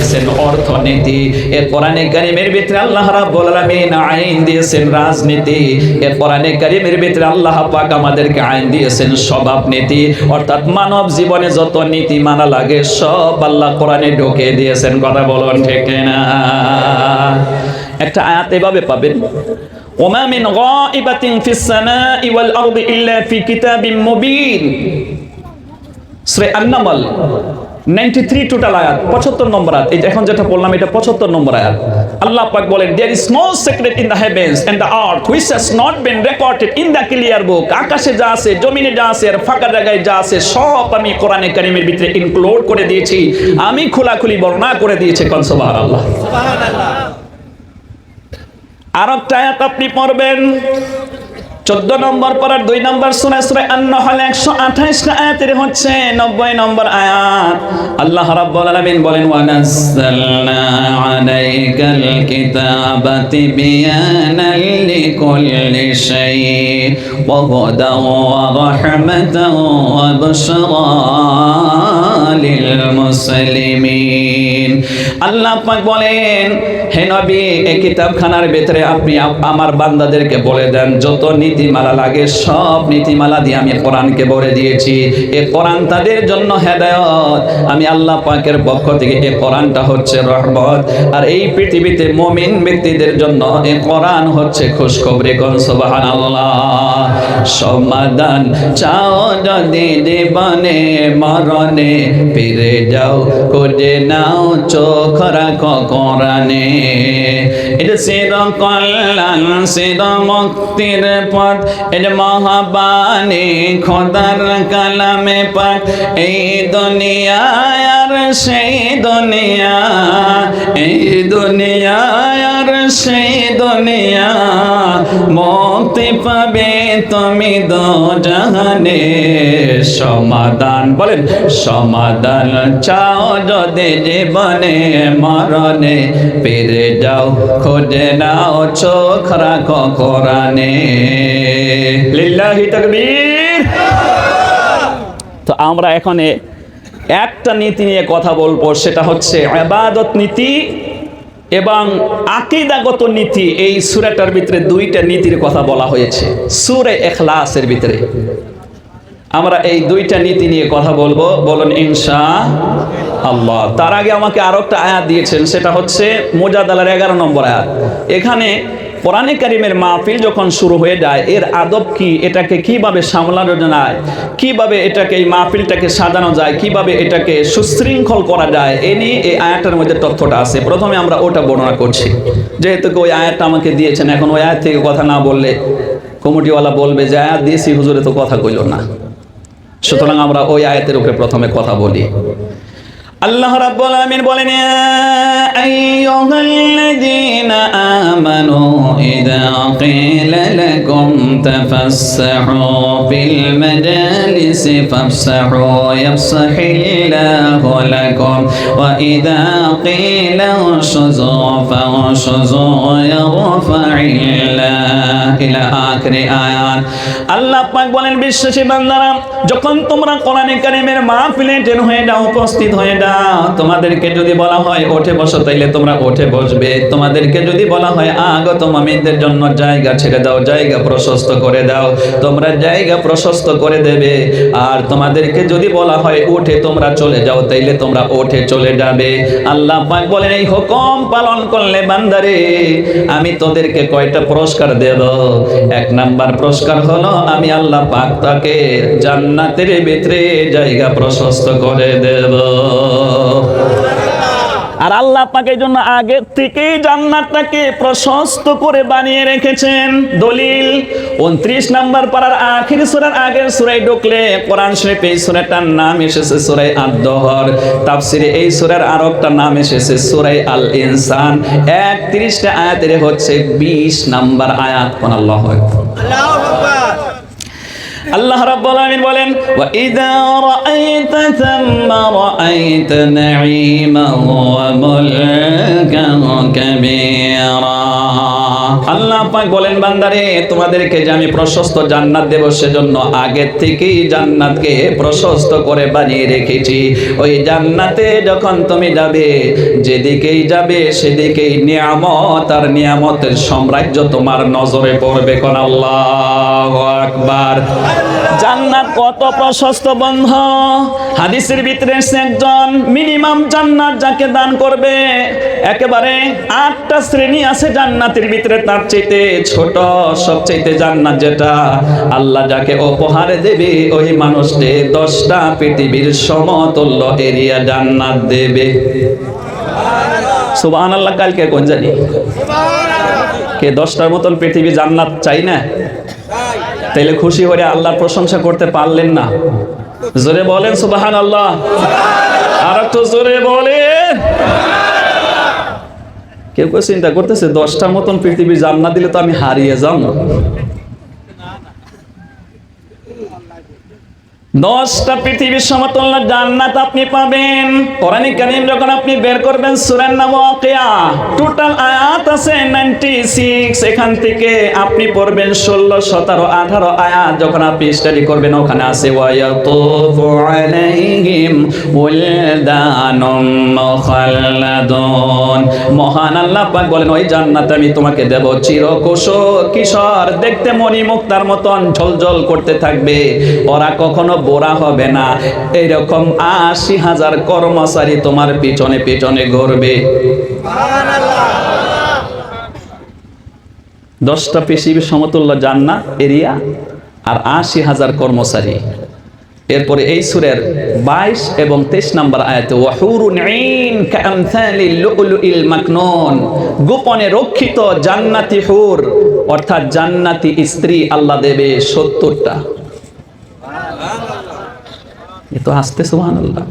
দিয়েছেন অর্থনীতি, এ কোরআনে কারীমের ভিতরে আল্লাহ রাব্বুল আলামিন আইন দিয়েছেন রাজনীতি, এ কোরআনে কারীমের ভিতরে আল্লাহ পাক আমাদেরকে আইন দিয়েছেন স্বভাব নীতি, অর্থাৎ মানব জীবনে যত নীতি মানা লাগে সব আল্লাহ কোরআনে ঢুকিয়ে দিয়েছেন। কথা বলুন ঠিক না? একটা আয়াত এভাবে পাবেন, ওমা মিন গায়িবাতিন ফিস সামাই ওয়াল আরদি ইল্লা ফি কিতাবিম মুবিন। সূরা আন-নামল 93 টোটাল আয়াত, 75 নম্বর আয়াত। এই এখন যেটা বললাম এটা 75 নম্বর আয়াত। আল্লাহ পাক বলেন, there is no secret in the heavens and the earth which has not been recorded in the clear book। আকাশে যা আছে, জমিনে যা আছে, আর ফাঁকা জায়গায় যা আছে সব আমি কোরআনে কারীমের ভিতরে ইনক্লুড করে দিয়েছি, আমি খোলাখুলি বর্ণনা করে দিয়েছি। কোন সুবহানাল্লাহ। সুবহানাল্লাহ। আর একটা আয়াত আপনি পড়বেন 14 নম্বর পারার 2 নম্বর সূরা সূরা আন-নাহল 128 আয়াতের হচ্ছে 90 নম্বর আয়াত। আল্লাহ রাব্বুল আলামিন বলেন, ওয়া নাযালনা আলাইকাল কিতাবা তিবয়ানাল লিকুল্লি শাই ওয়া হুদাও ওয়া রাহমাতাও ওয়া বুশরা লিল মুসলিমিন। আল্লাহ পাক বলেন, হে নবী এই কিতাবখানার ভিতরে আপনি আমার বান্দাদেরকে বলে দেন যত নীতিমালা লাগে সব নীতিমালা দিয়ে আমি কোরআনকে ভরে দিয়েছি। এই কোরআন তাদের জন্য হেদায়েত, আমি আল্লাহ পাকের পক্ষ থেকে এই কোরআনটা হচ্ছে রহমত, আর এই পৃথিবীতে মুমিন ব্যক্তিদের জন্য এই কোরআন হচ্ছে খুশখবরি। কোন সুবহানাল্লাহ। সমাধান চাও যদি জীবনে মরণে, ফিরে যাও খুঁজে নাও চোখ রাখো কোরআনে। এটা চিরকল্যাণ চির মুক্তির পথ, এটা মহাবাণী খোদার কালামে পাক। এই দুনিয়ায় আর সেই দুনিয়া, এই দুনিয়ায় আর সেই দুনিয়া, মুক্তি পাবে তুমি দোজাহানে। সমাধান বলেন, সমাধান চাও যদি জীবনে মরণে, ফিরে যাও খুঁজে নাও চোখ রাখো কোরআনে। লিল্লাহি তাকবীর। তো আমরা এখানে একটা নীতি নিয়ে কথা বলবো, সেটা হচ্ছে ইবাদত নীতি এবং আকীদাগত নীতি। এই সূরাটার ভিতরে দুইটা নীতির কথা বলা হয়েছে সূরা ইখলাসের ভিতরে। আমরা এই দুইটা নীতি নিয়ে কথা বলবো, বলুন ইনশাআল্লাহ। তার আগে আমাকে আরো একটা আয়াত দিয়েছেন, সেটা হচ্ছে মুজাদালার 11 নম্বর আয়াত। এখানে কোরআনে কারীমের মাহফিল যখন শুরু হয়ে যায় এর আদব কি, এটাকে কিভাবে সামলানো যায়, কিভাবে এটাকে এই মাহফিলটাকে সাজানো যায়, কিভাবে এটাকে সুশৃঙ্খল করা যায়, এ নিয়ে এই আয়াতের মধ্যে তথ্যটা আছে। প্রথমে আমরা ওটা বর্ণনা করছি, যেহেতু ওই আয়াতটা আমাকে দিয়েছেন। এখন ওই আয়াত থেকে কথা না বললে কমিটিওয়ালা বলবে যে আয়াত দিয়েছি হুজুরে তো কথা কইল না। সুতরাং আমরা ওই আয়াতের উপরে প্রথমে কথা বলি। আল্লাহ রাব্বুল আলামিন বলেন, ইয়া আইয়ুহাল্লাযীনা আমানু ইযা ক্বিলা লাকুম তাফাসসাহু ফিল মাজালিসি ফাফসাহু ইয়াফসাহিল্লাহু লাকুম ওয়া ইযা ক্বিলা উশযু ফাউশযু ইয়ারফা'িল্লাহু ইলা আখিরি আয়াত। আল্লাহ পাক বলেন, বিশ্বাসী বান্দারা যখন তোমরা কোরআনে কারীমের মাহফিলে জেন হয়ে যাও, উপস্থিত হয়ে যাও, তোমাদেরকে যদি বলা হয় ওঠে বসো, তাইলে তোমরা উঠে বসবে। তোমাদেরকে যদি বলা হয় আগত মুমিনদের জন্য জায়গা ছেড়ে দাও, জায়গা প্রশস্ত করে দাও, তোমরা জায়গা প্রশস্ত করে দেবে। আর তোমাদেরকে যদি বলা হয় উঠে তোমরা চলে যাও, তাইলে তোমরা উঠে চলে যাবে। আল্লাহ পাক বলেন, এই হুকুম পালন করলে বান্দারে আমি তোদেরকে কয়টা পুরস্কার দেব। 1 নাম্বার পুরস্কার হলো আমি আল্লাহ পাক তাকে জান্নাতের ভিতরে জায়গা প্রশস্ত করে দেব। আর আল্লাহ পাক এই জন্য আগে থেকেই জান্নাতটাকে প্রশস্ত করে বানিয়ে রেখেছেন। দলিল 29 নম্বর পারার আখির সূরার আগের সূরায় ঢুকলে কোরআন শরীফে এই সূরাটার নাম এসেছে সূরা আদ-দহর। তাফসিরে এই সূরার আরেকটা নাম এসেছে সূরা আল ইনসান। 31টা আয়াতের হচ্ছে 20 নম্বর আয়াত। আল্লাহু আকবার, আল্লাহু আকবার। আল্লাহ রাব্বুল আলামিন বলেন, ওয়া ইযা রাআইতা থাম্মা রাআইতা নাঈমান ওয়া মুলকান কাবীরা। আল্লাহ পাক বলেন বান্দারে তোমাদেরকে যে আমি প্রশস্ত জান্নাত দেব সেজন্য আগে থেকেই জান্নাতকে প্রশস্ত করে বানিয়ে রেখেছি। ওই জান্নাতে যখন তুমি যাবে যেদিকেই যাবে সেদিকেই নিয়ামত আর নিয়ামতের সাম্রাজ্য তোমার নজরে পড়বে। কোন আল্লাহু আকবার। জান্নাত কত প্রশস্ত বন্ধ। হাদিসের ভিতরে একজন মিনিমাম জান্নাত যাকে দান করবে একেবারে 8টা শ্রেণী আছে জান্নাতের ভিতরে, তার চাইতে ছোট সবচাইতে জান্নাত যেটা আল্লাহ যাকে উপহার দেবে ওই মানুষকে 10টা পৃথিবীর সমতুল্য এরিয়া জান্নাত দেবে। সুবহানাল্লাহ। কালকে কোন জানি কে 10টার মতন পৃথিবী জান্নাত চাই না? তাইলে খুশি হয়ে আল্লাহর প্রশংসা করতে পারলেন না? জোরে বলেন সুবহানাল্লাহ। আর একটু জোরে বলেন। কেউ কেউ চিন্তা করতেছে 10টার মতন পৃথিবী জান্নাত দিলে তো আমি হারিয়ে যাব। 10টা পৃথিবীর সমতুল্য জান্নাত আপনি পাবেন। কোরআন কারীম যখন আপনি বের করবেন সূরা ওয়াকিয়া টোটাল আয়াত আছে 96। এখান থেকে আপনি পড়বেন 16, 17, 18 আয়াত। যখন আপনি স্টাডি করবেন ওখানে আছে ওয়ায়াতুফু আলাইহিম ওয়ালদানুম মুখাল্লাদুন। মহান আল্লাহ পাক বলেন ওই জান্নাত আমি তোমাকে দেব কিশোর দেখতে মণিমুক্তার মতন ঝলঝল করতে থাকবে। ওরা কখনো বোরা হবে না। এইরকম 80,000 কর্মচারী তোমার পিছনে পিছনে ঘুরবে। 10টা পৃথিবীর সমতুল্য জান্নাত এরিয়া আর 80,000 কর্মচারী। এরপরে এই সূরার 22 এবং 23 নম্বর আয়াতে ওয়াহুরুন ঈন কাআমসালিল লুলুইল মাকনুন, গোপনে রক্ষিত জান্নাতি হুর অর্থাৎ জান্নাতি স্ত্রী আল্লাহ দেবে 70টা। এতো হাসতে সুবহানাল্লাহ।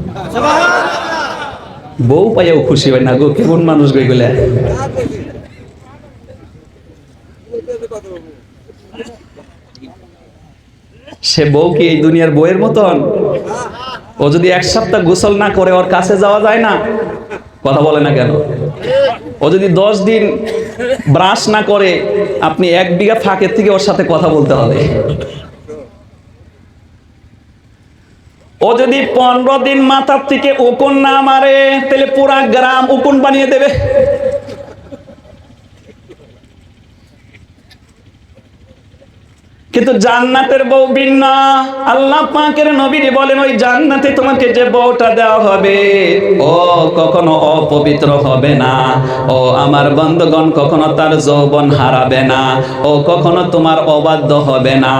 বউ পাইয়াও খুশি হয় না গো, কেমন মানুষ গো এগুলা। সে বউ কি এই দুনিয়ার বউয়ের মতন? ও যদি 1 সপ্তাহ গোসল না করে ওর কাছে যাওয়া যায় না? কথা বলে না কেন? ও যদি 10 দিন ব্রাশ না করে আপনি 1 বিঘা ফাঁকের থেকে ওর সাথে কথা বলতে হবে। ও যদি 15 দিন মাথার থেকে উকুন না মারে তাহলে পুরা গ্রাম উকুন বানিয়ে দেবে। কিন্তু জান্নাতের বউ ভিন্ন। আল্লাহ পাকের নবী বলেন ওই জান্নাতে তোমাকে যে বউটা দেওয়া হবে ও কখনো অপবিত্র হবে না। ও আমার বন্ধুগণ কখনো তার যৌবন হারাবে না। ও কখনো তোমার অবাধ্য হবে না।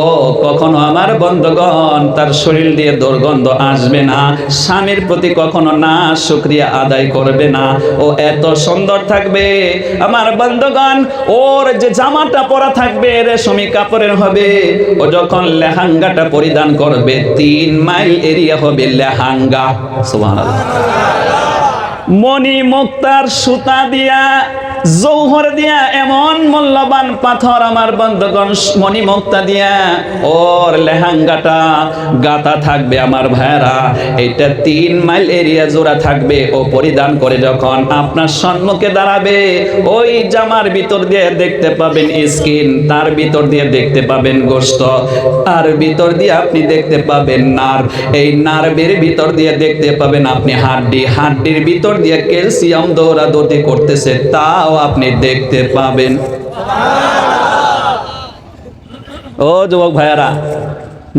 ও কখনো আমার বন্ধুগণ তার শরীর দিয়ে দুর্গন্ধ আসবে না। স্বামীর প্রতি কখনো না শুকরিয়া আদায় করবে না। ও এত সুন্দর থাকবে আমার বন্ধুগণ। ওর যে জামাটা পরা থাকবে রেশমি কাপড়ের হবে। ও যখন লেহেঙ্গাটা পরিধান করবে 3 মাইল এরিয়া হবে লেহেঙ্গা। সুবহানাল্লাহ। মণি মুক্তার সুতা দিয়া জৌহর দিয়া এমন মূল্যবান পাথর আমার বন্ধুগণ মণি মুক্তা দিয়া ওর লেহেঙ্গাটা গাতা থাকবে আমার ভাইরা। এটা 3 মাইল এরিয়া জোড়া থাকবে। ও পরিধান করে যখন আপনার সম্মুখে দাঁড়াবে ওই জামার ভিতর দিয়ে দেখতে পাবেন স্কিন, তার ভিতর দিয়ে দেখতে পাবেন গোশত, আর ভিতর দিয়ে আপনি দেখতে পাবেন নার্ভ, এই নার্ভের ভিতর দিয়ে দেখতে পাবেন আপনি হাড্ডি, হাড্ডির ভিতর দিয়ে ক্যালসিয়াম দৌড়াদৌড়ি করতেছে তাও আপনি দেখতে পাবেন। ও যুবক ভাইয়ারা,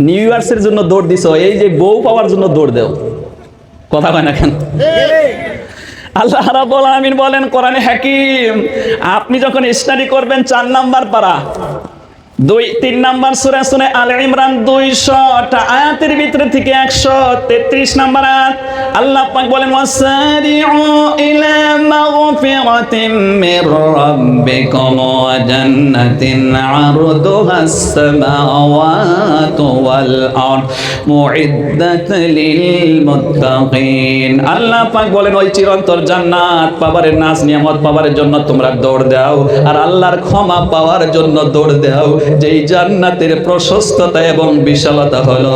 নিউ ইয়ার্সের জন্য দৌড় দিছো, এই যে বউ পাওয়ার জন্য দৌড় দেও। কথা কয় না কেন? আল্লাহ রাব্বুল আলামিন বলেন কোরআনে হাকিম, আপনি যখন স্টাডি করবেন 4 নাম্বার পারা 3 নাম্বার সূরা সূরা আলে ইমরান 200টা আয়াতের ভিতরে থেকে 133 নাম্বার আয়াত আল্লাহ পাক বলেন ওয়াসারিউ ইলা মাগফিরাতিম মির রাব্বিকুম ওয়া জান্নাতিন আরদুহাস সামাওয়াতু ওয়াল আরদ মুইদ্দাত লিল মুত্তাকিন। আল্লাহ পাক বলেন ওই চিরন্তর জান্নাত পাওয়ার নাজ নিয়ামত পাওয়ার জন্য তোমরা দৌড় দাও, আর আল্লাহর ক্ষমা পাওয়ার জন্য দৌড় দাও। যেই জান্নাতের প্রশস্ততা এবং বিশালতা হলো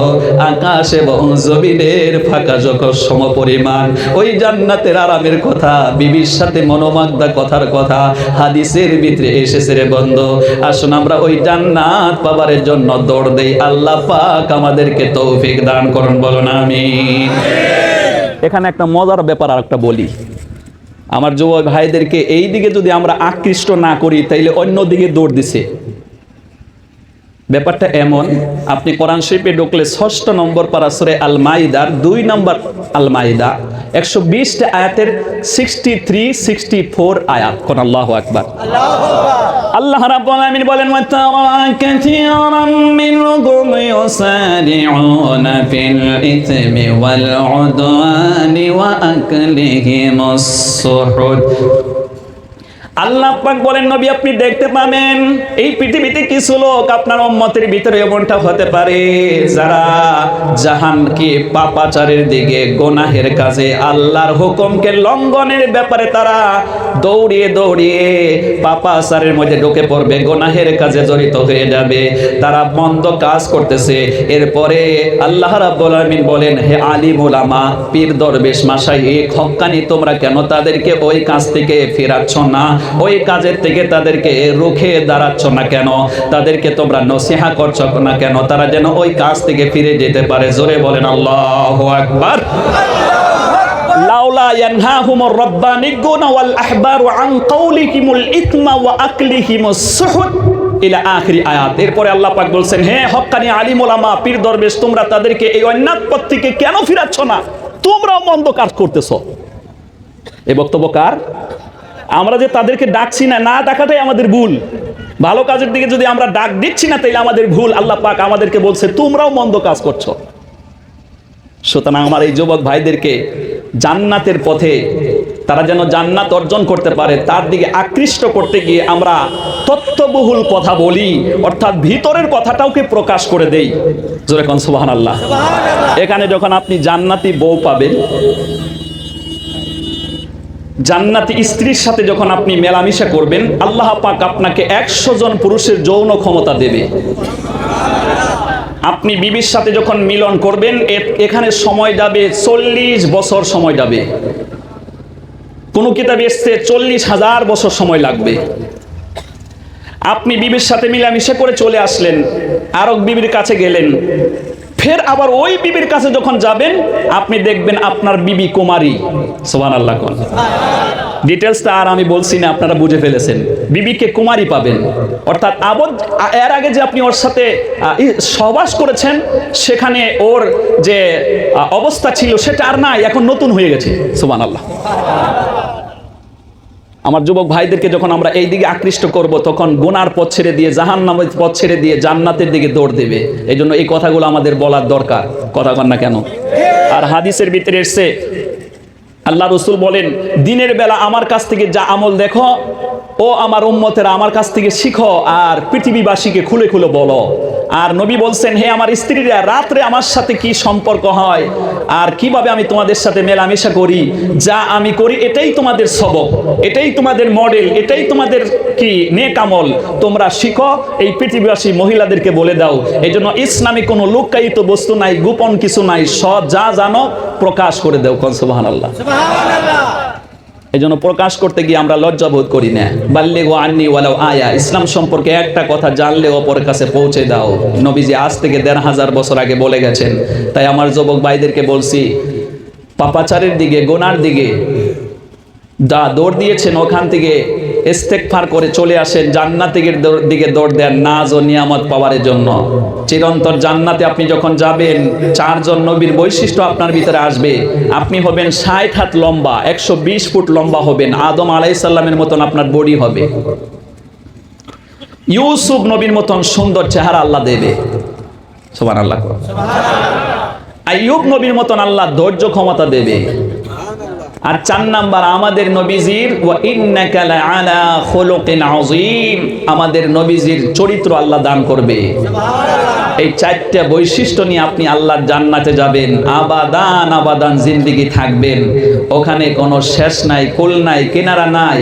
আকাশ এবং জমিনের ফাঁকা জগৎ সমপরিমাণ। ওই জান্নাতের আরামের কথা বিবির সাথে সাথে মনোমাগদা কথার কথা হাদিসের ভিতরে এসেছে রে বন্ধু। আসুন আমরা ওই জান্নাত পাবার জন্য দৌড় দেই। আল্লাহ পাক আমাদেরকে তৌফিক দান করুন, বলুন আমিন। এখানে একটা মজার ব্যাপার আর একটা বলি, আমার যুবক ভাইদেরকে এই দিকে যদি আমরা আকৃষ্ট না করি তাইলে অন্য দিকে দৌড় দিছে। ব্যাপারটা এমন, আপনি কোরআন শরীফে ঢুকলে ৬ষ্ঠ নম্বর পারা সূরা আল মাইদার ২ নম্বর আল মাইদা ১২০টা আয়াতের 63-64 আয়াত। কোন আল্লাহু আকবার। আল্লাহ রাব্বুল আলামিন বলেন, ওয়া তারা কাসীরাম মিনহুম ইউসারিউনা ফিল ইসমি ওয়াল উদওয়ানি ওয়া আকলিহিমুস সুহুদ। আল্লাহ পাক বলেন, নবী আপনি দেখতে পাবেন এই পৃথিবীতে কিছু লোক আপনার উম্মতের ভিতরে এমনটা হতে পারে যারা জাহানকে পাপাচারের দিকে, গুনাহের কাজে, আল্লাহর হুকুমকে লঙ্ঘনের ব্যাপারে তারা দৌড়িয়ে দৌড়িয়ে পাপাচারের মধ্যে ঢুকে পড়বে, গুনাহের কাজে জড়িত হয়ে যাবে, তারা মন্দ কাজ করতেছে। এরপরে আল্লাহ রাব্বুল আলামিন বলেন, হে আলিম উলামা, পীর দরবেশ মাশাইখ হক্কানি, তোমরা কেন তাদেরকে ওই কাজ থেকে ফেরাচ্ছ না? ওই কাজের থেকে তাদেরকে রুখে দাঁড়াচ্ছ না কেন? তাদেরকে তোমরা নসিহা করছো না কেন? তারা যেন ওই কাজ থেকে ফিরে যেতে পারে। জোরে বলেন আল্লাহু আকবার। লাউলা ইয়ানহাহুমুর রাব্বানিয়ুনা ওয়াল আহবারু আন কাউলিহিমুল ইতমা ওয়া আকলিহিমুস সুহুদ ইলা আখির আয়াত। এরপরে আল্লাহ পাক বলছেন, হে হক্কানি আলিম উলামা, পীর দরবেশ, তোমরা তাদেরকে এই অন্যায় পথ থেকে কেন ফিরাচ্ছ না? তোমরাও মন্দ কাজ করতেছো। এই বক্তব্য কার? আমরা যে তাদেরকে ডাকছি না, না ডাকাটাই আমাদের ভুল। ভালো কাজের দিকে যদি আমরা ডাক দিচ্ছি না তাইলে আমাদের ভুল। আল্লাহ পাক আমাদেরকে বলছে তোমরাও মন্দ কাজ করছো। সুতরাং আমার এই যুবক ভাইদেরকে জান্নাতের পথে তারা যেন জান্নাত অর্জন করতে পারে তার দিকে আকৃষ্ট করতে গিয়ে আমরা তত্ত্ববহুল কথা বলি, অর্থাৎ ভিতরের কথাটাওকে প্রকাশ করে দেই। জোরে কোন সুবহানাল্লাহ। এখানে যখন আপনি জান্নাতি বউ পাবেন, জান্নাতি স্ত্রীর সাথে যখন আপনি মেলামেশা করবেন, আল্লাহ পাক আপনাকে ১০০ জন পুরুষের যৌন ক্ষমতা দেবে। আপনি বিবির সাথে যখন মিলন করবেন, এখানে সময় যাবে ৪০ বছর সময় যাবে। কোন কিতাবে এসছে ৪০,০০০ বছর সময় লাগবে। আপনি বিবির সাথে মিলামেশা করে চলে আসলেন, আরেক বিবির কাছে গেলেন, ফের আবার ওই বিবির কাছে যখন যাবেন আপনি দেখবেন আপনার বিবি কুমারী। সুবহানাল্লাহ। কোন ডিটেলসটা আর আমি বলছি না, আপনারা বুঝে ফেলেছেন। বিবিকে কুমারী পাবেন, অর্থাৎ এর আগে যে আপনি ওর সাথে সহবাস করেছেন সেখানে ওর যে অবস্থা ছিল সেটা আর নাই, এখন নতুন হয়ে গেছে। সুবহানাল্লাহ। আমার যুবক ভাইদেরকে যখন আমরা এই দিকে আকৃষ্ট করব, তখন গুনার পথ ছেড়ে দিয়ে, জাহান্নামের পথ ছেড়ে দিয়ে জান্নাতের দিকে দৌড় দেবে। এই জন্য এই কথাগুলো আমাদের বলার দরকার। কথা কন না কেন? আর হাদিসের ভিতরে এসছে, আল্লাহ রাসূল বলেন, দিনের বেলা আমার কাছ থেকে যা আমল দেখো, ও আমার উম্মতেরা আমার কাছ থেকে শিখো আর পৃথিবীবাসীকে খুলে খুলে বলো। আর নবী বলছেন, হে আমার স্ত্রীরা, রাত্রে আমার সাথে কি সম্পর্ক হয় আর কিভাবে আমি তোমাদের সাথে মেলামেশা করি, যা আমি করি এটাই তোমাদের সবক, এটাই তোমাদের মডেল, এটাই তোমাদের কি নেক আমল। তোমরা শিখো, এই পৃথিবীবাসী মহিলাদেরকে বলে দাও। এই জন্য ইসলামে কোনো লুকায়িত বস্তু নাই, গোপন কিছু নাই, সব যা জানো প্রকাশ করে দাও। কোন সুবহানাল্লাহ। এই জন্য প্রকাশ করতে গিয়ে আমরা লজ্জা বোধ করি না। বাল্লিগু আন্নি ওয়ালাউ আয়া। ইসলাম সম্পর্কে একটা কথা জানলে অপরের কাছে পৌঁছে দাও। নবীজি আজ থেকে ১৫০০ বছর আগে বলে গেছেন। তাই আমার যুবক ভাইদেরকে বলছি, পাপাচারের দিকে, গুনার দিকে দৌড় দিয়েছেন, ওখান থেকে ইস্তেগফার করে চলে আসেন, জান্নাতের দিকে দৌড় দেন নাজ ও নিয়ামত পাওয়ার জন্য। চিরন্তর জান্নাতে আপনি যখন যাবেন, ৪ জন নবীর বৈশিষ্ট্য আপনার ভিতরে আসবে। আপনি হবেন ৬০ হাত লম্বা, ১২০ ফুট লম্বা হবেন, আদম আলাইহিস সালামের মতন আপনার বডি হবে, ইউসুফ নবীর মতন সুন্দর চেহারা আল্লাহ দেবে। সুবহানাল্লাহ। আইয়ুব নবীর মতন আল্লাহ ধৈর্য ক্ষমতা দেবে। আর ৪ নাম্বার, আমাদের নবীজির ওয়া ইন্নাকা লাআলা খুলুকিন আযীম, আমাদের নবীজির চরিত্র আল্লাহ দান করবে। এই চারটা বৈশিষ্ট্য নিয়ে আপনি আল্লাহর জান্নাতে যাবেন, আবাদান আবাদান জিন্দেগি থাকবেন। ওখানে কোনো শেষ নাই, কুল নাই, কিনারা নাই,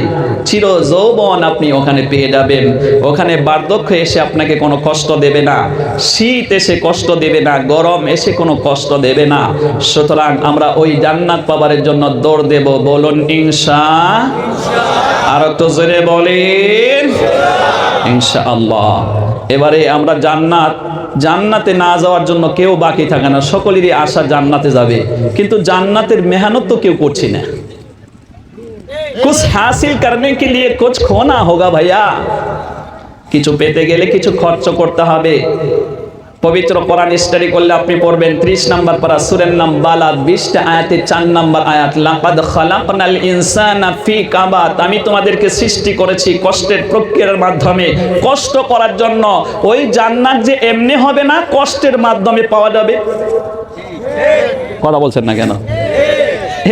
চির যৌবন আপনি ওখানে পেয়ে যাবেন। ওখানে বার্ধক্য এসে আপনাকে কোনো কষ্ট দেবে না, শীত এসে কষ্ট দেবে না, গরম এসে কোনো কষ্ট দেবে না। সুতরাং আমরা ওই জান্নাত পাবার জন্য দৌড় দেব। বলুন ইনশাআল্লাহ। আর একটু জোরে বলেন ইনশাআল্লাহ। এবারে আমরা জান্নাতে না যাওয়ার জন্য কেউ বাকি থাকে না, সকলেরই আশা জান্নাতে যাবে, কিন্তু জান্নাতের মেহনত তো কেউ করছি না। कुछ हासिल करने के लिए कुछ खोना होगा भैया। কিছু পেতে গেলে কিছু খরচ করতে হবে। পবিত্র কোরআন স্টাডি করলে আপনি পড়বেন 30 নম্বর পারা সূরার নাম বালাদ 20টা আয়াতে 4 নম্বর আয়াত, লাকাদ খালাকনাল ইনসানা ফি কাবাদ। আমি তোমাদেরকে সৃষ্টি করেছি কষ্টের প্রক্রিয়ার মাধ্যমে, কষ্ট করার জন্য। ওই জান্নাত যে এমনি হবে না, কষ্টের মাধ্যমে পাওয়া যাবে। কথা বলছেন না কেন?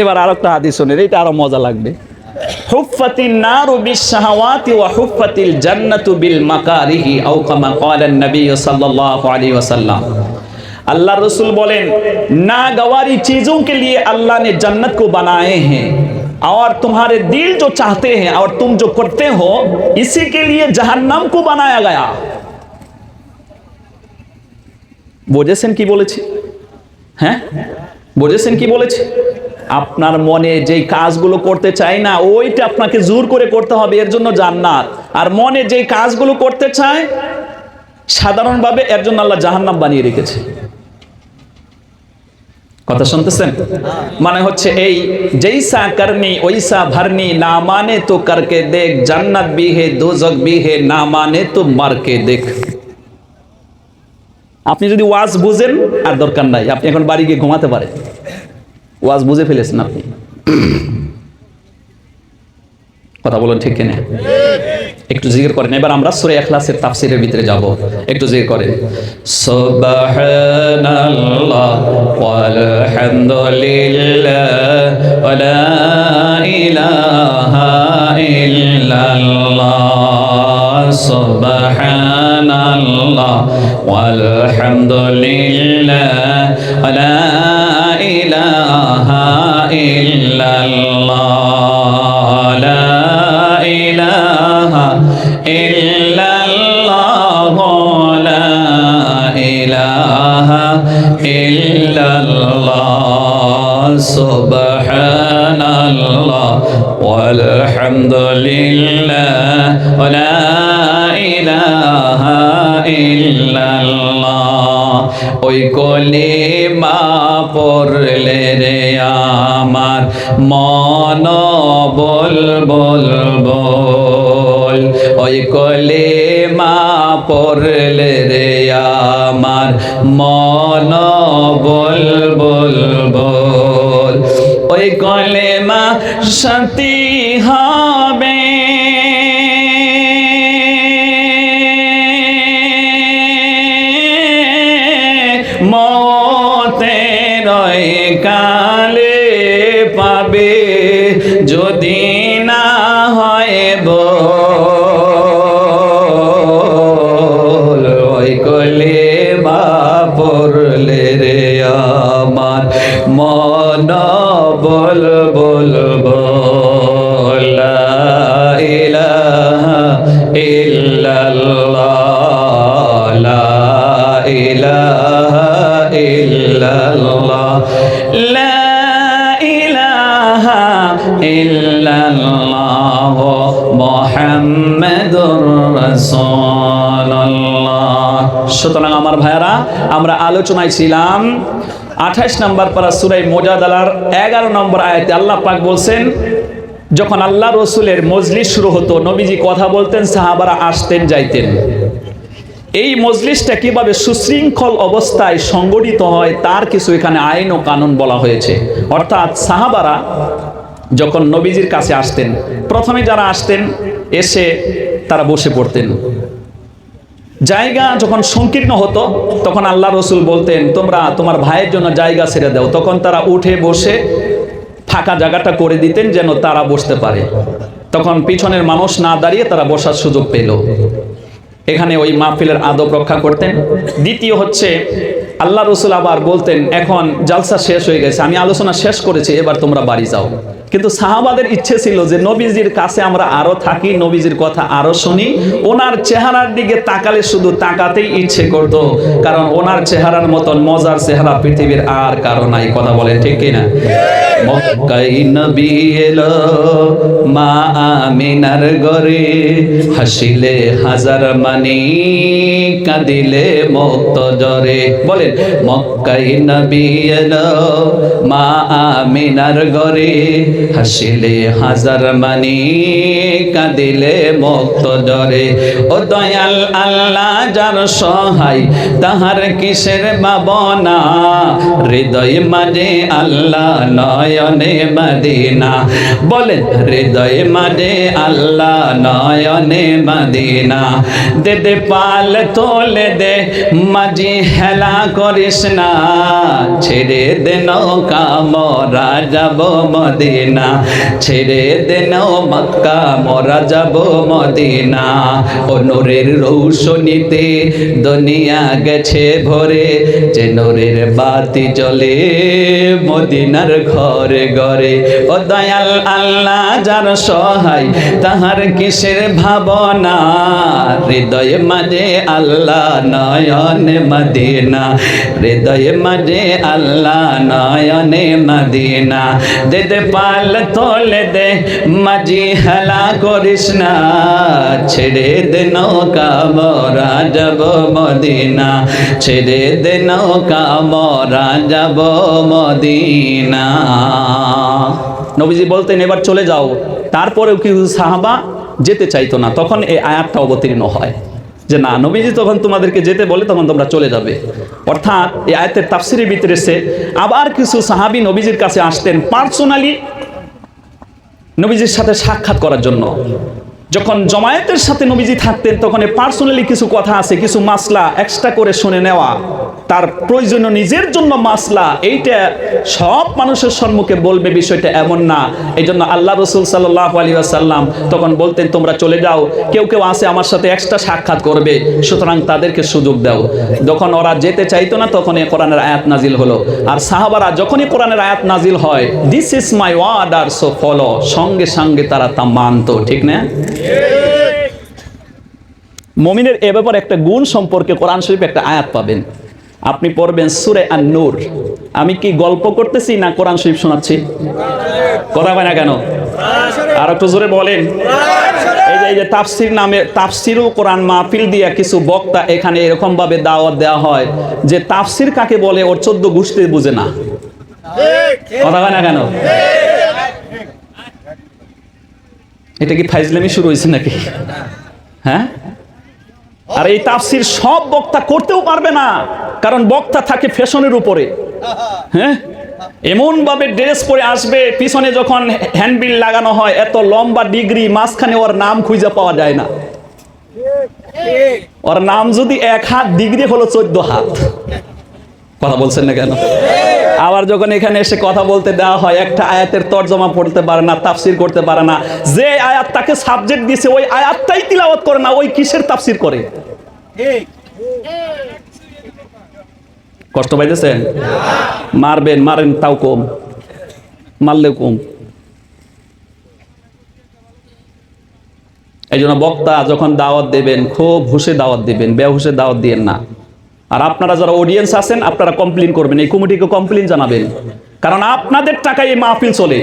এবার আরেকটা হাদিস শুনেন, এটা আরো মজা লাগবে। হুফফাতিন নারু বিশ-শাহাওয়াতি ওয়া হুফফাতিল জান্নাতু বিল মাকারিহি আও কামা ক্বালান নবী সাল্লাল্লাহু আলাইহি ওয়াসাল্লাম। अल्लाह रसूल बोलें, नागवारी चीजों के लिए अल्लाह ने जन्नत को बनाए हैं और तुम्हारे दिल जो चाहते हैं और तुम जो करते हो इसी के लिए जहन्नम को बनाया गया। বুঝেছেন কি বলেছি? হ্যাঁ, বুঝেছেন কি বলেছি? আপনার মনে যেই কাজগুলো করতে চাই না, ওইটা আপনাকে জোর করে করতে হবে, এর জন্য জান্নাত। আর মনে যেই কাজগুলো করতে চায় সাধারণভাবে, এর জন্য আল্লাহ জাহান্নাম বানিয়ে রেখেছে। কথা শুনতেছেন? মানে হচ্ছে এই জৈসা করনি ওইসা ভরনি, না মানে তো করকে দেখ, জান্নাত भी है दोजख भी है, না মানে তো মারকে দেখ। আপনি যদি ওয়াজ বুঝেন আর দরকার নাই, আপনি এখন বাড়ি গিয়ে ঘুমাতে পারেন, ওয়াজ বুঝে ফেলেছেন আপনি। কথা বলেন ঠিক কিনা? একটু জিকির করেন। এবার আমরা সূরা ইখলাসের তাফসীরের ভিতরে যাব, একটু জিকির করেন। সুবহানাল্লাহ ওয়ালহামদুলিল্লাহ ওয়া লা ইলাহা ইল্লাল্লাহ, সুবহানাল্লাহ ওয়ালহামদুলিল্লাহ ওয়া লা ইলাহা ইল্লাল্লাহ, লা ইলাহা ইল্লাল্লাহ, লা ইলাহা ইল্লাল্লাহ, সুবহানাল্লাহ ওয়ালহামদুলিল্লাহ ওয়া লা ইলাহা ইল্লাল্লাহ। ওই কলিমা পড়লে রে আমার মন বল বল বল, ওই কলিমা পড়লে রে আমার মন বল বল বল, ওই কলিমা শান্তি হবে মতের কালে পাবে, যদি না হয় বল, ওই কলিমা পড়লে রে আমার মন বল বল বল, লা ইলাহা ইল্লাল্লাহ, লা ইলাহা ইল্লাল্লাহ, লা ইলাহা ইল্লাল্লাহ মুহাম্মাদুর রাসূলুল্লাহ। সুতরাং আমার ভাইরা, আমরা আলোচনায় ছিলাম 28 নম্বর পারা সূরা মুজাদালার 11 নম্বর আয়াতে আল্লাহ পাক বলছেন, যখন আল্লাহ রসুলের মজলিস শুরু হতো, নবীজি কথা বলতেন, সাহাবারা আসতেন যাইতেন। এই মজলিসটা কিভাবে সুশৃঙ্খল অবস্থায় সংগঠিত হয় তার কিছু এখানে আইন ও কানুন বলা হয়েছে। অর্থাৎ সাহাবারা যখন নবীজির কাছে আসতেন, প্রথমে যারা আসতেন এসে তারা বসে পড়তেন। জায়গা যখন সংকীর্ণ হতো তখন আল্লাহ রসুল বলতেন, তোমরা তোমার ভাইয়ের জন্য জায়গা ছেড়ে দাও। তখন তারা উঠে বসে ফাঁকা জায়গাটা করে দিতেন যেন তারা বসতে পারে। তখন পিছনের মানুষ না দাঁড়িয়ে তারা বসার সুযোগ পেল। এখানে ওই মাহফিলের আদব রক্ষা করতেন। দ্বিতীয় হচ্ছে আল্লাহ রসুল আবার বলতেন, এখন জালসা শেষ হয়ে গেছে, আমি আলোচনা শেষ করেছি, এবার তোমরা বাড়ি যাও। কিন্তু সাহাবাদের ইচ্ছে ছিল যে নবীজির কাছে আমরা আরো থাকি, নবীজির কথা আরো শুনি। ওনার চেহারার দিকে তাকালে শুধু তাকাতেই ইচ্ছে করত, কারণ ওনার চেহারার মতন মজার চেহারা পৃথিবীর আর কারো নাই। কথা বলেন ঠিক কিনা? মক্কায় নবী এলো মা আমিনার ঘরে, হাসিলে হাজার মানি কাঁদিলে মুক্ত জরে। বলেন, মক্কায় নবী এলো মা আমিনার ঘরে, হাসিলে হাজার মানি কাঁদিলে মুক্ত জরে। ও দয়াল আল্লাহ যার সহায় তাহার কিসের ভাবনা, হৃদয় মাঝে আল্লাহ নয়নে মদিনা। বলেন, হৃদয় মাঝে আল্লাহ নয়নে মদিনা। দে দে পাল তোলে দে মাঝি হেলা করিস না, ছেড়ে দে নৌকা মোরা যাব মদিনা, ছেড়ে দে নৌ মক্কা মোরা যাব মদিনা। ও নূরের রৌশনীতে দুনিয়া গেছে ভরে, যে নূরের বাতি জ্বলে মদিনার ঘরে ঘরে। ও দয়াল আল্লাহ যার সহায় তাহার কিসের ভাবনা, হৃদয় মাঝে আল্লাহ নয়নে মদিনা, হৃদয় মাঝে আল্লাহ নয়নে মদিনা। দে দে পাল তোলে দে মাঝি হেলা করিস না, ছেড়ে দে নৌকা মোরা যাব মদিনা, ছেড়ে দে নৌকা মোরা যাব মদিনা। নবীজি বলতেন এবার চলে যাও। তারপরেও কিছু সাহাবা যেতে চাইতো না। তখন এই আয়াতটা অবতীর্ণ হয় যে না, নবীজি তখন তোমাদেরকে যেতে বলে তখন তোমরা চলে যাবে। অর্থাৎ এই আয়াতের তাফসিরের ভিতরে এসে আবার কিছু সাহাবী নবীজির কাছে আসতেন পার্সোনালি নবীজির সাথে সাক্ষাৎ করার জন্য। যখন জমায়েতের সাথে নবীজি থাকতেন তখন পার্সোনালি কিছু কথা আছে, কিছু মাসলা এক্সট্রা করে শুনে নেওয়া, তার প্রয়োজনীয় নিজের জন্য মাসলা, এইটা সব মানুষের সম্মুখে বলবে বিষয়টা এমন না। এই জন্য আল্লাহ রসুল সাল্লাল্লাহু আলাইহি ওয়াসাল্লাম তখন বলতেন তোমরা চলে যাও, কেউ কেউ আছে আমার সাথে এক্সট্রা সাক্ষাৎ করবে, সুতরাং তাদেরকে সুযোগ দাও। যখন ওরা যেতে চাইতো না তখন এই কোরআনের আয়াত নাজিল হলো। আর সাহাবারা যখনই কোরআনের আয়াত নাজিল হয়, this is my order so follow, সঙ্গে সঙ্গে তারা তা মানতো। ঠিক না? মুমিনের এ ব্যাপারে একটা গুণ সম্পর্কে কোরআন শরীফে একটা আয়াত পাবেন, আপনি পড়বেন সূরা আন-নূর। আমি কি গল্প করতেছি না কোরআন শরীফ শোনাচ্ছি? কথা হয় না কেন? আর একটু জোরে বলেন। এই যে তাফসির নামে তাফসিরুল কোরআন মাহফিল দিয়া কিছু বক্তা এখানে এরকম ভাবে দাওয়াত দেওয়া হয় যে তাফসির কাকে বলে ওর 14 গোষ্ঠী বুঝে না। কথা হয় না কেন? এটা কি ফাইজলামি শুরু হয়েছে নাকি? হ্যাঁ, আর এই তাফসির সব বক্তা করতেও পারবে না, কারণ বক্তা থাকে ফ্যাশনের উপরে। হ্যাঁ, এমন ভাবে ড্রেস পরে আসবে, পিছনে যখন হ্যান্ডবিল লাগানো হয় এত লম্বা ডিগ্রি, মাঝখানে ওর নাম খুঁজে পাওয়া যায় না। ওর নাম যদি 1 হাত, ডিগ্রি হলো 14 হাত। কথা বলছেন না কেন? আবার যখন এখানে এসে কথা বলতে দেওয়া হয়, একটা আয়াতের তরজমা পড়তে পারে না, তাফসির করতে পারে না। যে আয়াত তাকে সাবজেক্ট দিয়েছে ওই আয়াতটাই তিলাওয়াত করে না, ওই কিসের তাফসির করে? কষ্ট পাইতেছেন? মারবেন, মারেন তাও কম, মারলেও কম। এই জন্য বক্তা যখন দাওয়াত দেবেন খুব হুশে দাওয়াত দিবেন, বেহুশে দাওয়াত দিয়েন না। আর আপনারা যারা অডিয়েন্স আছেন আপনারা কমপ্লেন করবেন, এই কমিটিকে কমপ্লেন জানাবেন, কারণ আপনাদের টাকায় এই মাহফিল চলে।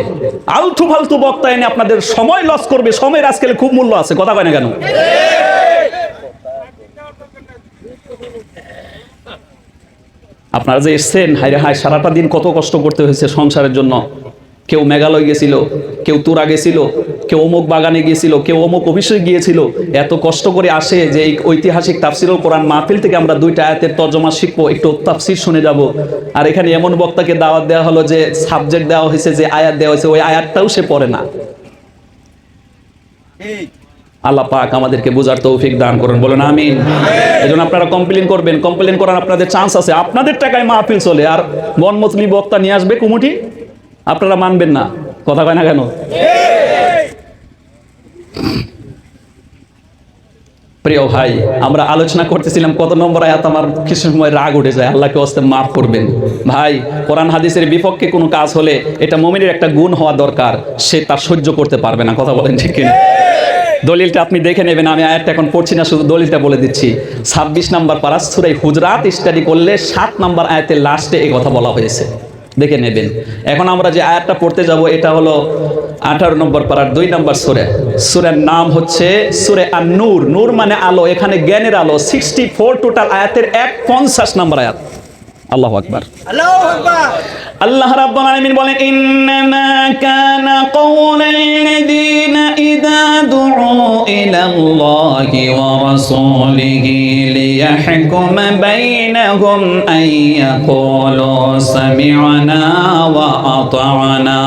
আলতু ফালতু বক্তা এনে আপনাদের সময় লস করবে। সময়ের আজকাল খুব মূল্য আছে। কথা কয় না কেন? আপনারা যে এসছেন, হায় হায় সারাটা দিন কত কষ্ট করতে হয়েছে সংসারের জন্য। কেউ মেঘালয় গেছিল, কেউ তুরা গেছিল, কেউ অমুক বাগানে গিয়েছিল, কেউ অমুক অফিসে গিয়েছিল। এত কষ্ট করে আসে যে এই ঐতিহাসিক তাফসিরুল কোরআন মাহফিল থেকে আমরা 2টা আয়াতের তরজমা শিখবো, একটু তাফসির শুনে যাব। আর এখানে এমন বক্তাকে দাওয়াত দেওয়া হলো যে সাবজেক্ট দেওয়া হয়েছে, যে আয়াত দেওয়া হয়েছে ওই আয়াতটাও সে পড়ে না। আল্লাহ পাক আমাদেরকে বুঝার তৌফিক দান করুন, বলেন আমিন। এজন্য আপনারা কমপ্লেন করবেন, কমপ্লেন করার আপনাদের চান্স আছে। আপনাদের টাকায় মাহফিল চলে, আর মনমতলি বক্তা নিয়ে আসবে কুমুটি, আপনারা মানবেন না। কথা কয় না কেন? প্রিয় ভাই, আমরা আলোচনা করতেছিলাম কত নম্বর আয়াত, আমার কিছু সময় রাগ উঠে যায়, আল্লাহকে ওয়াস্তে মাফ করবেন। ভাই, কোরআন হাদিসের বিপক্ষে কোনো কাজ হলে এটা মুমিনের একটা গুণ হওয়া দরকার, সে তার সহ্য করতে পারবে না। কথা বলেন ঠিক কিনা? দলিলটা আপনি দেখে নেবেন, আমি আয়াতটা এখন পড়ছি না, শুধু দলিলটা বলে দিচ্ছি। 26 নম্বর পারা সূরা হুজরাত স্টাডি করলে 7 নম্বর আয়াতের লাস্টে এই কথা বলা হয়েছে, দেখে নেবেন। এখন আমরা যে আয়াতটা পড়তে যাব এটা হলো 18 নম্বর পারার 2 নম্বর সূরা। সূরার নাম হচ্ছে সূরা আন-নূর। নূর মানে আলো, এখানে জ্ঞানের আলো। 64 টোটাল আয়াতের 150 নম্বর আয়াত। আল্লাহু আকবার, আল্লাহু আকবার। আল্লাহ রাব্বুল আলামিন বলেন, ইন্নামা কানা কাওলাল্লাযীনা ইযা দুউ ইলাল্লাহি ওয়া রাসূলিহি লিয়াহকুমা বাইনাহুম আইয়াকুলু সামি'না ওয়া আতা'না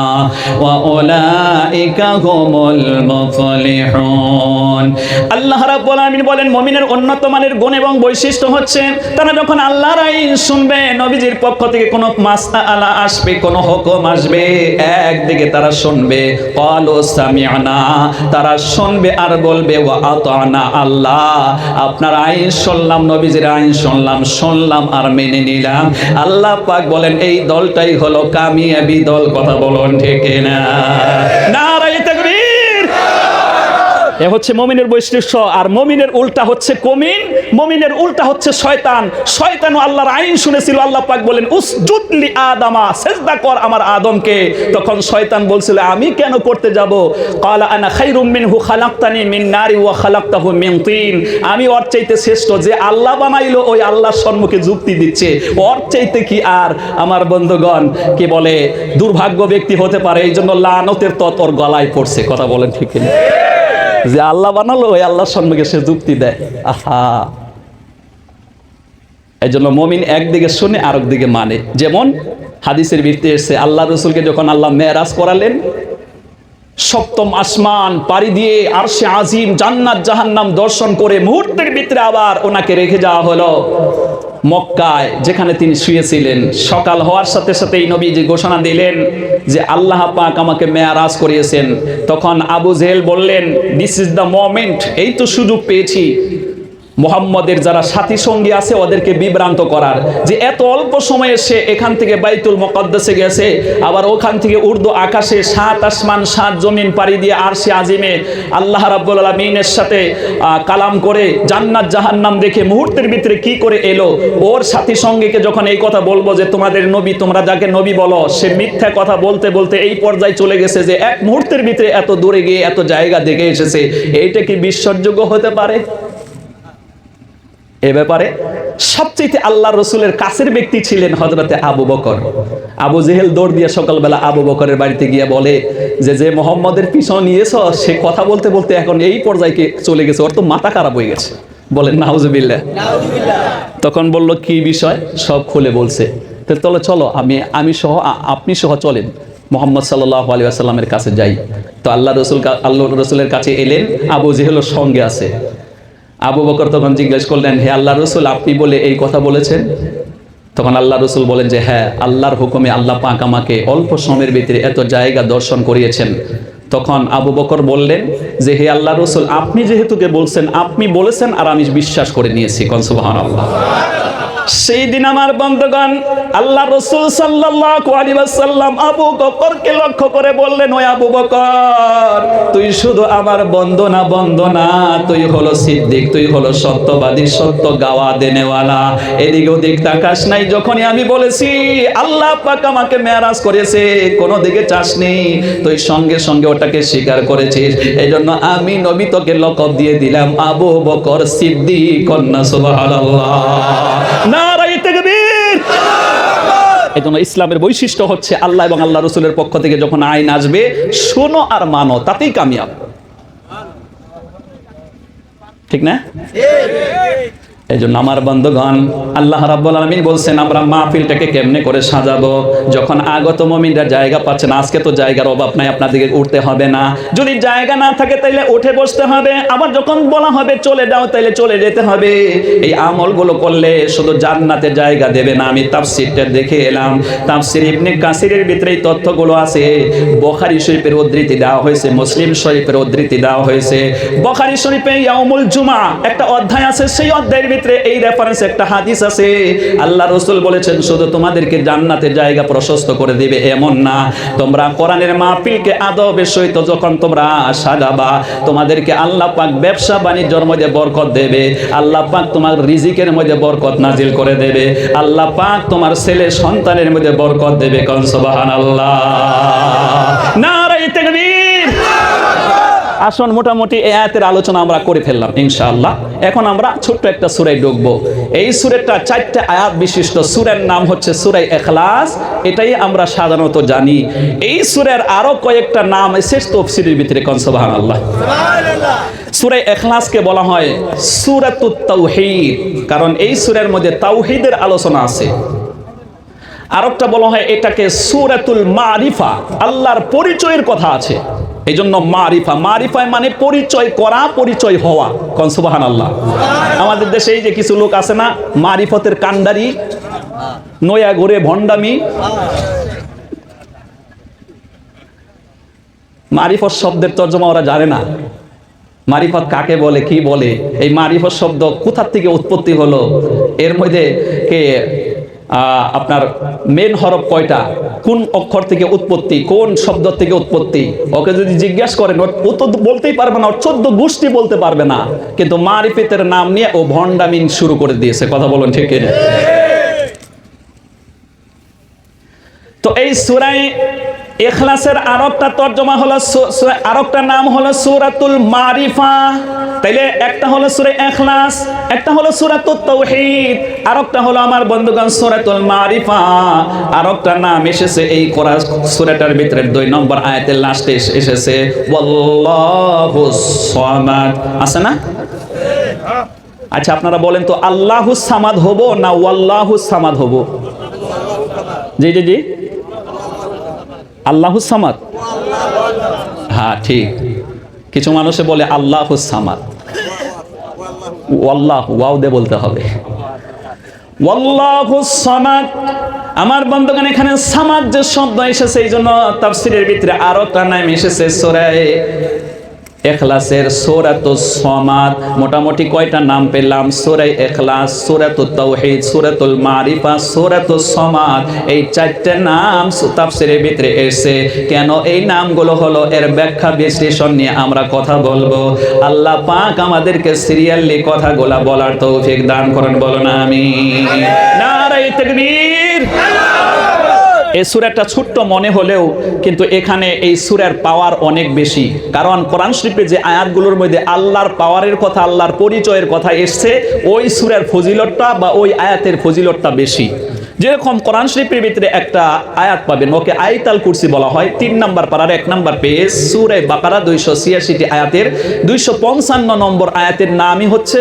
ওয়া উলাইকা হুমুল মুফলিহুন। আল্লাহ রাব্বুল আলামিন বলেন, মুমিনের উন্নত মানের গুণ এবং বৈশিষ্ট্য হচ্ছে তারা যখন আল্লাহর আইন শুনবে, নবীজির পক্ষ থেকে কোনো মাসআলা আসবে, কোনো হুকুম আসবে, একদিকে তারা শুনবে, ক্বালু সামি'না, তারা শুনবে আর বলবে ওয়া আতা'না, আল্লাহ আপনার আইন শুনলাম, নবীজির আইন শুনলাম আর মেনে নিলাম। আল্লাহ পাক বলেন এই দলটাই হলো কামিয়াবি দল। কথা বলুন ঠিক না? নারায়ে তাকবীর। এ হচ্ছে মুমিনের বৈশিষ্ট্য। আর মুমিনের উল্টা হচ্ছে কমিন, মুমিনের উল্টা হচ্ছে শয়তান। শয়তানও আল্লাহর আইন শুনেছিল, আল্লাহ পাক বলেন উসজুদ লি আদামা, সিজদা কর আমার আদমকে। তখন শয়তান বলছিল আমি কেন করতে যাব? ক্বালা আনা খায়রুম মিনহু খালাকতানি মিন নারি ওয়া খালাকতাহু মিন তিন, আমি ওর চাইতে শ্রেষ্ঠ। যে আল্লাহ বানাইলো ওই আল্লাহর সম্মুখে যুক্তি দিচ্ছে, ওর চাইতে কি আর আমার বন্ধুগণ কি বলে দুর্ভাগ্য ব্যক্তি হতে পারে? এই জন্য লানতের তত ওর গলায় পড়ছে। কথা বলেন ঠিক না? যে আল্লাহ বানালো ওই আল্লাহর সম্মুখে সে যুক্তি দেয়। আহা, এই জন্য মুমিন একদিকে শুনে আর একদিকে মানে। যেমন হাদিসের ভিত্তিতে এসেছে, আল্লাহ রসুলকে যখন আল্লাহ মেরাজ করালেন, সপ্তম আসমান পাড়ি দিয়ে আরশে আজিম, জান্নাত জাহান্নাম দর্শন করে মুহূর্তের ভিতরে আবার ওনাকে রেখে যাওয়া হলো মক্কায়, যেখানে তিনি শুয়েছিলেন। সকাল হওয়ার সাথে সাথেই নবীজি ঘোষণা দিলেন যে আল্লাহ পাক আমাকে মেয়ারাজ করিয়েছেন। তখন আবু জেহেল বললেন, দিস ইজ দ্য মোমেন্ট, এই তো সুযোগ পেয়েছি মুহাম্মদের যারা সাথী সঙ্গী আছে ওদেরকে বিভ্রান্ত করার, যে এত অল্প সময়ে সে এখান থেকে বাইতুল মুকাদ্দাসে গেছে, আবার ওখান থেকে উর্দু আকাশে 7 আসমান 7 জমিন পাড়ি দিয়ে আরশে আজিমে আল্লাহ রাব্বুল আলামিনের সাথে কালাম করে জান্নাত জাহান্নাম দেখে মুহূর্তের ভিতরে কি করে এলো। ওর সাথী সঙ্গীকে যখন এই কথা বলবো যে তোমাদের নবী, তোমরা যাকে নবী বলো, সে মিথ্যা কথা বলতে বলতে এই পর্যায়ে চলে গেছে যে এক মুহূর্তের ভিতরে এত দূরে গিয়ে এত জায়গা দেখে এসেছে, এইটা কি বিশ্বাসযোগ্য হতে পারে? এ ব্যাপারে সবচেয়ে আল্লাহ রসুলের কাছের ব্যক্তি ছিলেন হযরতে আবু বকর। আবু জেহেল দৌড় দিয়ে সকালবেলা আবু বকরের বাড়িতে গিয়ে বলে যে মোহাম্মদের পিছনে নিয়েছ, সে কথা বলতে বলতে এখন এই পর্যায়ে চলে গেছে, ওর তো মাথা খারাপ হয়ে গেছে। বলেন নাউজুবিল্লাহ। তখন বলল কি বিষয়, সব খুলে বলছে। তাহলে চলো আমি সহ আপনি সহ চলেন, মুহাম্মদ সাল্লাল্লাহু আলাইহি ওয়াসাল্লামের কাছে যাই। তো আল্লাহ রসুলের কাছে এলেন, আবু জেহেলের সঙ্গে আছে। আবু বকর তখন জিজ্ঞেস করলেন, হে আল্লাহ রসুল, আপনি বলে এই কথা বলেছেন? তখন আল্লাহ রসুল বলেন যে হ্যাঁ, আল্লাহর হুকুমে আল্লাহ পাক আমাকে অল্প সময়ের ভিতরে এত জায়গা দর্শন করিয়েছেন। তখন আবু বকর বললেন যে হে আল্লাহ রসুল, আপনি যেহেতু বলছেন, আপনি বলেছেন আর আমি বিশ্বাস করে নিয়েছি। কোন সুবহানাল্লাহ। সেই দিন আমার বন্ধুগণ, আল্লাহ রসুল সাল্লাল্লাহু আলাইহি ওয়াসাল্লাম আবু বকরকে লক্ষ্য করে বললেন, ওই আবু বকর, তুই শুধু আমার বন্ধু না, তুই হলো সিদ্দিক, তুই হলো সত্যবাদী, সত্য গাওয়া দেনেওয়ালা। এদিক ওদিক তাকাস নাই। যখনই আমি বলেছি আল্লাহ পাক আমাকে মেরাজ করেছে, কোনো দিকে চাসনি, তুই সঙ্গে সঙ্গে ওটাকে স্বীকার করেছিস। এই জন্য আমি নবী তোকে লকব দিয়ে দিলাম আবু বকর সিদ্দিক। কন্যা সুবহানাল্লাহ, নারায়ে তাকবীর। এই জন্য ইসলামের বৈশিষ্ট্য হচ্ছে আল্লাহ এবং আল্লাহ রসুলের পক্ষ থেকে যখন আইন আসবে, শোনো আর মানো, তাতেই কামিয়াব। ঠিক না? এই জন্য আমার বন্ধুগণ, আল্লাহ রাব্বুল আলামিন বলছেন আমরা মাহফিলটাকে কেমনে করে সাজাবো। যখন আগত মুমিনরা জায়গা পাচ্ছেন, আজকে তো জায়গার অভাব নাই, আপনাদেরকে উঠতে হবে না। যদি জায়গা না থাকে তাইলে উঠে বসতে হবে, আবার যখন বলা হবে চলে যাও তাইলে চলে যেতে হবে। এই আমলগুলো করলে শুধু জান্নাতে জায়গা দেবে না। আমি তাফসীরটা দেখে এলাম, তাফসীর ইবনে কাসিরের ভিতরে এই তথ্যগুলো আছে। বুখারী শরীফের উদ্ধৃতি দেওয়া হয়েছে, মুসলিম শরীফের উদ্ধৃতি দেওয়া হয়েছে। বুখারী শরীফে ইয়াউমুল জুমআ একটা অধ্যায় আছে, সেই অধ্যায়ের এই রেফারেন্স একটা হাদিস আছে। আল্লাহ রাসূল বলেছেন শুধু তোমাদেরকে জান্নাতে জায়গা প্রশস্ত করে দিবে এমন না, তোমরা কোরআনের মাহফিলকে আদবের সহিত যখন তোমরা সাজাবা, তোমাদেরকে আল্লাহ পাক ব্যবসা বাণিজ্যের মধ্যে বরকত দেবে, আল্লাহ পাক তোমার রিজিকের মধ্যে বরকত নাজিল করে দেবে, আল্লাহ পাক তোমার ছেলে সন্তানের মধ্যে বরকত দেবে। কোন সুবহানাল্লাহ, নারায়ে তাকবীর। আসুন মোটামুটি এই আয়াতের আলোচনা আমরা করে ফেললাম ইনশাআল্লাহ। এখন আমরা ছোট্ট একটা সূরায় ঢুকবো। এই সূরাটা 4টা আয়াত বিশিষ্ট, সূরার নাম হচ্ছে সূরা ইখলাস। এটাই আমরা সাধারণত জানি। এই সূরার আরো কয়েকটা নাম শেষ তাফসীরের ভিতরে। কোন সুবহানাল্লাহ। সূরা ইখলাসকে বলা হয় সূরাতুত তাওহীদ, কারণ এই সূরার মধ্যে তাওহীদের আলোচনা আছে। আরেকটা বলা হয় এটাকে সূরাতুল মারিফা, আল্লাহর পরিচয়ের কথা আছে। এই জন্য মারিফা, মারিফায় মানে পরিচয় করা, পরিচয় হওয়া। কোন সুবহানাল্লাহ। আমাদের দেশে এই যে কিছু লোক আছে না, মারিফতের কান্ডারি, নয়া ঘুরে ভণ্ডামি। মারিফত শব্দের তর্জমা ওরা জানে না। মারিফত কাকে বলে, কি বলে, এই মারিফত শব্দ কোথা থেকে উৎপত্তি হলো, এর মধ্যে কে আপনার মেন হরফ কয়টা, কোন অক্ষর থেকে উৎপত্তি, কোন শব্দ থেকে উৎপত্তি, ওকে যদি জিজ্ঞাসা করেন ও তো বলতেই পারবে না, ওর 14 গোষ্ঠী বলতে পারবে না। কিন্তু মারিফতের নাম নিয়ে ও ভণ্ডামিন শুরু করে দিয়েছে। কথা বলুন ঠিক কিনা? তো এই সূরা ইখলাসের আরেকটা তরজমা হলো, আরেকটা নাম হলো সূরাতুল মারিফা। তাইলে একটা হলো সূরা ইখলাস, একটা হলো সূরাতুত তাওহীদ, আরেকটা হলো আমার বন্ধুগণ সূরাতুল মারিফা। আরেকটা নাম এসেছে এই কোরআন সূরাটার ভিতরে 2 নম্বর আয়াতের লাস্টে এসেছে ওয়াল্লাহুস সামাদ। আছে না? আচ্ছা আপনারা বলেন তো আল্লাহুস সামাদ হবো না ওয়াল্লাহুস সামাদ হবো? জি জি জি, আল্লাহুস সামাদ। হ্যাঁ ঠিক। কিছু মানুষে বলে আল্লাহুস সামাদ, ওয়াল্লাহু ওয়াও দিয়ে বলতে হবে, ওয়াল্লাহুস সামাদ। আমার বন্ধুগণ এখানে সামাদ যে শব্দ এসেছে, এই জন্য তাফসীরের ভিতরে আরো একটা নাম এসেছে সূরা ইখলাসের সূরাতুস সামাদ। মোটামুটি কয়টা নাম পেলাম? সূরা ইখলাস, সূরাতুত তাওহীদ, সূরাতুল মারিফা, সূরাতুস সামাদ। এই 4টে নাম তাফসীরের ভিতরে এসেছে। কেন এই নামগুলো হলো, এর ব্যাখ্যা বিশ্লেষণ নিয়ে আমরা কথা বলবো। আল্লাহ পাক আমাদেরকে সিরিয়ালি কথাগুলো বলার তৌফিক দান করেন, বলুন আমিন। নারায়ে তাকবীর। এই সূরাটা ছোট্ট মনে হলেও কিন্তু এখানে এই সূরার পাওয়ার অনেক বেশি। কারণ কোরআন শরীফে যে আয়াতগুলোর মধ্যে আল্লাহর পাওয়ারের কথা, আল্লাহর পরিচয়ের কথা এসছে, ওই সূরার ফজিলতটা বা ওই আয়াতের ফজিলতটা বেশি। যেরকম কোরআন শরীফের ভিতরে একটা আয়াত পাবেন, ওকে আয়াতুল কুরসি বলা হয়। 3 নম্বর পারার 1 নম্বর পেজ, সূরা বাকারা 286টি আয়াতের 255 নম্বর আয়াতের নামই হচ্ছে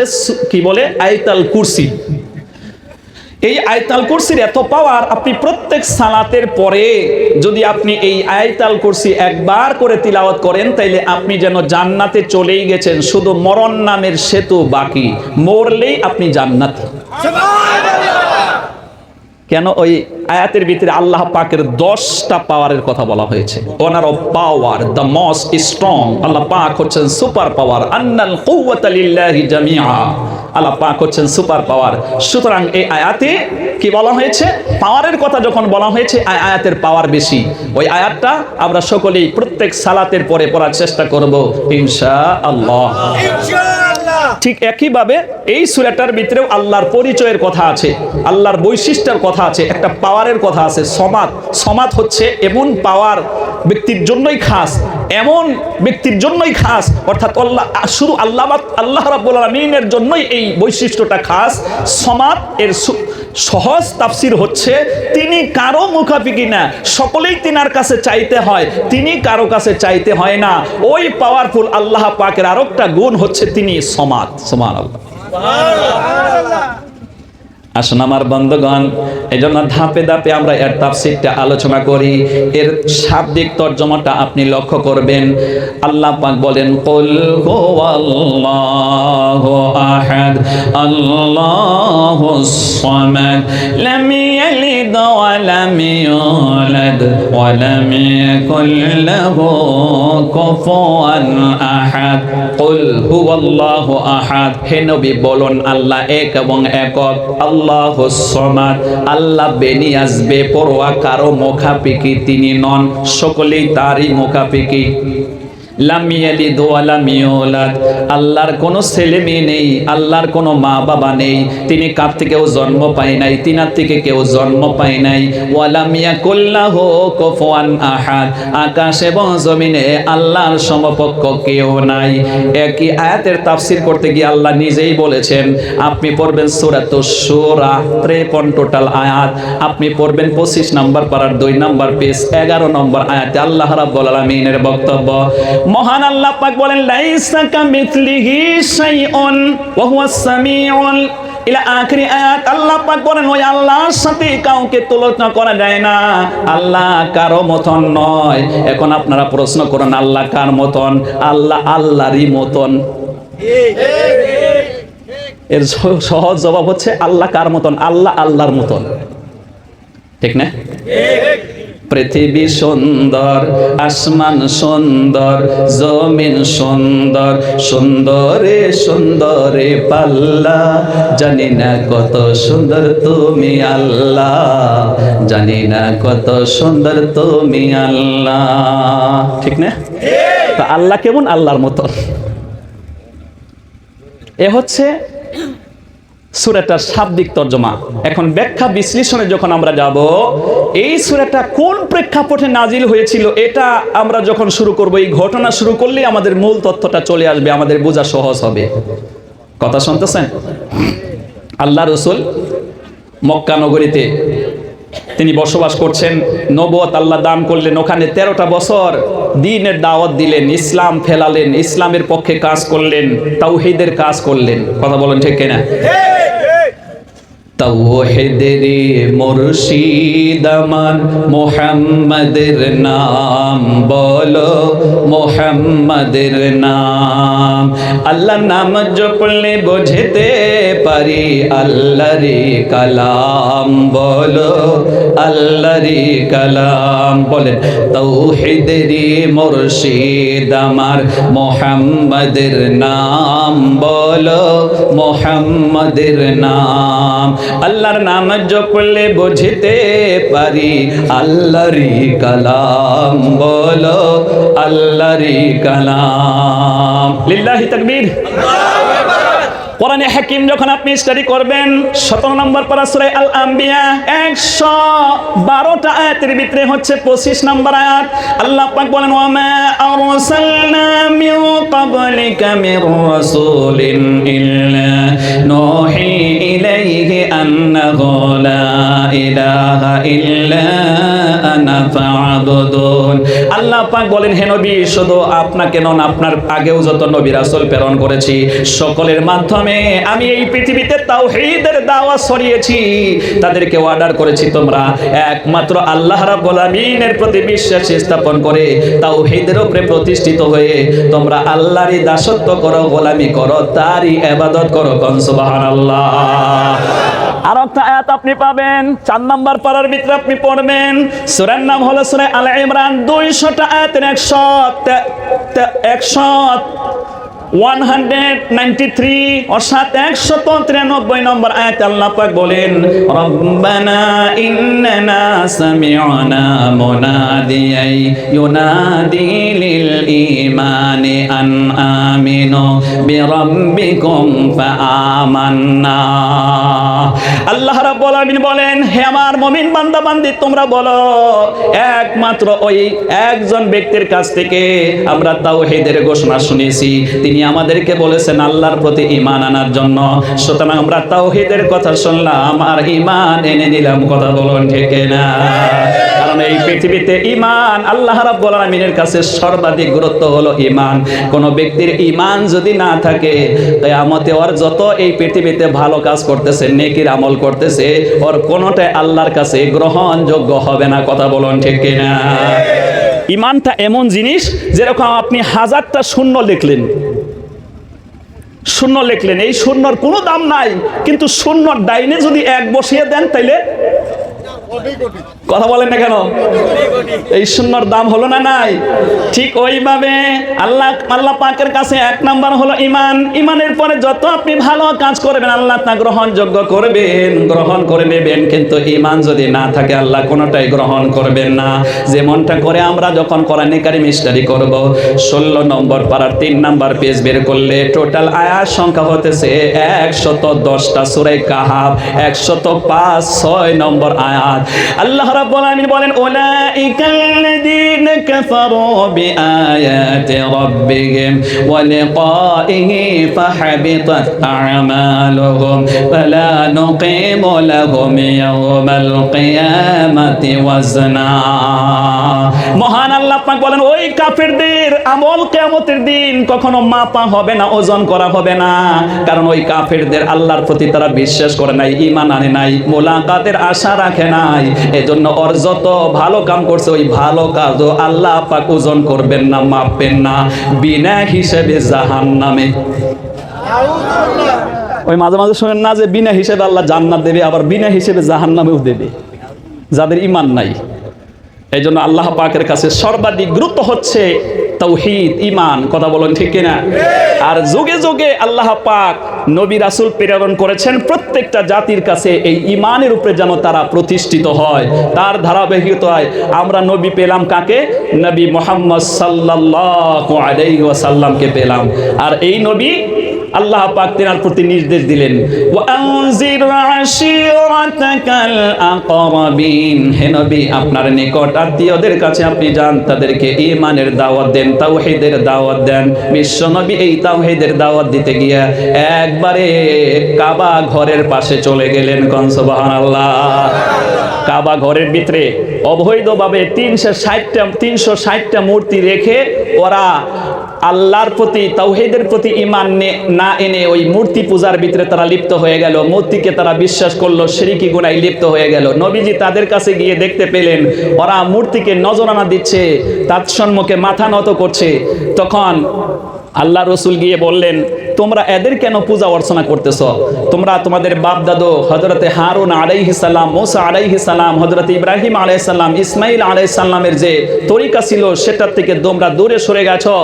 কি বলে, আয়াতুল কুরসি। এই আয়াতুল কুরসির এত পাওয়ার, আপনি প্রত্যেক সালাতের পরে যদি আপনি এই আয়াতুল কুরসি একবার করে তিলাওয়াত করেন, তাইলে আপনি যেন জান্নাতে চলেই গেছেন, শুধু মরণ নামের সেতু বাকি, মরলেই আপনি জান্নাতে। কেন? ওই আয়াতের ভিতরে আল্লাহ পাকের 10টা পাওয়ারের কথা বলা হয়েছে। ওনার পাওয়ার, দ্য মোস্ট স্ট্রং। আল্লাহ পাক হচ্ছেন সুপার পাওয়ার। আন্নাল কুওয়াতা লিল্লাহি জামিআ। আল্লাহ পাক হচ্ছেন সুপার পাওয়ার। সুতরাং এই আয়াতে কি বলা হয়েছে? পাওয়ারের কথা যখন বলা হয়েছে, আয়াতের পাওয়ার বেশি। ওই আয়াতটা আমরা সকলেই প্রত্যেক সালাতের পরে পড়ার চেষ্টা করব ইনশাআল্লাহ। ঠিক একইভাবে এই সূরাটার ভিতরেও আল্লাহর পরিচয়ের কথা আছে, আল্লাহর বৈশিষ্ট্যের কথা আছে, একটা পাওয়ারের কথা আছে, সমাদ। সমাদ হচ্ছে এমন পাওয়ার, ব্যক্তির জন্যই খাস, এমন ব্যক্তির জন্যই খাস, অর্থাৎ আল্লাহ শুধু আল্লাহ রাব্বুল আলামিনের জন্যই এই বৈশিষ্ট্যটা খাস। সমাদ এর সহজ তাফসীর হচ্ছে, তিনি কারো মুখাপিকি না, সকলেই তিনার কাছে চাইতে হয়, তিনি কারো কাছে চাইতে হয় না। ওই পাওয়ারফুল আল্লাহ পাকের আরেকটা গুণ হচ্ছে তিনি সমাদ। সুবহানাল্লাহ। আসুন আমার বন্ধুগণ, এজন্য ধাপে ধাপে আমরা এর তাফসীরটা আলোচনা করি। এর শাব্দিক তর্জমাটা আপনি লক্ষ্য করবেন। আল্লাহ পাক বলেন, কুল হুয়াল্লাহু আহাদ আল্লাহুস সামাদ লাম ইয়ালিদ ওয়া লাম ইউলাদ ওয়া লাম ইয়াকুল লাহু কুফুয়ান আহাদ। কুল হুয়াল্লাহু আহাদ, হে নবী বলুন আল্লাহ এক এবং একক। আল্লাহুস সামাদ, আল্লাহ বেনিয়াজ বেপরোয়া, কারো মুখাপেক্ষী তিনি নন, সকলেই তারই মুখাপেক্ষী। লাম ইয়ালিদ ওয়া লাম ইউলাদ, আল্লাহর কোনো ছেলে মেয়ে নেই, আল্লাহর কোনো মা বাবা নেই, তিনি কার থেকেও জন্ম পায় নাই, তিনার থেকে কেউ জন্ম পায় নাই। ওয়া লাম ইয়াকুল লাহু কুফুয়ান আহাদ, আকাশ এবং জমিনে আল্লাহর সমকক্ষ কেউ নাই। একই আয়াতের তাফসীর করতে গিয়ে আল্লাহ নিজেই বলেছেন, আপনি পড়বেন সূরাতুশ শূরা 53 টোটাল আয়াত, আপনি পড়বেন 25 নম্বর পারার 2 নম্বর পেজ 11 নম্বর আয়াতে আল্লাহ রাব্বুল আলামিনের বক্তব্য। মহান আল্লাহ পাক বলেন, লাইসা কামিথলিহি শাইউন ওয়া হুয়াস সামিউল ইলা আখিরি আয়াত। আল্লাহ পাক বলেন, ওই আল্লাহর সাথে কাউকে তুলনা করা যায় না, আল্লাহ কারো মতন নয়। এখন আপনারা প্রশ্ন করেন, আল্লাহ কার মতন? আল্লাহ আল্লাহরই মতন। এর সহজ জবাব হচ্ছে, আল্লাহ কার মতন? আল্লাহ আল্লাহর মতন। ঠিক না? পৃথিবী সুন্দর, আসমান সুন্দর, জমিন সুন্দর, সুন্দরে সুন্দরে পাল্লা, জানি না কত সুন্দর তুমি আল্লাহ, জানি না কত সুন্দর তুমি আল্লাহ। ঠিক না? তা আল্লাহ কেমন? আল্লাহর মতো। এ হচ্ছে সূরাটার শাব্দিক তর্জমা। এখন ব্যাখ্যা বিশ্লেষণে যখন আমরা যাব, এই সূরাটা কোন প্রেক্ষাপটে নাজিল হয়েছিল এটা আমরা যখন শুরু করব, এই ঘটনা শুরু করলেই আমাদের মূল তথ্যটা চলে আসবে, আমাদের বোঝা সহজ হবে। কথা শুনতেছেন? আল্লাহ রাসূল মক্কা নগরীতে তিনি বসবাস করছেন, নবুয়ত আল্লাহ দান করলেন, ওখানে 13টা বছর দ্বীনের দাওয়াত দিলেন, ইসলাম ফেলালেন, ইসলামের পক্ষে কাজ করলেন, তাওহীদের কাজ করলেন। কথা বলেন ঠিক কিনা? তাওহীদেরই মুর্শিদ আমার মুহাম্মাদের নাম বলো, মুহাম্মাদের নাম। আল্লাহর নাম জপলে বুঝতে পারি আল্লাহরই কালাম বলো, আল্লাহরই কালাম। বলেন, তাওহীদেরই মুর্শিদ আমার মুহাম্মাদের নাম বলো, মুহাম্মাদের নাম। আল্লাহর নাম জপলে বুঝতে পারি আল্লাহরই কালাম বলো, আল্লাহরই কালাম। লিল্লাহি তাকবীর। কোরআনে হাকিম যখন আপনি স্টাডি করবেন, 17 নম্বর পারা সূরা আল আম্বিয়া 112টা আয়াতের ভিতরে হচ্ছে 25 নম্বর আয়াত। আল্লাহ পাক বলেন, ওয়া মা আরসালনা মিন ক্বাবলিকা মির রাসূলিন ইল্লা নূহি ইলাইহি আন্নাহু লা ইলাহা ইল্লা আনা ফা'বুদুন। আল্লাহ পাক বলেন, হে নবী, শুধু আপনাকে নন, আপনার আগেও যত নবী রাসূল প্রেরণ করেছি সকলের মাধ্যমে আমি এই পৃথিবীতে তাওহীদের দাওয়াত ছড়িয়েছি। তাদেরকে অর্ডার করেছি, তোমরা একমাত্র আল্লাহ রাব্বুল আমিনের প্রতি বিশ্বাস স্থাপন করে তাওহীদের উপরে প্রতিষ্ঠিত হয়ে তোমরা আল্লাহরই দাসত্ব করো, গোলামি করো, তারই ইবাদত করো। কোন সুবহানাল্লাহ। আর একটা আয়াত আপনি পাবেন 4 নম্বর পারার ভিতরে, আপনি পড়বেন, সূরার নাম হলো সূরা আলে ইমরান, 200টা আয়াতের 193 অর্থাৎ 193 নম্বর আয়াতে আল্লাহ পাক বলেন, রব্বানা ইন্নানা সামি'না মুনাদিয়ান ইউনাদি লিল ঈমানি আন আমিনু বিরাব্বিকুম ফাআমান্না। আল্লাহ রাব্বুল আলামিন বলেন, হে আমার মুমিন বান্দা বান্দি, তোমরা বলো একমাত্র ওই একজন ব্যক্তির কাছ থেকে আমরা তাওহীদের ঘোষণা শুনেছি, তিনি আমাদেরকে বলেছেন আল্লাহর প্রতি ঈমান আনার জন্য। সুতরাং আমরা তাওহীদের কথা শুনলাম আর ঈমান এনে নিলাম। কথা বলুন ঠিক না? কারণ কারণ এই পৃথিবীতে ঈমান আল্লাহ রাব্বুল আলামিনের কাছে সর্বাধিক গুরুত্ব হলো ঈমান। কোন ব্যক্তির ঈমান যদি না থাকে, কিয়ামতে ওর যত এই পৃথিবীতে ভালো কাজ করতেছে, নেকির আমল করতেছে, ওর কোনটাই আল্লাহর কাছে গ্রহণযোগ্য হবে না। কথা বলুন ঠিক কিনা? ঈমানটা এমন জিনিস, যেরকম আপনি 1000টা শূন্য লিখলেন, এই শূন্যর কোনো দাম নাই, কিন্তু শূন্যর ডাইনে যদি 1 বসিয়ে দেন তাইলে কথা বলেন না কেন? এই শূন্যর দাম হলো না নাই? ঠিক ওইভাবে আল্লাহ পাকের কাছে 1 নাম্বার হলো ঈমান। ঈমানের পরে যত আপনি ভালো কাজ করবেন আল্লাহ তা গ্রহণযোগ্য করবেন, গ্রহণ করে নেবেন। কিন্তু ঈমান যদি না থাকে আল্লাহ কোনোটাই গ্রহণ করবেন না। যেমনটা করে আমরা যখন কোরআনে কারীম স্টাডি করব, 16 নম্বর পারার 3 নাম্বার পেজ বের করলে টোটাল আয়াত সংখ্যা হতেছে 110টা। সূরা কাহাফ 105 6 নম্বর আয়াত। আল্লাহ রাব্বুল আলামিন বলেন, উলাইকাল্লাযীনা কাফারু বিআয়াতি রাব্বিহিম ওয়া লিকাইহি ফাহাবিতাত আ'মালুহুম ফালা নুকিমু লাহুম ইয়াওমাল কিয়ামাতি ওয়াজনা। মহান আল্লাহ পাক বলেন, ওই কাফেরদের আমল কিয়ামতের দিন কখনো মাপা হবে না, ওজন করা হবে না। কারণ ওই কাফেরদের আল্লাহর প্রতি তারা বিশ্বাস করে নাই, ঈমান আনে নাই, মোলাকাতের আশা রাখে নাই। এজন্য ওর যত ভালো কাম করছে ওই ভালো কাজও আল্লাহ পাক ওজন করবেন না, মাপবেন না, বিনা হিসেবে জাহান্নামে। ওই মাঝে মাঝে শুনেন না যে বিনা হিসেবে আল্লাহ জান্নাত দেবে, আবার বিনা হিসেবে জাহান্নামেও দেবে যাদের ঈমান নাই। এই জন্য আল্লাহ পাকের কাছে সর্বাধিক গুরুত্ব হচ্ছে তাওহীদ, ঈমান। কথা বলেন ঠিক কিনা? আর যুগে যুগে আল্লাহ পাক নবী রাসূল প্রেরণ করেছেন প্রত্যেকটা জাতির কাছে এই ঈমানের উপরে যেন তারা প্রতিষ্ঠিত হয়। তার ধারাবাহিকতায় আমরা নবী পেলাম কাকে? নবী মুহাম্মদ সাল্লাল্লাহু আলাইহি ওয়াসাল্লামকে পেলাম। আর এই নবী আল্লাহ পাক তিনার প্রতি নির্দেশ দিলেন, ওয়া আনজির আশিরাতাকাল আকরাবিন। হে নবী, আপনার নিকট আত্মীয়দের কাছে আপনি যান, তাদেরকে ঈমানের দাওয়াত দেন, তাওহীদের দাওয়াত দেন। বিশ্ব নবী এই তাওহীদের দাওয়াত দিতে গিয়া একবারে কাবা ঘরের পাশে চলে গেলেন। কোন সুবহানাল্লাহ। কাবা ঘরের ভিতরে অবৈধভাবে 360টা মূর্তি রেখে ওরা আল্লাহর প্রতি, তাওহীদের প্রতি ঈমান না এনে ওই মূর্তি পূজার ভিতরে তারা লিপ্ত হয়ে গেল। মূর্তিকে তারা বিশ্বাস করলো, শিরকি গুনাহে লিপ্ত হয়ে গেল। নবীজি তাদের কাছে গিয়ে দেখতে পেলেন ওরা মূর্তিকে নজরানা দিচ্ছে, তার সম্মুখে মাথা নত করছে। তখন আল্লাহ রসুল গিয়ে বললেন, তোমরা এদের কেন পূজা অর্চনা করতেছ? তোমরা তোমাদের বাপ দাদু হযরতে হারুন আলাইহিস সালাম, মুসা আলাইহিস সালাম, হযরতে ইব্রাহিম আলাইহিস সালাম, ইসমাইল আলাইহিস সালামের যে তরিকা ছিল সেটার থেকে তোমরা দূরে সরে গেছো।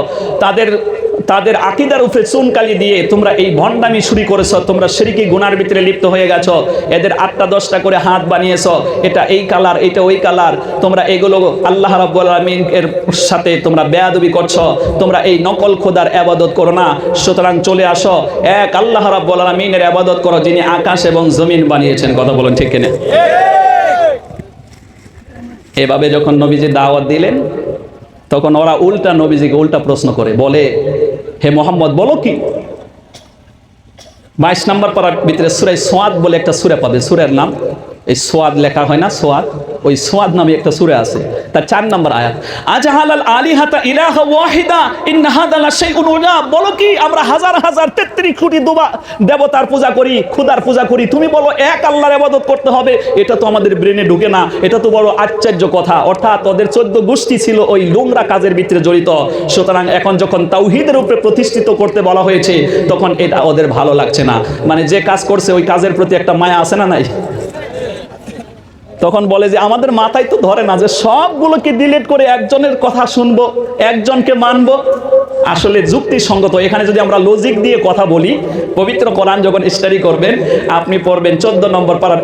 তাদের আকীদার উপরে চুনকালি দিয়ে তোমরা এই ভণ্ডামি শুরু করেছো, তোমরা শিরকি গুনার ভিতরে লিপ্ত হয়ে গেছো। এদের 8টা 10টা করে হাত বানিয়েছো, এটা এই কালার, এটা ওই কালার। তোমরা এগুলো আল্লাহ রাব্বুল আলামিন এর সাথে তোমরা বেয়াদবি করছো। তোমরা এই নকল খোদার ইবাদত করো না, সুতরাং চলে আসো, এক আল্লাহ রাব্বুল আলামিনের ইবাদত করো যিনি আকাশ এবং জমিন বানিয়েছেন। কথা বলেন ঠিক কিনা? এভাবে যখন নবীজি দাওয়াত দিলেন তখন ওরা উল্টা নবীজিকে উল্টা প্রশ্ন করে বলে, হে মোহাম্মদ বলো কি? 22 নম্বর পারার ভিতরে সূরা সোয়াদ বলে একটা সূরা পাবে। সূরার নাম এই সোয়াদ লেখা হয় না, সোয়াদ, ওই সোয়াদ নামে একটা সূরা আছে, তার 4 নম্বর আয়াত। আজহালাল আলিহাতা ইলাহা ওয়াহিদা ইন্না হাযা লাশাইউন উজাব। বলো কি আমরা হাজার হাজার 33 কোটি দেবতার পূজা করি, খোদার পূজা করি, তুমি বলো এক আল্লাহর ইবাদত করতে হবে? এটা তো আমাদের ব্রেনে ঢুকে না, এটা তো বড় আশ্চর্য কথা। অর্থাৎ ওদের 14 গোষ্ঠী ছিল ওই নোংরা কাজের ভিতরে জড়িত। সুতরাং এখন যখন তাওহীদের উপরে প্রতিষ্ঠিত করতে বলা হয়েছে তখন এটা ওদের ভালো লাগছে না। মানে যে কাজ করছে ওই কাজের প্রতি একটা মায়া আছে না নাই? তখন বলে যে আমাদের মাথায় তো ধরে না যে সবগুলোকে ডিলিট করে একজনের কথা শুনবো, একজনকে মানবো। আসলে যুক্তিসঙ্গত। এখানে যদি আমরা লজিক দিয়ে কথা বলি, পবিত্র কোরআন যখন স্টাডি করবেন আপনি পড়বেন 14 নম্বর পারার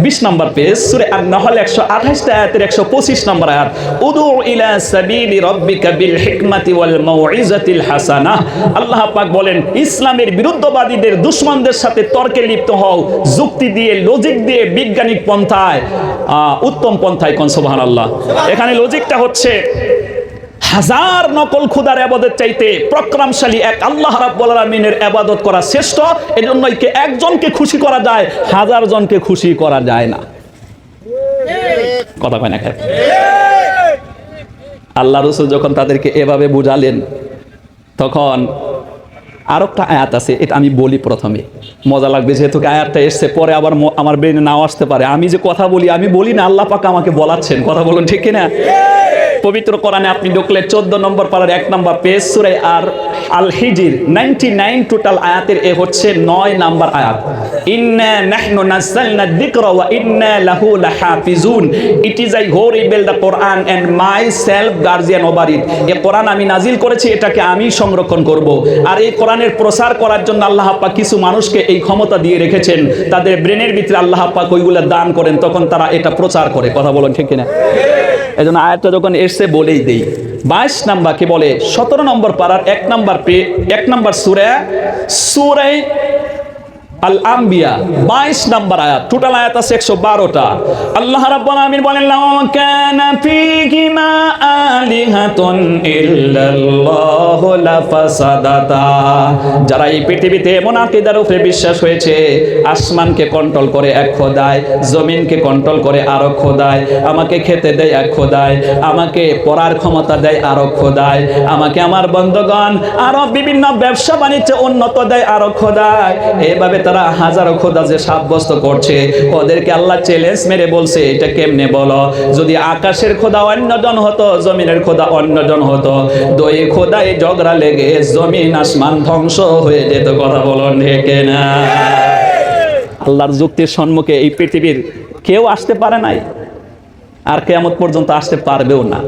20 নম্বর পেজ, সূরা আন-নাহল 128 আয়াতের 125 নম্বর আয়াত। উদু ইলা সাবিলি রাব্বিকা বিল হিকমাতি ওয়াল মাউইজাতিল হাসানাহ। আল্লাহ পাক বলেন ইসলামের বিরুদ্ধবাদীদের, দুশমনদের সাথে তর্কে লিপ্ত হও, যুক্তি দিয়ে, লজিক দিয়ে, বৈজ্ঞানিক পন্থায়, উত্তম পন্থায়। কোন সুবহানাল্লাহ। এখানে লজিকটা হচ্ছে হাজার নকল খোদার ইবাদত চাইতে প্রকরমশালী এক আল্লাহ রাব্বুল আলামিনের ইবাদত করা শ্রেষ্ঠ। এজন্যই একজনকে খুশি করা যায়, হাজার জনকে খুশি করা যায় না। কথা কয় না কেন? আল্লাহ রাসূল যখন তাদেরকে এভাবে বুঝালেন, তখন আর একটা আয়াত আছে, এটা আমি বলি প্রথমে, মজা লাগবে যেহেতু আয়াতটা এসছে, পরে আবার আমার ব্রেনে নাও আসতে পারে। আমি যে কথা বলি না, আল্লাহ পাক আমাকে বলাচ্ছেন। কথা বলুন ঠিক কিনা? পবিত্র কোরআনে আপনি ঢুকলে 14 নম্বর পারার 1 নম্বর পেজ সূরা আর আল হিজর 99 টোটাল আয়াতের এ হচ্ছে 9 নম্বর আয়াত। ইন্না নাহনু নাযালনা যিকরা ওয়া ইন্না লাহু লাহাফিজুন। ইট ইজ আই হো রিবেল the Quran and myself guardian over it. এই কোরআন আমি নাজিল করেছি, এটাকে আমি সংরক্ষণ করব। আর এই কোরআনের প্রচার করার জন্য আল্লাহ পাক কিছু মানুষকে এই ক্ষমতা দিয়ে রেখেছেন, তাদের ব্রেনের ভিতরে আল্লাহ পাক ওইগুলো দান করেন, তখন তারা এটা প্রচার করে। কথা বলুন ঠিক কিনা? এই জন্য আয়াতটা যখন এসছে বলেই দেই। 22 নাম্বার কি বলে, 17 নম্বর পারার 1 নম্বর সূরা আল আম্বিয়া 22 নম্বর আয়াত, টোটাল আয়াত আছে 112টা। আল্লাহ রাব্বুল আলামিন বলেন, লাউ কানা ফীহিমা আলিহাতুন ইল্লাল্লাহু লাফাসাদাতা। যারা এই পৃথিবীতে এমন আকীদার উপরে বিশ্বাস হয়েছে, আসমানকে কন্ট্রোল করে এক খোদায়, জমিনকে কন্ট্রোল করে আরেক খোদায়, আমাকে খেতে দেয় এক খোদায়, আমাকে পড়ার ক্ষমতা দেয় আরেক খোদায়, আমাকে আমার বন্ধগণ আরো বিভিন্ন ব্যবসা বাণিজ্যে উন্নত দেয় আরেক খোদায়। এভাবে তারা হাজারো খোদা যে সাব্যস্ত করছে, ওদেরকে আল্লাহ চ্যালেঞ্জ মেরে বলছে, এটা কেমনে বলো? যদি আকাশের খোদা অন্যজন হতো, জমিনের খোদা অন্যজন হতো, দুই খোদায় ঝগড়া লেগে জমিন আসমান ধ্বংস হয়ে যেত। কথা বলুন ঠিক না? আল্লাহর যুক্তির সম্মুখে এই পৃথিবীর কেউ আসতে পারে নাই, আর কিয়ামত পর্যন্ত আসতে পারবেও না।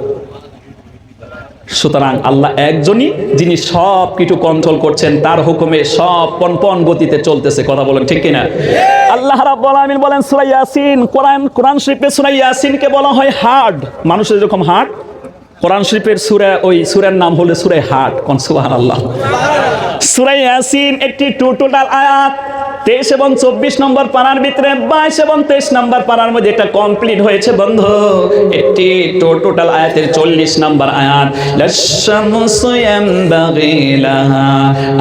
সুতরাং আল্লাহ একজনই, যিনি সব কিছু কন্ট্রোল করছেন, তার হুকুমে সব পনপন গতিতে চলতেছে। কথা বলেন ঠিক কিনা? আল্লাহ রাব্বুল আলামিন বলেন সূরা ইয়াসিন, কোরআন শরীফে সূরা ইয়াসিনকে বলা হয় হার্ট। মানুষের যেরকম হার্ট, কোরআন শরীফের সূরার নাম হলো সূরা হার্ট। কোন সুবহানাল্লাহ। সূরা ইয়াসিন একটি টোটাল আয়াত 23 এবং 24 নম্বর পারার ভিতরে 22 এবং 23 নম্বর পারার মধ্যে এটা কমপ্লিট হয়েছে বন্ধু। একটি টোটাল আয়াতের 40 নম্বর আয়াত, লাশ-শামসু ইয়ানবাগি লাহা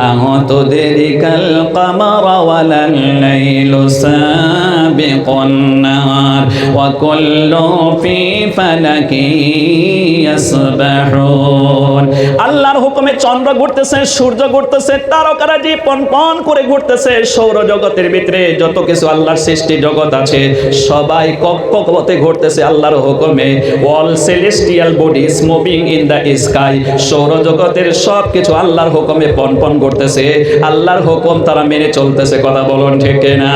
আন তুদরিকাল কামারা ওয়ালাল লাইলু সাবিকুন নাহার ওয়া কুল্লু ফি ফালাকি ইয়াসবাহুন। আল্লাহর হুকুমে চন্দ্র ঘুরতেছে, সূর্য ঘুরতেছে, তারকারাজি পনপন করে ঘুরতেছে। সৌরজগতের ভিতরে যত কিছু আল্লাহর সৃষ্টি জগৎ আছে, সবাই কক্ষপথে ঘুরতেছে আল্লাহর হুকুমে। All celestial bodies moving in the sky. সৌরজগতের সব কিছু আল্লাহর হুকুমে পনপন ঘুরতেছে, আল্লাহর হুকুম তারা মেনে চলতেছে। কথা বলুন ঠিক না?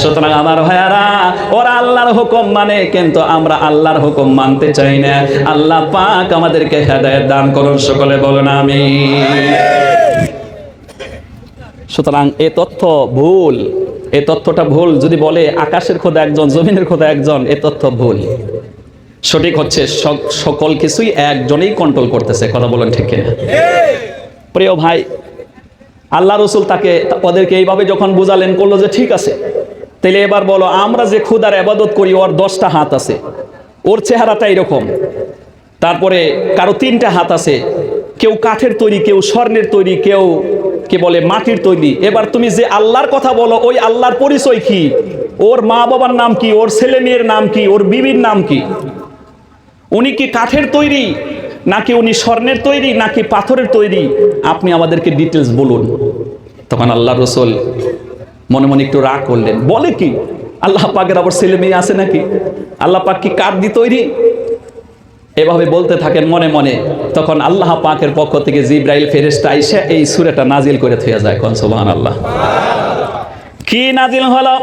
সুতরাং আমার ভাইয়ারা, ওরা আল্লাহর হুকুম মানে, কিন্তু আমরা আল্লাহর হুকুম মানতে চাই না। আল্লাহ পাক আমাদেরকে হেদায়েত দান করুন, সকলে বলুন আমিন। সুতরাং এ তথ্য ভুল, এই তথ্যটা ভুল। যদি বলে আকাশের খোদা একজন, জমিনের খোদা একজন, এ তথ্য ভুল। সঠিক হচ্ছে সকল কিছুই একজনেই কন্ট্রোল করতেছে। কথা বলেন ঠিক কিনা? প্রিয় ভাই, আল্লাহ রাসূল ওদেরকে এইভাবে যখন বুঝালেন, করলো যে ঠিক আছে, তাহলে এবার বলো, আমরা যে খোদার ইবাদত করি, ওর 10টা হাত আছে, ওর চেহারাটা এরকম, তারপরে কারো 3টা হাত আছে, কেউ কাঠের তৈরি, কেউ স্বর্ণের তৈরি, কেউ কে বলে মাটির তৈরি। এবার তুমি যে আল্লাহর কথা বলো, ওই আল্লাহর পরিচয় কি? ওর মা বাবার নাম কি? ওর ছেলে মেয়ের নাম কি? ওর বিবির নাম কি? উনি কি কাঠের তৈরি, নাকি উনি স্বর্ণের তৈরি, নাকি পাথরের তৈরি? আপনি আমাদেরকে ডিটেলস বলুন। তখন আল্লাহ রাসূল মনে মনে একটু রাগ করলেন, বলে কি আল্লাহ পাকের আবার ছেলে মেয়ে আছে নাকি? আল্লাহ পাক কি কাঠ দিয়ে তৈরি? এভাবে বলতে থাকেন মনে মনে। তখন আল্লাহ পাকের পক্ষ থেকে জিব্রাইল ফেরেশতা আইসা এই সূরাটা নাজিল করে থুয়া যায়। কোন সুবহানাল্লাহ। কি নাজিল হলো?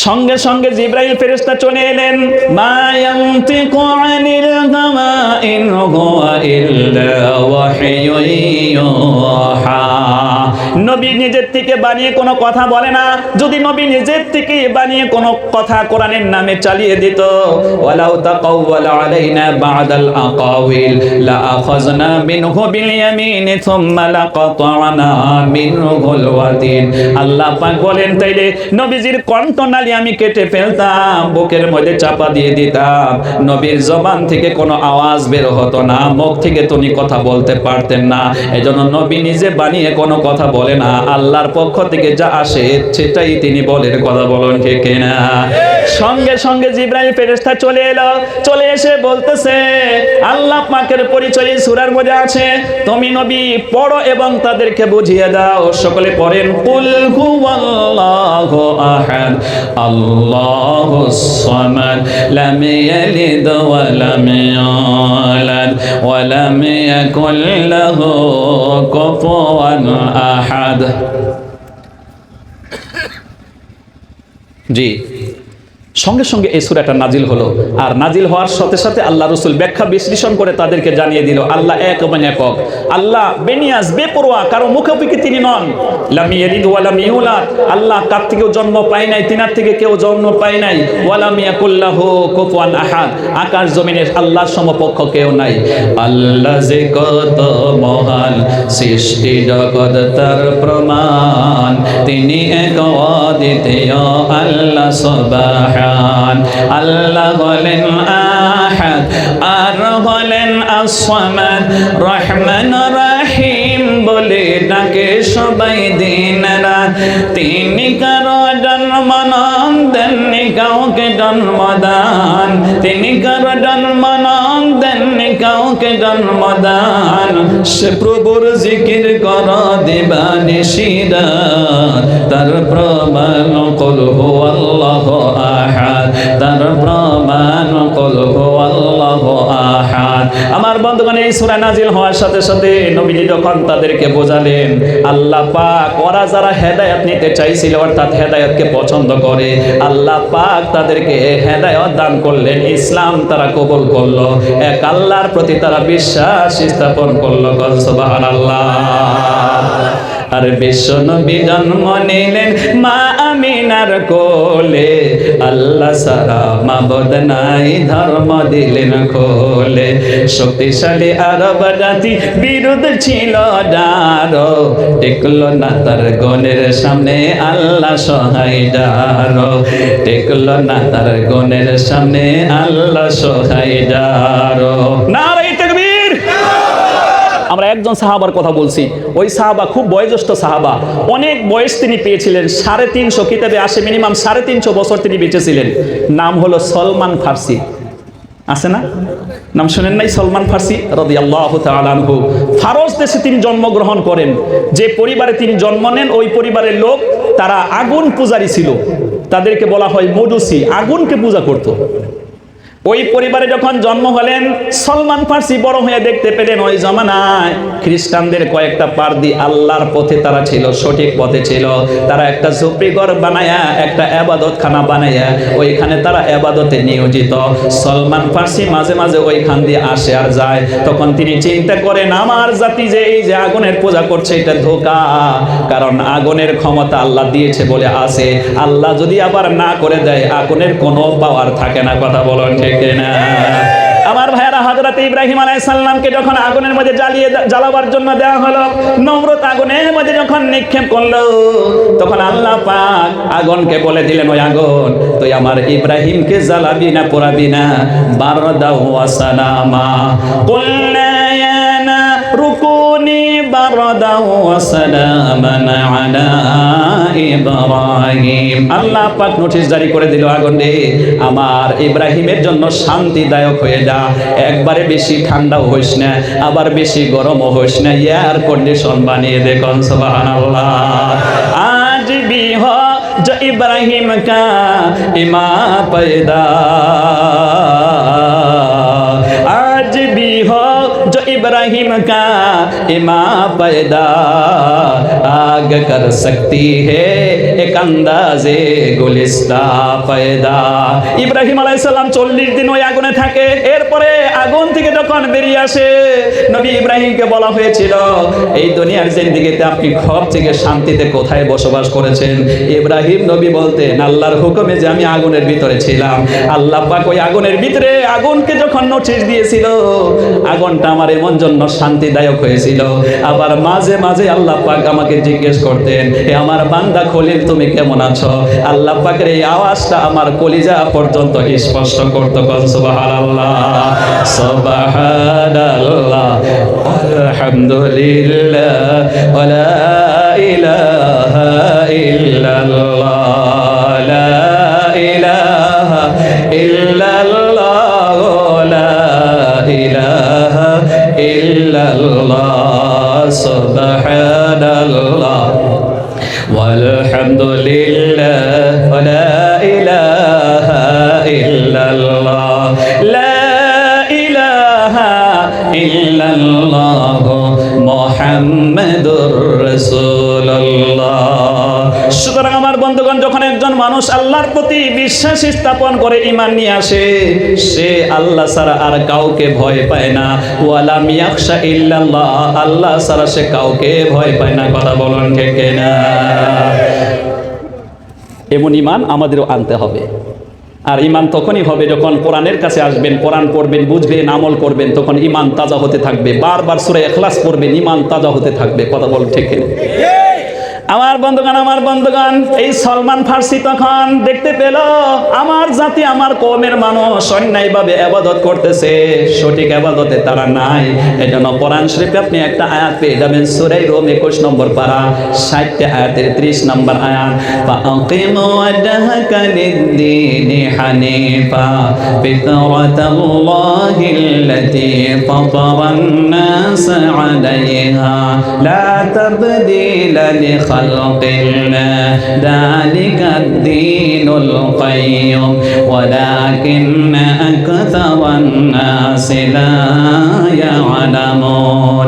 সঙ্গে সঙ্গে জিব্রাইল ফেরেশতা চলে এলেন। মা ইয়ানতিকু আনিল হাওয়া ইন হুয়া ইল্লা ওয়াহয়ুন ইউহা। নবী নিজের থেকে বানিয়ে কোনো কথা বলে না। যদি নবী নিজের থেকে বানিয়ে কোনো কথা কোরআনের নামে চালিয়ে দিত, ওয়ালাউ তাকাওয়ালা আলাইনা বা'দাল আকাওয়িল লা আখাযনা মিনহু বিল ইয়ামিনি সুম্মা লাকাতা'না মিনহুল ওয়াতিন। আল্লাহ পাক বলেন, তাইলে নবীজির কণ্ঠনালী আমি কেটে ফেলতাম, বুকের মধ্যে চাপা দিয়ে দিতাম, নবীর জবান থেকে কোনো আওয়াজ বের হতো না, মুখ থেকে তিনি কথা বলতে পারতেন না। এজন্য নবী নিজে বানিয়ে কোনো কথা বলে না, আল্লাহর পক্ষ থেকে যা আসে সেটাই তিনি বলেন। কথা বলুন ঠিক কিনা? সঙ্গে সঙ্গে জিবরাইল ফেরেশতা চলে এলো, চলে এসে বলতেছে আল্লাহ পাকের পরিচয় সূরার মধ্যে আছে, তুমি নবী পড়ো এবং তাদেরকে বুঝিয়ে দাও। সকলে পড়েন, কুল হুয়াল্লাহু আহাদ আল্লাহুস সামাদ লাম ইয়ালিদ ওয়া লাম ইউলাদ ওয়া লাম ইয়াকুল লাহু কুফুয়ান আহাদ। জি, সঙ্গে সঙ্গে এই সূরাটা নাজিল হলো। আর নাজিল হওয়ার সাথে সাথে আল্লাহ রাসূল ব্যাখ্যা বিশ্লেষণ করে তাদেরকে জানিয়ে দিল আল্লাহ এক এবং একক। আল্লাহ বেনিয়াজ, বেপরোয়া, কারো মুখাপেক্ষী তিনি নন। লাম ইয়ালিদ ওয়া লাম ইউলাদ, আল্লাহ কার থেকেও জন্ম পায় নাই, তিনার থেকে কেউ জন্ম পায় নাই। ওয়া লাম ইয়াকুল লাহু কুফুয়ান আহাদ, আকাশ জমিনের আল্লাহর সমকক্ষ কেউ নাই। আল্লাহ যে কত মহান, সৃষ্টি জগৎ তার প্রমাণ, তিনি এক অদ্বিতীয় আল্লাহ সুবহান। আল্লাহ হলেন আহাদ আর হলেন as-সামাদ, রহমান রহিম বলে ডাকে সবাই দিন রাত। তিনি কারো জন্ম নন, দেননি কাউকে জন্মদান। তিনি কারো জন্ম নন, দেননি কাউকে জন্মদান। সে প্রভুর জিকির কর দিবানিশি রাত, তার প্রমাণ কুল হুয়াল্লাহু আহাদ, তার প্রমাণ কুল হুয়াল্লাহু আহাদ। আমার বন্ধুগণ, এই সূরা নাজিল হওয়ার সাথে সাথে নবীজি যখন তাদেরকে বোঝালেন আল্লাহ পাক ওরা যারা হেদায়েত নিতে চাইছিল, অর্থাৎ হেদায়েতকে পছন্দ করে, আল্লাহ পাক তাদেরকে হেদায়েত দান করলেন। ইসলাম তারা কবুল করলো, এক আল্লাহর প্রতি তারা বিশ্বাস স্থাপন করলো। সুবহানাল্লাহ। আর বিশ্ব নবী জন্ম নিলেন মা আমিনার কোলে, আল্লাহ সারা মাবুদ নাই, ধর্ম দিলেন খোলে। শক্তিশালী আরব জাতি বিরোধ ছিল যারো, টিকলো না তার গণের সামনে আল্লাহ সহায় যারো, টিকলো না তার গণের সামনে আল্লাহ সহায় যারো। নারে তাকবীর। আমরা একজন সাহাবার কথা বলছি, ওই সাহাবা খুব বয়োজ্যেষ্ঠ সাহাবা, অনেক বয়স তিনি পেয়েছিলেন। 350, কিতাবে আসে মিনিমাম 350 বছর তিনি বেঁচেছিলেন। নাম হলো সলমান ফার্সি। আছে না? নাম শুনেন নাই? সলমান ফার্সি রাদিয়াল্লাহু তাআলা আনহু। ফারস দেশে তিনি জন্মগ্রহণ করেন। যে পরিবারে তিনি জন্ম নেন, ওই পরিবারের লোক তারা আগুন পূজারী ছিল। তাদেরকে বলা হয় মজুসি, আগুনকে পূজা করত। ওই পরিবারে যখন জন্ম হলেন, সলমান ফার্সি বড় হয়ে দেখতে পেলেন ওই জমানায় খ্রিস্টানদের কয়েকটা পারদি আল্লাহর পথে তারা ছিল, সঠিক পথে ছিল। তারা একটা ঝুপড়ি ঘর বানায়া, একটা ইবাদতখানা বানায়া ওইখানে তারা ইবাদতে নিয়োজিত। সলমান ফার্সি মাঝে মাঝে ওইখান দিয়ে আসে আর যায়। তখন তিনি চিন্তা করেন আমার জাতি যে এই যে আগুনের পূজা করছে এটা ধোঁকা, কারণ আগুনের ক্ষমতা আল্লাহ দিয়েছে বলে আছে। আল্লাহ যদি আবার না করে দেয়, আগুনের কোনো পাওয়ার থাকে না। কথা বলেন ঠিক না? আমার ভাইয়েরা, হযরত ইব্রাহিম আলাইহিস সালামকে যখন আগুনের মধ্যে জ্বালাবার জন্য দেওয়া হলো, নমরুদ আগুনের মধ্যে যখন নিক্ষেপ করলো, তখন আল্লাহ পাক আগুনকে বলে দিলেন, ওই আগুন তুই আমার ইব্রাহিমকে জ্বালাবি না, পোড়াবি না। বারদাউ ওয়া সালামা কুলনা ইয়া নারু কুনি বারদাউ ওয়া সালামান আলা ইব্রাহিম। আল্লাহ পাক নোটিশ জারি করে দিল, আগুন রে আমার ইব্রাহিমের জন্য শান্তিদায়ক হয়ে যা। একবারে বেশি ঠান্ডাও হইস না, আবার বেশি গরমও হইস না, এয়ার কন্ডিশন বানিয়ে দে। কোন সুবহানাল্লাহ। আজ भी हो जो इब्राहिम का इमाम पैदा, आज भी हो जो इब्राहिम का इमाम पैदा, आग कर सकती है एक अंदाजे गुलिस्ता पैदा। ইব্রাহিম আলাইহিস সালাম 40 দিন ওই আগুনে থাকে। এরপরে আগুন থেকে যখন বেরিয়ে আসে, নবী ইব্রাহিমকে বলা হয়েছিল এই দুনিয়ার জিন্দেগিতে আপনি সব থেকে শান্তিতে কোথায় বসবাস করেছেন? ইব্রাহিম নবী বলতেন আল্লাহর হুকুমে যে আমি আগুনের ভিতরে ছিলাম, আল্লাহ পাক ওই আগুনের ভিতরে আগুনকে যখন নোটিশ দিয়েছিল, আগুনটা আমার এমন জন্য শান্তিদায়ক হয়েছিল। আবার মাঝে মাঝে আল্লাহ পাক আমাকে জিজ্ঞেস করতেন, হে আমার বান্দা খলিল তুমি কেমন আছো? আল্লাহ পাকের এই আওয়াজটা আমার কলিজা পর্যন্ত স্পষ্ট করত। সুবহানাল্লাহ, সুবহানাল্লাহ, আলহামদুলিল্লাহ, ওয়া লা ইলাহা ইল্লাল্লাহ ওয়ালহামদুলিল্লাহ ওয়া লা ইলাহা ইল্লাল্লাহ লা ইলাহা ইল্লাল্লাহ মুহাম্মাদুর রাসূলুল্লাহ। সুতরাং আমার বন্ধুগণ, যখন একজন মানুষ আল্লাহর প্রতি বিশ্বাস স্থাপন করে, ঈমান নিয়ে আসে, সে আল্লাহ ছাড়া আর কাউকে ভয় পায় না। ওয়ালাম ইয়াখশা ইল্লাল্লাহ, আল্লাহ ছাড়া সে কাউকে ভয় পায় না। কথা বলুন ঠিক না? এমন ঈমান আমাদেরও আনতে হবে। আর ঈমান তখনই হবে যখন কোরআনের কাছে আসবেন, কোরআন পড়বেন, বুঝবেন, আমল করবেন, তখন ঈমান তাজা হতে থাকবে। বারবার সূরা ইখলাস পড়বেন, ঈমান তাজা হতে থাকবে। কথা বলুন ঠিক না? আমার বন্ধুগণ, এই সলমান ফার্সি তখন দেখতে পেল আমার জাতি, আমার কওমের মানুষ অন্যায়ভাবে ইবাদত করতেছে, সঠিক ইবাদতে তারা নাই। এজন্য কোরআন শরীফে আপনি একটা আয়াত পেয়ে যাবেন, সূরা রুম 21 নম্বর পারা 60 আয়াতের 30 নম্বর আয়াত, ফাআকিমু ওয়াজহাকা লিদ-দীনি হানিফা ফিতরাতাল্লাহিল্লাতী ফাতারান-নাস আলাইহা লা তাবদীলা লিখালকিল্লাহ যালিকাদ দীনুল কাইয়্যুম ওয়ালাকিন্না আকতারান-নাস লা ইয়ালামুন।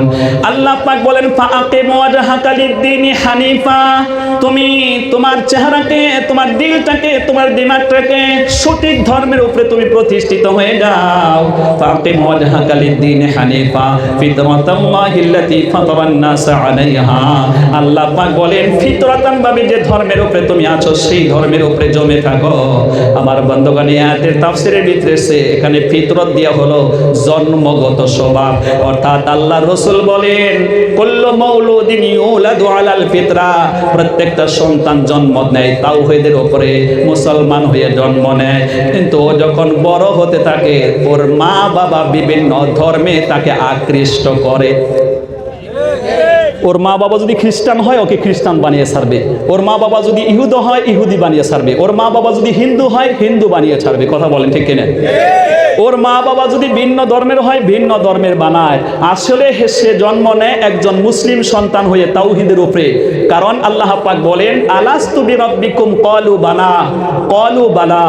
আল্লাহ পাক বলেন, ফাআকিমু ওয়াজহাকা লিদ-দীনি হানিফা, তুমি তোমার চেহারাকে, তোমার দিলটাকে, তোমার দিমাগটাকে সঠিক ধর্মের উপরে তুমি প্রতিষ্ঠিত হয়ে যাও। ফাআকিমু ওয়াজহাকা লিদ-দীনি হানিফা ফিতরাতাল্লাহিল্লাতী ফাতারান-নাস আলাইহা। আল্লাহ পাক বলেন, ফিতরাতান ভাবে যে ধর্মের উপরে তুমি আছো, সেই ধর্মের উপরে জমে থাকো। আমার বন্ধুগণ, এই আয়াতের তাফসীরের ভিতরে এখানে ফিতরত দেয়া হলো জন্মগত স্বভাব। অর্থাৎ আল্লাহ রাসূল বলেন, কুল্লু মাউলুদিন ইউলাদু আলাল ফিতরা, প্রত্যেকটা সন্তান জন্ম নেয় তাওহীদের উপরে, মুসলমান হয়ে জন্ম নেয়। কিন্তু ও যখন বড় হতে থাকে, ওর মা বাবা বিভিন্ন ধর্মে তাকে আকৃষ্ট করে। ওর মা বাবা যদি খ্রিস্টান হয়, ওকে খ্রিস্টান বানিয়ে ছাড়বে। ওর মা বাবা যদি ইহুদি হয়, ইহুদি বানিয়ে ছাড়বে। ওর মা বাবা যদি হিন্দু হয়, হিন্দু বানিয়ে ছাড়বে। কথা বলেন ঠিক কিনা? ওর মা বাবা যদি ভিন্ন ধর্মের হয়, ভিন্ন ধর্মের বানায়। আসলে সে জন্ম নেয় একজন মুসলিম সন্তান হয়ে তাওহীদের উপরে। কারণ আল্লাহ পাক বলেন, আলাস্তু বিরাব্বিকুম ক্বালু বালা, ক্বালু বালা।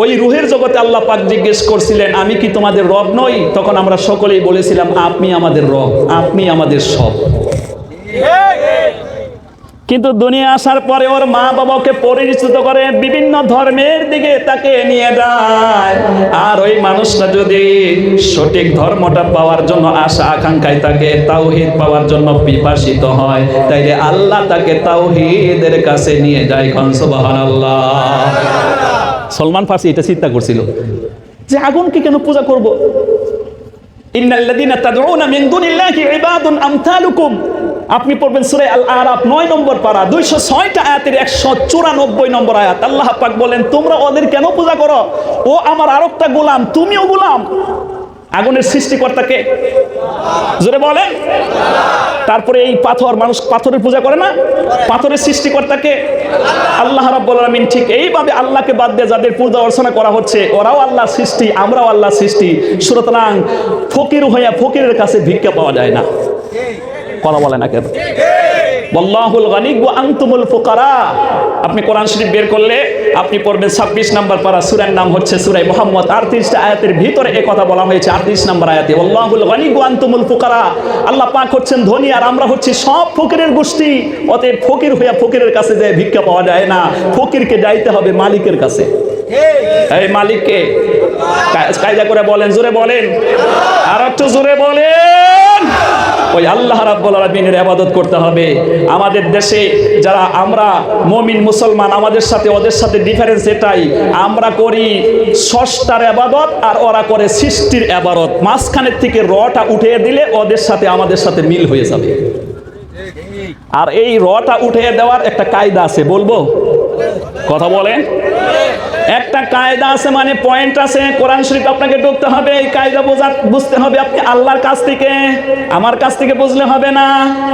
ওই রূহের জগতে আল্লাহ পাক জিজ্ঞেস করছিলেন, আমি কি তোমাদের রব নই? তখন আমরা সকলেই বলেছিলাম, আপনি আমাদের রব, আপনি আমাদের সব। কিন্তু দুনিয়া আসার পরে ওর মা বাবাকে পরিচিত করে, বিভিন্ন ধর্মের দিকে তাকে নিয়ে যায়। আর ওই মানুষটা যদি সঠিক ধর্মটা পাওয়ার জন্য আশা আকাঙ্ক্ষায় থাকে, তাওহীদ পাওয়ার জন্য পিপাসিত হয়, তাইলে আল্লাহ তাকে তাওহীদের কাছে নিয়ে যায়। সুবহানাল্লাহ। সলমান ফার্সি এটা চিন্তা করছিল যে আগুনকে কেন পূজা করব? ইন্নাল্লাযীনা তাদউনা মিন দুনিল্লাহি ইবাদুন আমসালুকুম। আপনি পড়বেন সূরা আল আরাফ 9 নম্বর পারা 206টা আয়াতের 194 নম্বর আয়াত। আল্লাহ পাক বলেন, তোমরা ওদের কেন পূজা করো? ও আমার আরেকটা গোলাম, তুমিও গোলাম। আগুনের সৃষ্টিকর্তাকে জোরে বলেন। তারপরে এই পাথর, মানুষ পাথরের পূজা করে না? পাথরের সৃষ্টিকর্তাকে আল্লাহ রাব্বুল আলামিন। ঠিক এইভাবে আল্লাহকে বাদ দিয়ে যাদের পূজা অর্চনা করা হচ্ছে, ওরাও আল্লাহর সৃষ্টি, আমরাও আল্লাহর সৃষ্টি। সুতরাং ফকির হইয়া ফকিরের কাছে ভিক্ষা পাওয়া যায় না। কথা বলে না কেন? ওয়াল্লাহুল গানি ওয়া আনতুমুল ফুকারা। আপনি কোরআন শরীফ বের করলে আপনি পড়বেন 26 নম্বর পারা, সূরার নাম হচ্ছে সূরা মুহাম্মদ। 38টা আয়াতের ভিতরে এই কথা বলা হয়েছে। 38 নম্বর আয়াতে ওয়াল্লাহুল গানি ওয়া আনতুমুল ফুকারা। আল্লাহ পাক হচ্ছেন ধনী আর আমরা হচ্ছি সব ফকিরের গোষ্ঠী। অতএব ফকির হইয়া ফকিরের কাছে যায় ভিক্ষা পাওয়া যায় না, ফকিরকে যাইতে হবে মালিকের কাছে। এই মালিককে কায়দা করে বলেন, জোরে বলেন, আর একটু জোরে বলেন। ওই আল্লাহ রাব্বুল আলামিনের ইবাদত করতে হবে। আমাদের দেশে যারা আমরা মুমিন মুসলমান, আমাদের সাথে ওদের সাথে ডিফারেন্স এটাই, আমরা করি স্রষ্টার ইবাদত আর ওরা করে সৃষ্টির ইবাদত। মাঝখানের থেকে রটা উঠিয়ে দিলে ওদের সাথে আমাদের সাথে মিল হয়ে যাবে। আর এই রটা উঠিয়ে দেওয়ার একটা কায়দা আছে, বলবো? কথা বলেন। একটা কায়দা আছে, মানে পয়েন্ট আছে। কোরআন শরীফ আপনাকে ঢুকতে হবে, এই কায়দা বুঝতে হবে। আপনি আল্লাহর কাছ থেকে, আমার কাছ থেকে বুঝলে হবে না,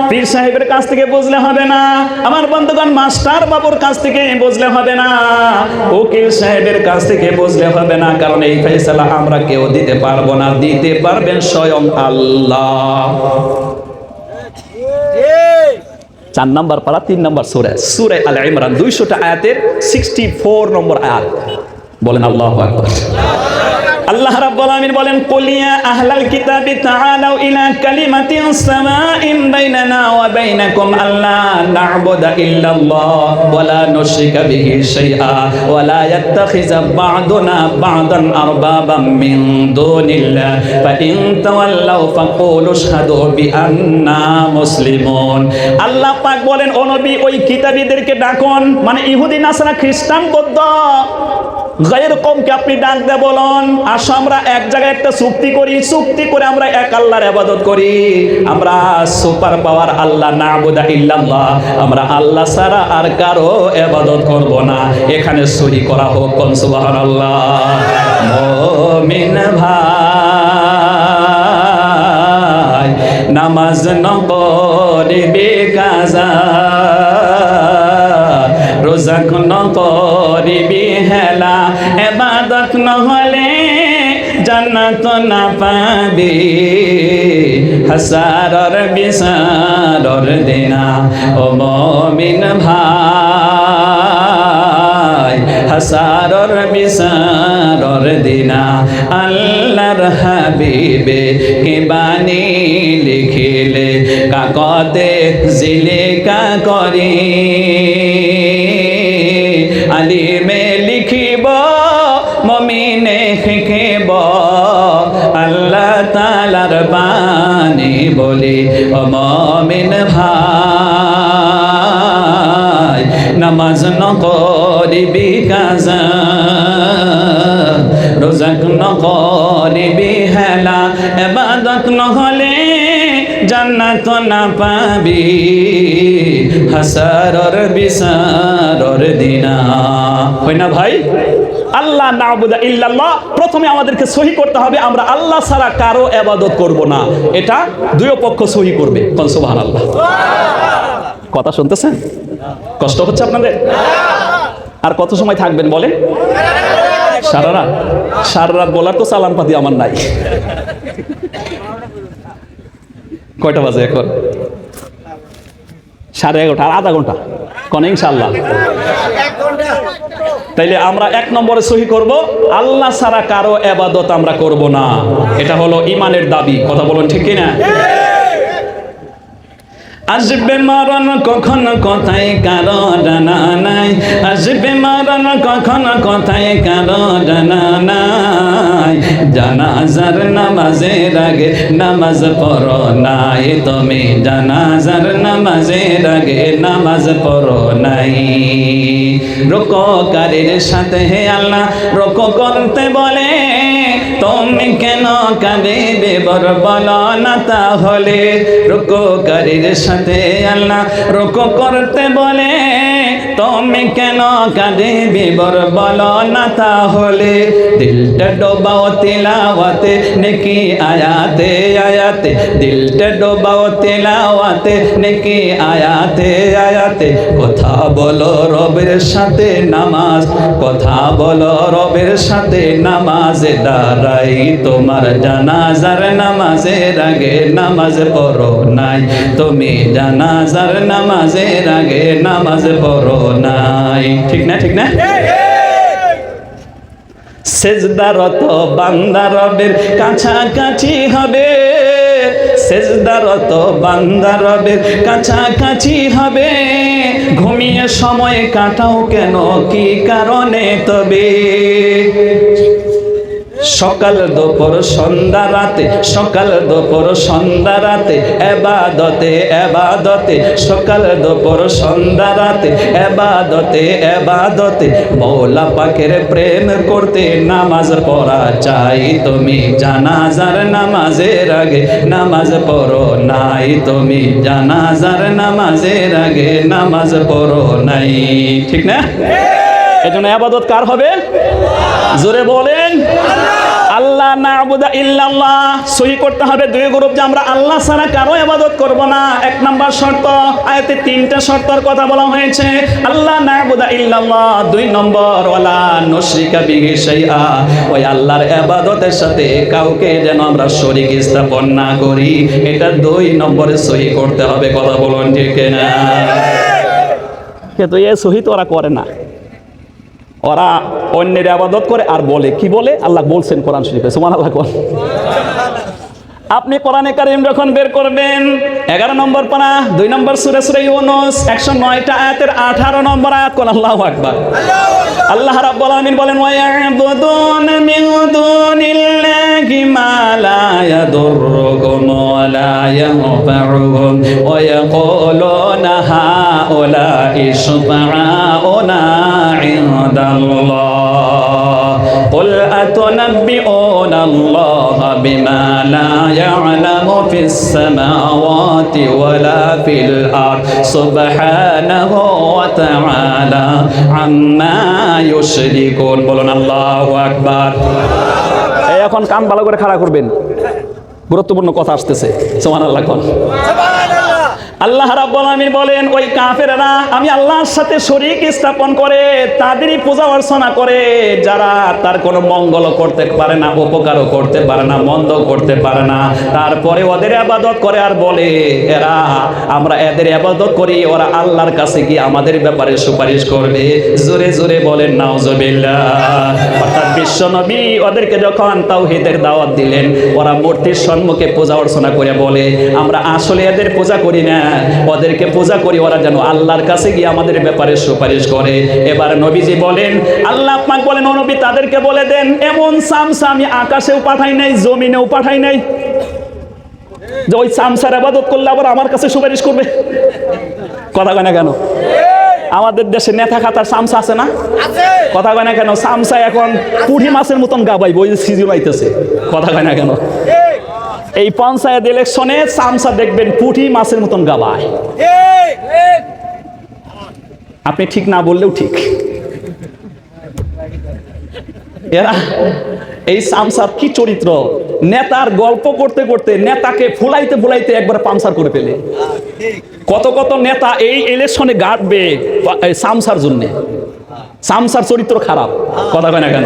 পীর সাহেবের কাছ থেকে বুঝলে হবে না, আমার বন্ধুগণ মাস্টার বাবুর কাছ থেকে বুঝলে হবে না, উকিল সাহেবের কাছ থেকে বুঝলে হবে না। কারণ এই ফয়সালা আমরা কেউ দিতে পারবো না, দিতে পারবেন স্বয়ং আল্লাহ। 4 নম্বর পারা 3 নম্বর সূরা সূরা আলে ইমরান 200টা আয়াতের 64 নম্বর আয়াত। বলেন আল্লাহু আকবার। আল্লাহ রাব্বুল আলামিন বলেন, কুল ইয়া আহলাল কিতাবি তাআলাউ ইলা কালিমাতিন সাওয়াইন বাইনানা ওয়া বাইনাকুম আল্লা না'বুদা ইল্লাল্লাহ ওয়া লা নুশরিকা বিহি শাইআ ওয়া লা ইয়াত্তাখিযা বা'দুনা বা'দান আরবাবাম মিন দুনিল্লাহ ফা ইন তাওয়াল্লাউ ফাকুলু আশহাদু বিআন্না মুসলিমুন। আল্লাহ পাক বলেন, ও নবী ওই কিতাবীদেরকে ডাকুন, মানে ইহুদি নাসারা খ্রিস্টান বৌদ্ধ গায়ের কমকে আপনি ডাক দে, বলুন আসো আমরা এক জায়গায় একটা চুক্তি করি, চুক্তি করে আমরা এক আল্লাহর ইবাদত করি। আমরা সুপার পাওয়ার আল্লাহ না'বুদা ইল্লাল্লাহ, আমরা আল্লাহ ছাড়া আর কারো ইবাদত করব না। এখানে সহি করা হোক, কোন সুবহানাল্লাহ। মুমিন ভাই নামাজ নকরিবে কাজা, রোজা নকরিবি হেলা, ইবাদত নহলে জান্নাত না পাবি, হাসারর বিসারর দিনা। ও মুমিন ভাই হাসারর বিসারর দিনা, আল্লাহর হাবিবে কে বাণী লিখিলে কাকতে জিলিকা করি, আলিমে লিখিব মুমিনে শিখিব, আল্লাহ তাআলার বাণী বলি। ও মুমিন ভাই নামাজ নকরিবি কাজা, রোজা নকরিবি হেলা, ইবাদত নহলে জান্নাত না পাবি, হাসারর বিসারর দিনা। হয় না ভাই? আল্লাহ না'বুদা ইল্লাল্লাহ, প্রথমে আমাদেরকে সহি করতে হবে আমরা আল্লাহ ছাড়া কারো ইবাদত করব না। এটা দুই পক্ষ সহি করবে, কোন সুবহানাল্লাহ। কথা শুনতেছেন? কষ্ট হচ্ছে আপনাদের? আর কত সময় থাকবেন বলেন? সারা রাত? সারা রাত বলার তো চালান পাতি আমার নাই। কয়টা বাজে এখন? 11:30, আর আধা ঘন্টা কোন ইনশাআল্লাহ। তাইলে আমরা 1 নম্বরে সহি করব, আল্লাহ ছাড়া কারো ইবাদত আমরা করব না। এটা হলো ঈমানের দাবি। কথা বলুন ঠিক কি না? আসবে মরণ কখন কথায় কারো জানা নাই, আসবে মরণ কখন কথায় কারো জানা নাই, জানাজার নামাজের আগে নামাজ পড়ো নাই তুমি, জানাজার নামাজের আগে নামাজ পড়ো নাই। রুকুকারীর সাথে হে আল্লাহ রুকু করতে বলে, তুমি কেন কাঁদিবে বর বলো না তাহলে। রুকুকারীর সাথে আল্লাহ রুকু করতে বলে, তুমি কেন কাঁদিবে বর বলো না তাহলে। দিলটা ডোবাও তিলাওয়াতে নেকি আয়াতে আয়াতে, দিলটা ডোবাও তিলাওয়াতে নেকি আয়াতে আয়াতে। কথা বলো রবের সাথে নামাজ, কথা বলো রবের সাথে নামাজে দাঁড়াই, তোমার জানাজার নামাজের আগে নামাজ পড়ো নাই তুমি, জানাজার নামাজের আগে নামাজ পড়ো নাই। ঠিক না? ঠিক না? সেজদারত বান্দা রবের কাছাকাছি হবে, সেজদারত বান্দা রবের কাছাকাছি হবে। ঘুমিয়ে সময় কাটাও কেন, কি কারণে তবে। সকাল দুপুর সন্ধ্যা রাতে, সকাল দুপুর সন্ধ্যা রাতে ইবাদতে ইবাদতে, সকাল দুপুর সন্ধ্যা রাতে ইবাদতে ইবাদতে। মওলা পাকের প্রেম করতে নামাজ পড়া চাই তুমি, জানাজার নামাজের আগে নামাজ পড়ো নাই তুমি, জানাজার নামাজের আগে নামাজ পড়ো নাই। ঠিক না? এজন্য ইবাদত কার হবে? জোরে বলেন। আল্লাহ না'বুদা ইল্লাল্লাহ, সহি করতে হবে দুই গ্রুপ যে আমরা আল্লাহ ছাড়া কারো ইবাদত করব না। এক নাম্বার শর্ত, আয়াতে তিনটা শর্তের কথা বলা হয়েছে। আল্লাহ না'বুদা ইল্লাল্লাহ, দুই নম্বর ওয়ালা নুশরিকা বিহি শাইআ, ওই আল্লাহর ইবাদতের সাথে কাউকে যেন আমরা শরীক স্থাপন না করি, এটা দুই নম্বরে সহি করতে হবে। কথা বলুন ঠিক না? কিন্তু এই সহি তো ওরা করে না, ওরা অন্যের ইবাদত করে আর বলে কি বলে? আল্লাহ বলছেন কোরআন শরীফে, সুবহানাল্লাহ কোন। আপনি কোরআনে কারীম যখন বের করবেন 11 নম্বর পারা 2 নম্বর সূরা সূরা ইউনূস 109টা আয়াতের 18 নম্বর আয়াত কোন। আল্লাহু আকবার। আল্লাহ রাব্বুল আলামিন বলেন ওয়া ইয়াবুদুন মিন দুনিল্লাহি মা লা ইয়াদুররুহুম ওয়া লা ইয়ানফা'ুহুম ওয়া ইয়াকুলুনা হাউলা'i শুফা'াউনা 'ইনদাল্লাহ قل أتنبئون الله بما لا يعلم في السماوات ولا في الأرض سبحانه وتعالى عما يشركون বলুন আল্লাহু আকবার। এখন কান ভালো করে খাড়া করবেন, গুরুত্বপূর্ণ কথা আসতেছে। সুবহানাল্লাহ কোন। আল্লাহ রাব্বুল আলামিন বলেন ওই কাফেররা আমি আল্লাহর সাথে শরীক স্থাপন করে তাদেরই পূজা অর্চনা করে, যারা তার কোনো মঙ্গল করতে পারে না, উপকারও করতে পারে না, মন্দ করতে পারে না, তারপরে ওদের ইবাদত করে আর বলে এরা আমরা এদের ইবাদত করি, ওরা আল্লাহর কাছে গিয়ে আমাদের ব্যাপারে সুপারিশ করবে। জোরে জোরে বলেন নাউজুবিল্লাহ। অর্থাৎ বিশ্ব নবী ওদেরকে যখন তাওহীদের দাওয়াত দিলেন, ওরা মূর্তির সম্মুখে পূজা অর্চনা করে বলে আমরা আসলে এদের পূজা করি না, ওদেরকে পূজা করি, ওরা যেন আল্লাহর কাছে গিয়ে আমাদের ব্যাপারে সুপারিশ করে। এবার নবীজি বলেন, আল্লাহ পাক বলেন ও নবী তাদেরকে বলে দেন এমন চামচা আমি আকাশেও পাঠাই নাই, জমিনেও পাঠাই নাই যে ওই চামচার ইবাদত করলে আবার আমার কাছে সুপারিশ করবে। কথা কয় না কেন? আমাদের দেশে নেতা খাতার চামচা আছে না? কথা কয় না কেন? চামচা এখন পুঁটি মাছের মতন গাবাইব, ওই সিজন আইতেছে। কথা কয় না কেন? এই পঞ্চায়েত ইলেকশনে চামচা দেখবেন পুঁটি মাছের মতন গাবায়। আপনি ঠিক না বললেও ঠিক। এরা এই চামচার কি চরিত্র, নেতার গল্প করতে করতে নেতাকে ফুলাইতে ফুলাইতে একবার পামচার করে ফেলে। কত কত নেতা এই ইলেকশনে গাড়বে চামচার জন্যে। চামচার চরিত্র খারাপ। কথা কয় না কেন?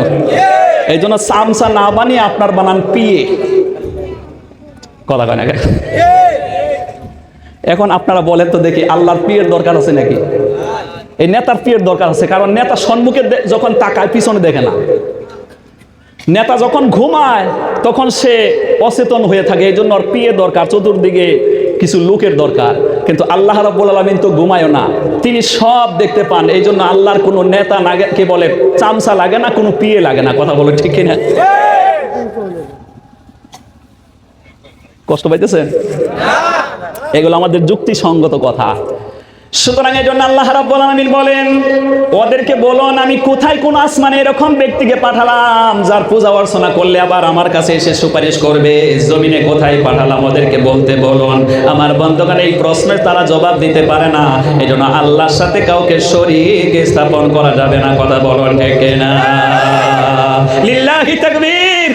এই জন্য চামচা না বানিয়ে আপনার বানান পিয়ে। কথা কয় না কেন? এখন আপনারা বলেন তো দেখি আল্লাহর পিয়ের দরকার আছে নাকি? এই নেতার পিয়ের দরকার আছে, কারণ নেতা সম্মুখে যখন তাকায় পিছনে দেখে না। নেতা যখন ঘুমায় তখন সে অচেতন হয়ে থাকে, এই জন্য ওর পিয়ে দরকার, চতুর্দিকে কিছু লোকের দরকার। কিন্তু আল্লাহ রাব্বুল আলামিন তো ঘুমায়ও না, তিনি সব দেখতে পান। এই জন্য আল্লাহর কোনো নেতা না কে বলে চামচা লাগে না, কোনো পিয়ে লাগে না। কথা বলে ঠিক কিনা? কষ্ট পাইতেছেন? এগুলো আমাদের যুক্তিসঙ্গত কথা। সুতরাং এই জন্য আল্লাহ রাব্বুল আলামিন বলেন ওদেরকে বলুন আমি কোথায় কোন আসমানে এরকম ব্যক্তিকে পাঠালাম যার পূজা অর্চনা করলে আবার আমার কাছে এসে সুপারিশ করবে, জমিনে কোথায় পাঠালাম ওদেরকে বলতে বলুন। আমার বন্ধুগণ এই প্রশ্নের তারা জবাব দিতে পারে না, এই জন্য আল্লাহর সাথে কাউকে শরীক স্থাপন করা যাবে না। কথা বলুন ঠিক না? লিল্লাহি তাকবীর,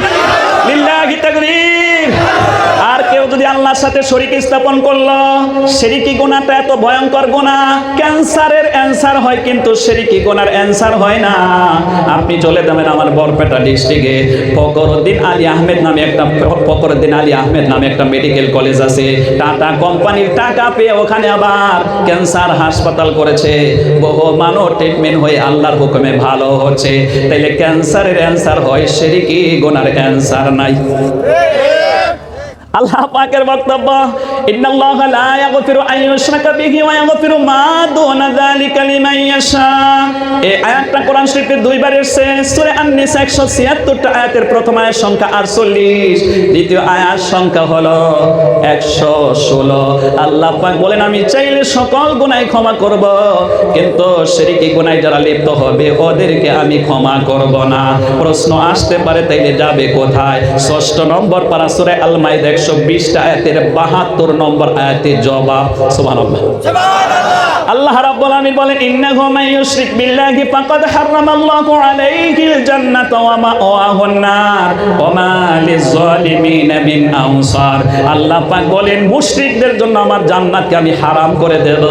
লিল্লাহি তাকবীর। আর কেউ যদি আল্লাহর সাথে শরীক স্থাপন করলো, শিরকি গুনাহটা এত ভয়ঙ্কর গুনাহ, ক্যান্সারের অ্যানসার হয় কিন্তু শিরকি গুনার অ্যানসার হয় না। আপনি চলে যাবেন আমার বরপেটা ডিস্ট্রিক্টে ফখরউদ্দিন আলী আহমেদ নামে একটা মেডিকেল কলেজ আছে। টাটা কোম্পানির টাকা পেয়ে ওখানে আবার ক্যান্সার হাসপাতাল করেছে, বহু মানুষ ট্রিটমেন্ট হয়ে আল্লাহর হুকুমে ভালো হচ্ছে। তাইলে ক্যান্সারের অ্যানসার হয়, শিরকি গুনার অ্যানসার নাই। আল্লাহ পাকের বক্তব্য ইন্নাল্লাহা লা ইয়াগফিরু আন ইউশরাকা বিহি ওয়া ইয়াগফিরু মা দুনা যালিকা লিমান ইয়াশা। এই আয়াতটা কোরআন শরীফে দুইবার এসেছে। সূরা আন-নিসা 176টা আয়াতের প্রথম আয়াত সংখ্যা 48, দ্বিতীয় আয়াত সংখ্যা হলো 116। আল্লাহ পাক বলেন আমি চাইলে সকল গুনাহ ক্ষমা করব, কিন্তু শিরকি গুনাহ যারা লিপ্ত হবে ওদেরকে আমি ক্ষমা করব না। প্রশ্ন আসতে পারে তাইলে যাবে কোথায়? 6 নম্বর পারা সূরা আল মাইদা 120টা আয়াতের 72 নম্বর আয়াতের জবাব। সুবহানাল্লাহ। আল্লাহ রাব্বুল আলামিন বলেন ইন্নাহু মান ইউশরিক বিল্লাহি ফাকাদ হারামাল্লাহু আলাইহিল জান্নাতা ওয়া মাওয়াহুন নার ওয়া মা লিয-যালিমিনা মিন আনসার। আল্লাহ পাক বলেন মুশরিকদের জন্য আমার জান্নাতকে আমি হারাম করে দেব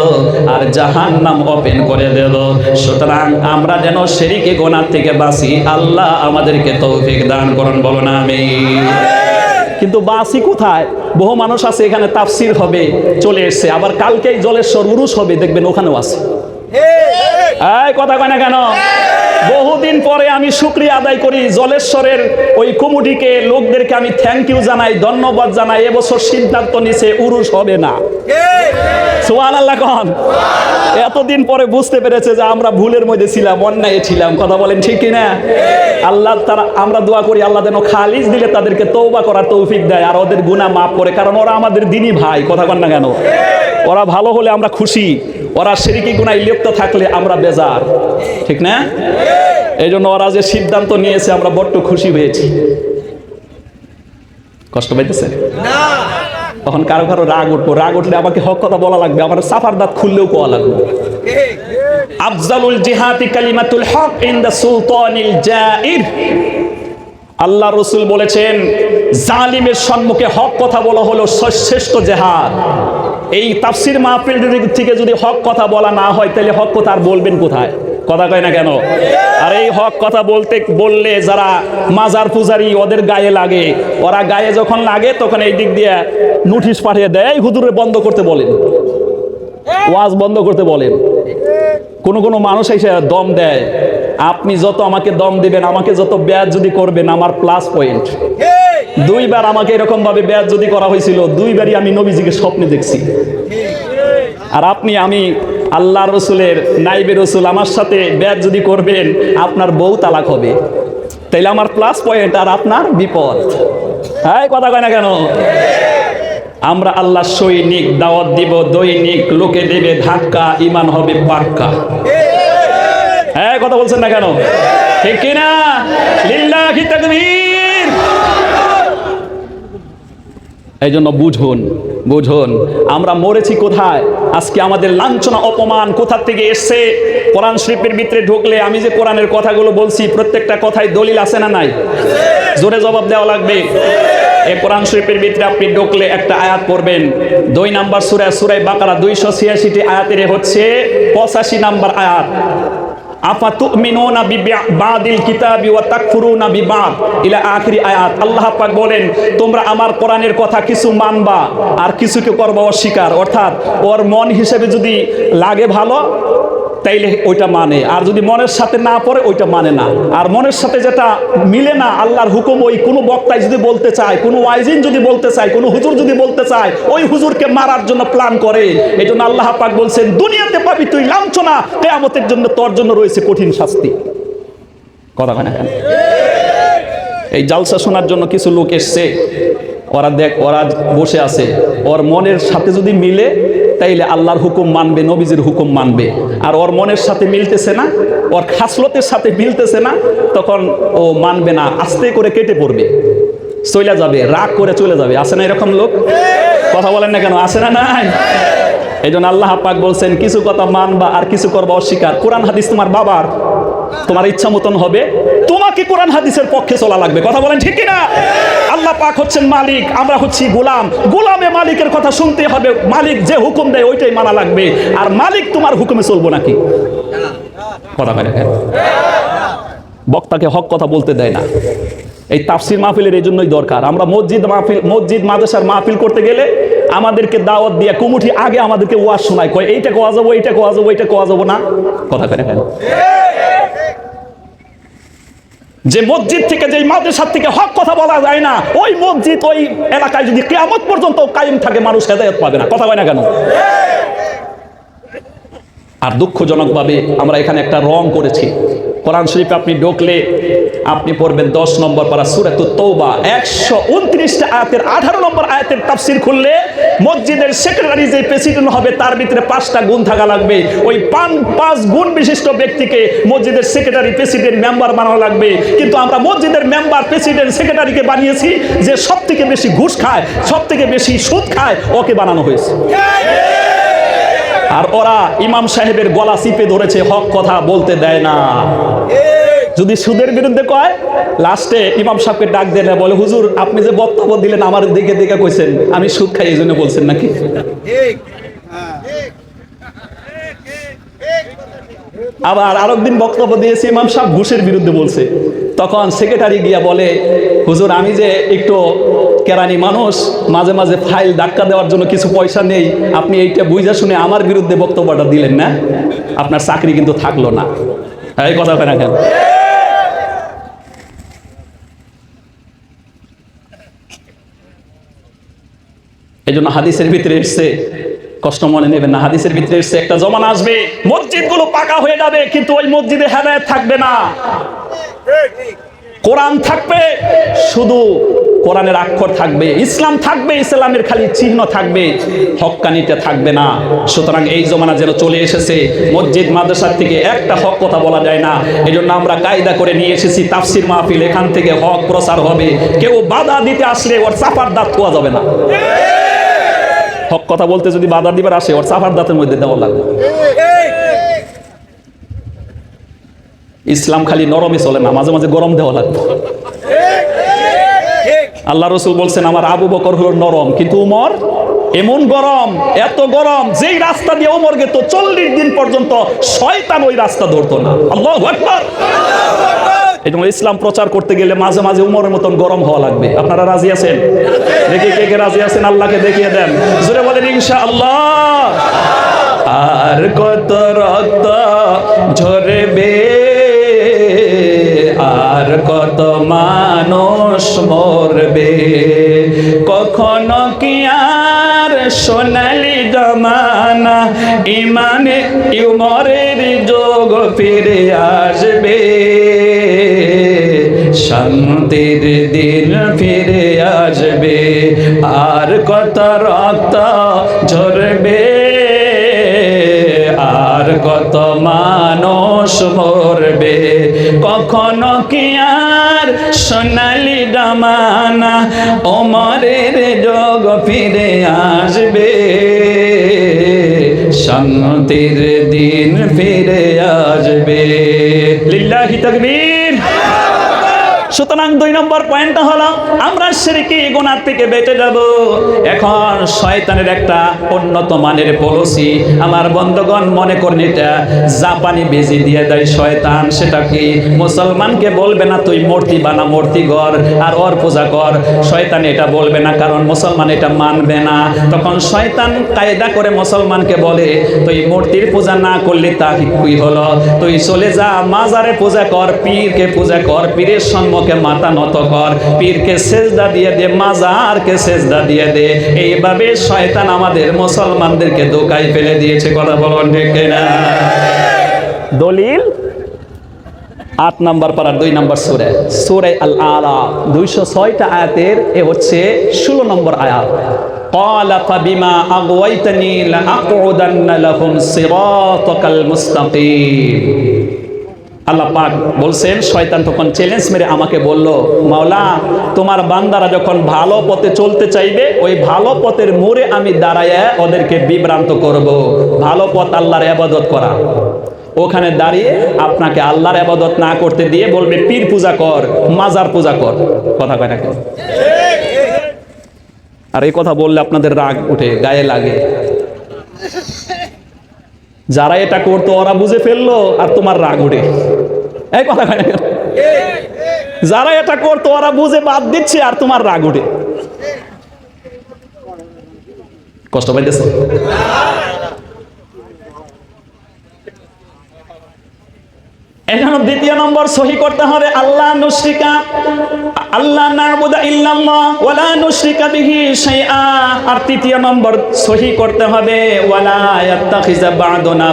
আর জাহান্নাম ওপেন করে দেব। সুতরাং আমরা যেন শিরকে গুনাহ থেকে বাঁচি, আল্লাহ আমাদেরকে তৌফিক দান করুন, বলুন আমিন। কিন্তু বাসি কোথায়? বহু মানুষ আছে এখানে তাফসির হবে চলে এসছে, আবার কালকেই জলেশ্বর উরুস হবে, দেখবেন ওখানেও আছে। এই কথা কয় না কেন? বহুদিন পরে আমি শুকরিয়া আদায় করি জলেশ্বরের ওই কমিটিকে, লোকদেরকে আমি থ্যাংক ইউ জানাই, ধন্যবাদ জানাই। এবছর সিদ্ধান্ত নিছে উরুস হবে না। সুবহানাল্লাহ কন। এতদিন পরে বুঝতে পেরেছে যে আমরা ভুলের মধ্যে ছিলাম, অন্যায় ছিলাম। কথা বলেন ঠিক কি না? আল্লাহ তারা, আমরা দোয়া করি আল্লাহ যেন খালিস দিলে তাদেরকে তওবা করার তৌফিক দেয় আর ওদের গুনাহ মাফ করে, কারণ ওরা আমাদের দিনই ভাই। কথা কন না কেন? ওরা ভালো হলে আমরা খুশি, ওরা শিরকি গুনাহে লিপ্ত থাকলে আমরা বেজার, ঠিক না? এই জন্য ওরা যে সিদ্ধান্ত নিয়েছে আমরা বড্ড খুশি হয়েছি। কষ্ট পাইতেছে না? তখন কারো কারো রাগ উঠবো, রাগ উঠলে আমাকে হক কথা বলা লাগবে, আমার সাফার দাঁত খুললেও কোয়া লাগবে। আফজালুল জিহাদি কালিমাতুল হক ইনদা সুলতানিল জাইর। আল্লাহ রাসূল বলেছেন জালিমের সম্মুখে হক কথা বলা হলো শ্রেষ্ঠ জিহাদ। এই তাফসীর মাহফিল থেকে যদি হক কথা বলা না হয় তাহলে হক কথা আর বলবেন কোথায়? কথা কয় না কেন? আর এই হক কথা বললে যারা মাজার পূজারি ওদের গায়ে লাগে, ওরা গায়ে যখন লাগে তখন এই দিক দিয়ে নোটিশ পাঠিয়ে দেয়, হুজুরে বন্ধ করতে বলেন, ওয়াজ বন্ধ করতে বলেন। কোন মানুষ এসে দম দেয়, আপনি যত আমাকে দম দিবেন, আমাকে যত বেয়াজ্জতি করবেন আমার প্লাস পয়েন্ট। দুইবার আমাকে এরকম ভাবে বেয়াজ্জতি করা হয়েছিল, দুইবারই আমি নবীজিকে স্বপ্নে দেখছি। আর আমি আল্লাহ রসুলের নাইবে রসুল, আমার সাথে বেয়াজ্জতি করবেন, আপনার বউ তালাক হবে, তাইলে আমার প্লাস পয়েন্ট আর আপনার বিপদ। হ্যাঁ, কথা কয় না কেন? আমরা আল্লাহ সৈনিক, দাওয়াত দিব দৈনিক, লোকে দেবে ধাক্কা, ঈমান হবে পাক্কা। হ্যাঁ, কথা বলছেন না কেন? ঠিক কিনা? লিল্লাহি তাকবীর। এই জন্য বুঝুন আমরা মরেছি কোথায়। আজকে আমাদের লাঞ্ছনা অপমান কোথা থেকে এসছে? কোরআন শরীফের ভিতরে ঢুকলে আমি যে কোরআনের কথাগুলো বলছি প্রত্যেকটা কথায় দলিল আছে না নাই? জোরে জবাব দেওয়া লাগবে। এই কোরআন শরীফের ভিতরে আপনি ঢুকলে একটা আয়াত পড়বেন, 2 নাম্বার সূরা বাকারা 286টি আয়াতের হচ্ছে 85 নাম্বার আয়াত। আফাতুমিনুনা বিবাদিল কিতাবি ওয়া তাকফুরুনা বিবাদ ইলা আখিরি আয়াত। আল্লাহ পাক বলেন তোমরা আমার কোরআনের কথা কিছু মানবা আর কিছুকে করবা অস্বীকার। অর্থাৎ ওর মন হিসেবে যদি লাগে ভালো তাইলে ওইটা মানে, আর যদি মনের সাথে না পড়ে ওইটা মানে না। আর মনের সাথে যেটা মিলে না, আল্লাহর হুকুম ওই কোনো বক্তাই যদি বলতে চায়, কোনো ওয়াইজিন যদি বলতে চায়, কোনো হুজুর যদি বলতে চায়, ওই হুজুরকে মারার জন্য প্ল্যান করে। এই জন্য আল্লাহ পাক বলছেন দুনিয়াতে পাবি তুই লাঞ্ছনা, কিয়ামতের জন্য তোর জন্য রয়েছে কঠিন শাস্তি। কথা কয় না কেন? এই জালসা শোনার জন্য কিছু লোক এসছে, ওরা বসে আছে, ওর মনের সাথে যদি মিলে তাইলে আল্লাহর হুকুম মানবে, নবীজির হুকুম মানবে। আর ওর মনের সাথে মিলতেছে না, ওর খাসলতের সাথে মিলতেছে না, তখন ও মানবে না, আস্তে করে কেটে পড়বে, চলে যাবে, রাগ করে চলে যাবে। আছে না এরকম লোক? কথা বলেন না কেন? আছে না নাই? এই জন্য আল্লাহ পাক বলছেন কিছু কথা মানবা আর কিছু করবা অস্বীকার। কোরআন হাদিস তোমার বাবার, তোমার ইচ্ছা মতন হবে, তোমাকে কোরআন হাদিসের পক্ষে চলা লাগবে। কথা বলেন ঠিক কিনা? আল্লাহ পাক হচ্ছেন মালিক, আমরা হচ্ছি গোলাম। গোলামে মালিকের কথা শুনতে হবে, মালিক যে হুকুম দেয় ওইটাই মানা লাগবে। আর মালিক তোমার হুকুমে চলবো নাকি? কথা বলেন। বক্তাকে হক কথা বলতে দেয় না। এই তাফসির মাহফিলের এই জন্যই দরকার। আমরা মসজিদ মাদ্রাসার মাহফিল করতে গেলে আমাদেরকে দাওয়াত দিয়ে কুমুঠি আগে আমাদেরকে ওয়াজ শোনায়, কয় এইটা কোয়া যাবো, এইটা কোয়া যাবো, এইটা কোয়া যাবো না। কথা কেন? যে মসজিদ থেকে, যে মাদ্রাসা থেকে হক কথা বলা যায় না, ওই মসজিদ ওই এলাকায় যদি কিয়ামত পর্যন্ত কায়েম থাকে, মানুষ হেদায়েত পাবে না। কথা কয় না কেন? আর দুঃখজনকভাবে আমরা এখানে একটা রং করেছি। কোরআন শরীফে আপনি ঢুকলে আপনি পড়বেন 10 নম্বর পারা সূরাতুত তাওবা 129টা আয়াতের 18 নম্বর আয়াতের তাফসীর খুললে মসজিদের সেক্রেটারি যে প্রেসিডেন্ট হবে তার ভিতরে 5টা গুণ থাকা লাগবে। ওই 5 গুণ বিশিষ্ট ব্যক্তিকে মসজিদের সেক্রেটারি, প্রেসিডেন্ট, মেম্বার বানানো লাগবে। কিন্তু আমরা মসজিদের মেম্বার, প্রেসিডেন্ট, সেক্রেটারিকে বানিয়েছি যে সবথেকে বেশি ঘুষ খায়, সবথেকে বেশি সুদ খায়, ওকে বানানো হয়েছে। আর ওরা ইমাম সাহেবের গলা চিপে ধরেছে, হক কথা বলতে দেয় না। যদি সুদের বিরুদ্ধে কয়, লাস্টে ইমাম সাহেবকে ডাক দেয় না, বলে হুজুর আপনি যে বক্তব্য দিলেন আমার দিকে দিকে কইছেন আমি সুদ খাই এই জন্য বলছেন নাকি? আবার আরেকদিন বক্তব্য দিয়েছে, ইমাম সাহেব ঘুষের বিরুদ্ধে বলছে, তখন সেক্রেটারি গিয়া বলে হুজুর আমি যে একটু কেরানি মানুষ, মাঝে মাঝে ফাইল ধাক্কা দেওয়ার জন্য কিছু পয়সা নেই, আপনি এইটা বুঝা শুনে আমার বিরুদ্ধে বক্তব্যটা দিলেন না, আপনার চাকরি কিন্তু থাকলো না। এই কথা কেন কেন? এই জন্য হাদিসের ভিতরে এসছে, কষ্ট মনে নেবেন না, হাদিসের ভিতরে এসছে একটা জমানা আসবে মসজিদগুলো পাকা হয়ে যাবে কিন্তু ওই মসজিদে হেদায়েত থাকবে না। কোরআন থাকবে, শুধু কোরআনের অক্ষর থাকবে, ইসলাম থাকবে, ইসলামের খালি চিহ্ন থাকবে, হক্কানিটা থাকবে না। সুতরাং এই জমানা যেন চলে এসেছে, মসজিদ মাদ্রাসার থেকে একটা হক কথা বলা যায় না। এই জন্য আমরা কায়দা করে নিয়ে এসেছি তাফসির মাহফিল, এখান থেকে হক প্রচার হবে, কেউ বাধা দিতে আসলে ওর চাপার দাঁত খোয়া যাবে না। হক কথা বলতে যদি বাধা দিবার আসে, ওর চাপার দাঁতের মধ্যে দেওয়া লাগবে। ইসলাম খালি নরমে চলে না, মাঝে মাঝে গরম দেওয়া লাগবে। আল্লাহ রসুল বলছেন আমার আবু বকর হলো নরম, কিন্তু উমর এমন গরম, এত গরম, যেই রাস্তা দিয়ে উমর গেত 40 দিন পর্যন্ত শয়তান ওই রাস্তা ধরতো না। আল্লাহু আকবার। এই জন্য ইসলাম প্রচার করতে গেলে মাঝে মাঝে উমরের মতন গরম হওয়া লাগবে। আপনারা রাজি আছেন? দেখি কে কে রাজি আছেন, আল্লাহকে দেখিয়ে দেন, জোরে বলেন ইনশাআল্লাহ। আর কত রক্ত ঝরবে, আর কত মানুষ মরবে, কখনো কি আর সোনালি জমানা ইমানে উমরের যোগ ফিরে আসবে, শান্তির দিন ফিরে আসবে। আর কত রক্ত ঝরবে, আর কত মানুষ মরবে, কখনো কি আর সোনালি জমানা ওমরের যোগ ফিরে আসবে, শান্তির দিন ফিরে আসবে। লিল্লাহি তাকবীর। সুতরাং 2 নম্বর পয়েন্টটা হলো আমরা শিরকি গুনাহ থেকে বেঁচে যাব। এখন শয়তানের একটা উন্নত মানের পলিসি, আমার বন্ধুগণ মনে করেন এটা জাপানি বেজি দিয়ে দেয় শয়তান। সেটা কি? মুসলমানকে বলবে না তুই মূর্তি বানা, মূর্তি গড় আর ওর পূজা কর। শয়তান এটা বলবে না, কারণ মুসলমান এটা মানবে না। তখন শয়তান কায়দা করে মুসলমানকে বলে তুই মূর্তির পূজা না করলে তা কি হলো, তুই চলে যা মাজারে পূজা কর, পীরকে পূজা কর, পীরের সম্মুখে মাথা নত কর, পীরকে সেজদা দিয়ে দে, মাজারকে সেজদা দিয়ে দে। এইভাবে শয়তান আমাদের মুসলমানদেরকে ধোঁকায় ফেলে দিয়েছে। কথা বলুন ঠিক কিনা? দলিল 8 নম্বর পারার 2 নম্বর সূরা, সূরা আল আলা 206টা আয়াতের এ হচ্ছে 16 নম্বর আয়াত। ক্বালা ফাবিমা আগওয়াইতানি লাআকউদান্না লাহুম সিরাতাকাল মুস্তাকিম। আল্লাহ পাক বলছেন, শয়তান তখন চ্যালেঞ্জ মেরে আমাকে বলল, মাওলা তোমার বান্দারা যখন ভালো পথে চলতে চাইবে, ওই ভালো পথের মোড়ে আমি দাঁড়ায় ওদেরকে বিভ্রান্ত করব। ভালো পথ আল্লাহর ইবাদত করা, ওখানে দাঁড়িয়ে আপনাকে আল্লাহর ইবাদত না করতে দিয়ে বলবে পীর পূজা কর, মাজার পূজা কর। কথা কয় নাকি? আর এই কথা বললে আপনাদের রাগ উঠে, গায়ে লাগে। যারা এটা করতো ওরা বুঝে ফেললো আর তোমার রাগ উঠে। এই কথা কয় নাকি? যারা এটা করতো ওরা বুঝে বাদ দিচ্ছে আর তোমার রাগ উঠে। কষ্ট পাইতেছে? এখানে 2 নম্বর সহি করতে হবে, আল্লাহ নুশরিকা, আল্লাহ না'বুদা ইল্লাল্লাহ ওয়া লা নুশরিকা বিহি শাইআ। আর 3 নম্বর সহি করতে হবে, ওয়ালা ইয়াত্তাখিযা বা'দুনা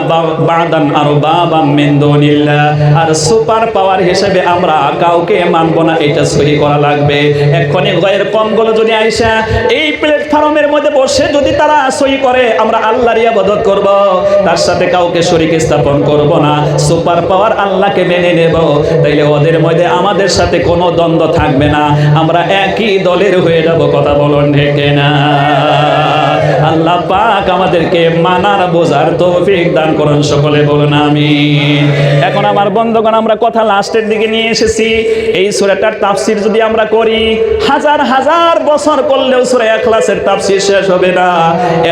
বা'দান আরবাবাম মিন দুনিল্লাহ। আর সুপার পাওয়ার হিসেবে আমরা কাউকে মানব না, এটা সহি করা লাগবে। এখনই গায়ের কমগুলো যদি আইসা এই প্ল্যাটফর্মের মধ্যে বসে যদি তারা সহি করে আমরা আল্লাহর ইবাদত করব, তার সাথে কাউকে শরীক স্থাপন করব না, সুপার পাওয়ার আল্লাহকে মেনে নেব, তাইলে ওদের মধ্যে আমাদের সাথে কোনো দ্বন্দ্ব থাকবে না, আমরা একই দলের হয়ে যাব। কথা বলুন ঠিক না? আল্লাহ পাক আমাদেরকে মানার বোঝার তৌফিক দান করুন, সকলে বলুন আমিন। এখন আমার বন্ধুগণ, আমরা কথা লাস্টের দিকে নিয়ে এসেছি। এই সূরাটার তাফসীর যদি আমরা করি, হাজার হাজার বছর করলেও সূরা ইখলাসের তাফসীর শেষ হবে না।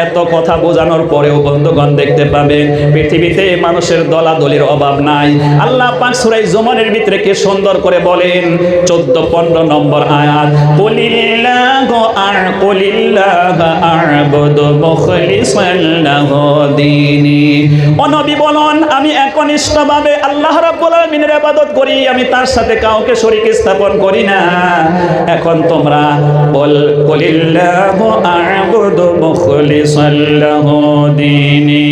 এত কথা বোঝানোর পরেও বন্ধুগণ দেখতে পাবেন পৃথিবীতে মানুষের দলাদলির অভাব নাই। আল্লাহ পাক সূরা জুমারের ভিতরে কি সুন্দর করে বলেন, 14-15 নম্বর আয়াত, কুলিল্লাহু আ'বুদু মুখলিসান লাহু দীনি। ও নবী বলুন, আমি একনিষ্ঠভাবে আল্লাহ রাব্বুল আলামিনের ইবাদত করি, আমি তার সাথে কাউকে শরীক স্থাপন করি না। এখন তোমরা বল, কুলিল্লাহু আ'বুদু মুখলিসান লাহু দীনি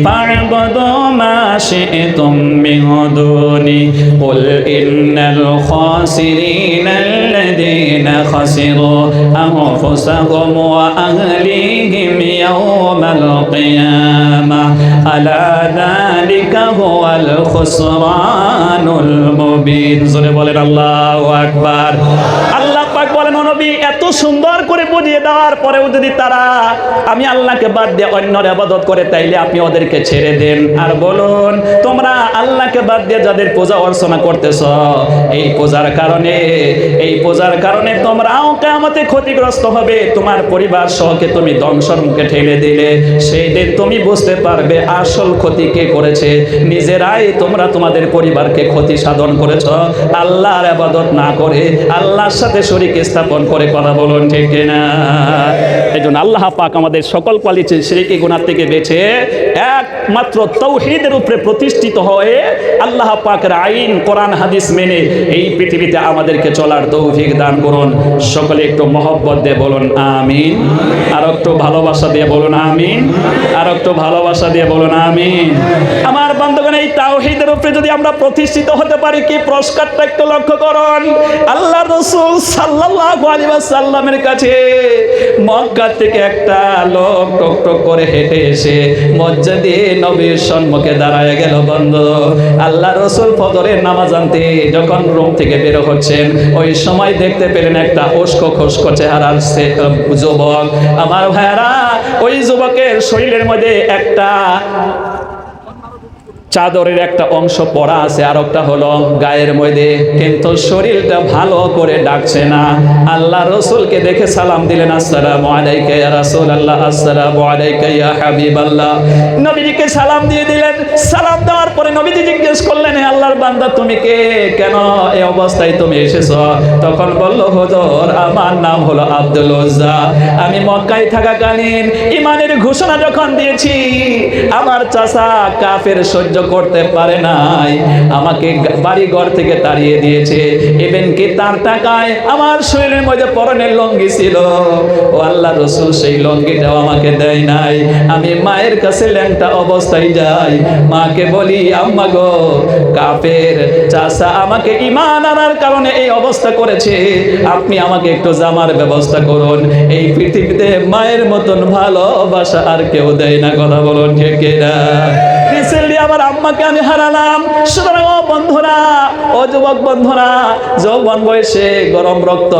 ফা'বুদু মা শি'তুম মিন দুনি কুল ইন্নাল খাসিরিনা আল্লাযীনা খাসিরু আনফুসাহুম ওয়া আহলিহিম ইয়াওমাল কিয়ামাহ আলা যালিকা হুয়াল খুসরানুল মুবিন। জোরে বলেন আল্লাহু আকবার। আল্লাহ পাক বলেন, ও নবী, এত সুন্দর করে বুঝিয়ে দেওয়ার পরেও যদি তারা আমি আল্লাহকে বাদ দিয়ে অন্যের ইবাদত করে, তাইলে আপনি ওদেরকে ছেড়ে দেন। আর বলুন, তোমরা আল্লাহকে বাদ দিয়ে যাদের পূজা অর্চনা করতেছ, এই পূজার কারণে তোমরাও কিয়ামতে ক্ষতিগ্রস্ত হবে। তোমার পরিবার সহকে তুমি ধ্বংসের মুখে ঠেলে দিলে। সেই দিন তুমি বুঝতে পারবে আসল ক্ষতি কে করেছে। নিজেরাই তোমরা তোমাদের পরিবারকে ক্ষতি সাধন করেছ, আল্লাহর ইবাদত না করে আল্লাহর সাথে শরীক স্থাপন করে। কথা বলুন ঠিক কিনা? এইজন্য আল্লাহ পাক আমাদের সকল কোয়ালিটি শিরকি গুনাহ থেকে বেঁচে একমাত্র তাওহীদের উপরে প্রতিষ্ঠিত হয়ে আল্লাহ পাকের আইন কোরআন হাদিস মেনে এই পৃথিবীতে আমাদেরকে চলার তৌফিক দান করুন। সকলে একটু মহব্বত দিয়ে বলুন আমিন। আর একটু ভালোবাসা দিয়ে বলুন আমিন। আর একটু ভালোবাসা দিয়ে বলুন আমিন। আমার বন্ধুগণ, এই তাওহীদের উপরে যদি আমরা প্রতিষ্ঠিত হতে পারি, কি পুরস্কারটা একটু লক্ষ্য করুন। আল্লাহ রাসূল সাল্লাল্লাহু আলাইহি ওয়াসাল্লামের কাছে মক্কা থেকে একটা লোক টক টক করে হেঁটে এসে মসজিদে দিয়ে নবীর সম্মুখে দাঁড়ায় গেল। বন্ধু, আল্লাহ রাসূল ফজরের নামাজ আনতে যখন রুম থেকে বের হচ্ছেন, ওই সময় দেখতে পেলেন একটা উস্কো খুস্কো চেহারার যুবক। আমার ভাইরা, ওই যুবকের শরীরের মধ্যে একটা চাদরের একটা অংশ পরা আছে, আর একটা হলো গায়ের মধ্যে, কিন্তু শরীরটা ভালো করে ডাকছে না। আল্লাহ রাসূলকে দেখে সালাম দিলেন, আসসালামু আলাইকা ইয়া রাসূলুল্লাহ, আসসালামু আলাইকা ইয়া হাবিবাল্লাহ। নবীজিকে সালাম দিয়ে দিলেন। সালাম দেওয়ার পরে নবীজি জিজ্ঞেস করলেন, হে আল্লাহর বান্দা, তুমি কে? কেন এই অবস্থায় তুমি এসেছো? তখন বলল, হুজুর, আমার নাম হলো আব্দুল উজ্জা। আমি মক্কায় থাকাকালীন ঈমানের ঘোষণা যখন দিয়েছি, আমার চাচা কাফের সহ্য করতে পারে নাই, আমাকে বাড়ি ঘর থেকে তাড়িয়ে দিয়েছে। ইভেন কি তার টাকায় আমার শরীরের মধ্যে পরনের লুঙ্গি ছিল, ও আল্লাহ রাসূল সেই লুঙ্গিটাও আমাকে দেয় নাই। আমি মায়ের কাছে ল্যাংটা অবস্থায় যাই, মাকে বলি, আম্মা গো, কাফের চাচা আমাকে ঈমান আনার কারণে এই অবস্থা করেছে, আপনি আমাকে একটু জামার ব্যবস্থা করুন। এই পৃথিবীতে মায়ের মতন ভালোবাসা আর কেউ দেয় না। কথা বলুন ঠিক কিনা? রিসেন্টলি আমার আম্মাকে আমি হারালাম। সুতরাং ও বন্ধুরা, ও যুবক বন্ধুরা, যৌবন বয়সে গরম রক্ত,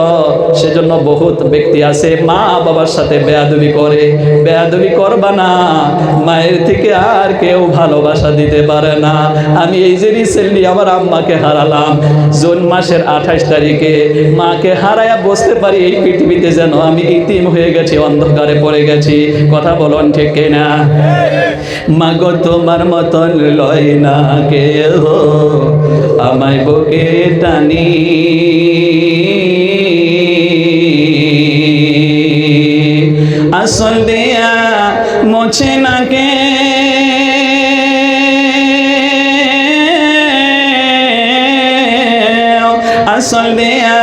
সেজন্য বহুত ব্যক্তি আছে মা বাবার সাথে বেয়াদবি করে। বেয়াদবি করবা না, মায়ের থেকে আর কেউ ভালোবাসা দিতে পারে না। আমি এই যে রিসেন্টলি আমার আম্মাকে হারালাম, জুন মাসের 28 তারিখে মাকে হারায়া বুঝতে পারি এই পৃথিবীতে যেন আমি ইতিম হয়ে গেছি, অন্ধকারে পড়ে গেছি। কথা বলুন ঠিক কিনা? মাগো, তোমার মতন লয় না কেহ আমায় বুকে টানি, আসল দিয়া মোছে না কে, আসল দিয়া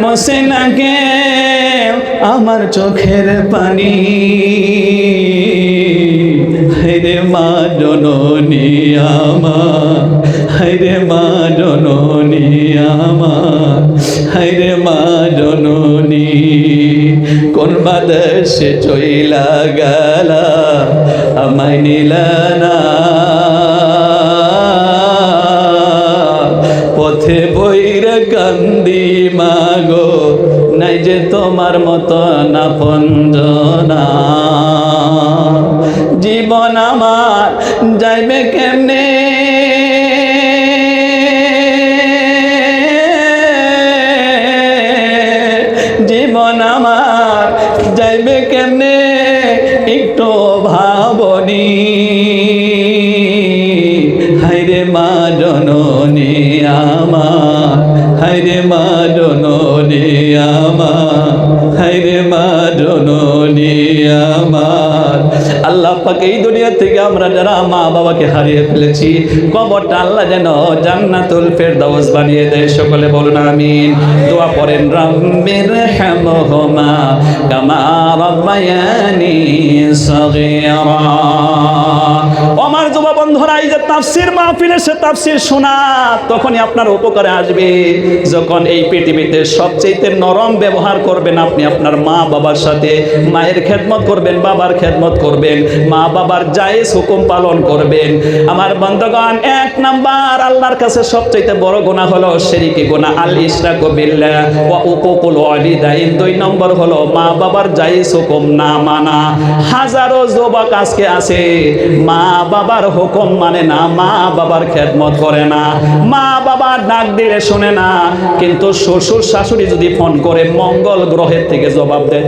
মোছে না কে আমার চোখের পানি। হায়রে মা জননী আমার, হায়রে মা জননী আমার, হায়রে মা জননী, কোন বাদেশে চইলা গেলা আমায় নিলা না, পথে বইরা কান্দি মাগো, নাই যে তোমার মতো আপনজনা। যাইবে কেমনে জীবন আমার যাইবে কেমনে একটু ভাবনি হায়রে মা জননী আমার হায়রে মা জননী আমার হায়রে মা জননী আমার আল্লাহ পাক এই দুনিয়া থেকে আমরা যারা মা বাবাকে হারিয়ে ফেলেছি কবরটা আল্লাহ যেন জান্নাতুল ফেরদাউস বানিয়ে দেয় সকলে বলুন আমিন দোয়া করেন রাব্বির হামহুমা কামা রাব্বায়ানি সগীরা আমার যুব বন্ধুরা এই যে তাফসীর মাহফিলে সে তাফসীর শোনা তখনই আপনার উপকারে আসবে যখন এই পৃথিবীতে সবচেয়ে নরম ব্যবহার করবেন আপনি আপনার মা বাবার সাথে মায়ের খেদমত করবেন বাবার খেদমত করবেন মা বাবার জায়েজ হুকুম পালন করবেন আমার বন্ধুগণ এক নাম্বার আল্লাহর কাছে সবচেয়ে বড় গুনাহ হলো শিরকি গুনাহ আল ইশরাকু বিল্লাহ ওয়া উকুকুল ওয়ালিদাইন দুই নম্বর হলো মা বাবার জায়েজ হুকুম না মানা হাজারো যুবক আজকে আছে মা বাবার হুকুম মানে না মা বাবার খেদমত করে না মা বাবার ডাক দিলে শুনে না কিন্তু শ্বশুর শাশুড়ি যদি ফোন করে মঙ্গল গ্রহের থেকে জবাব দেয়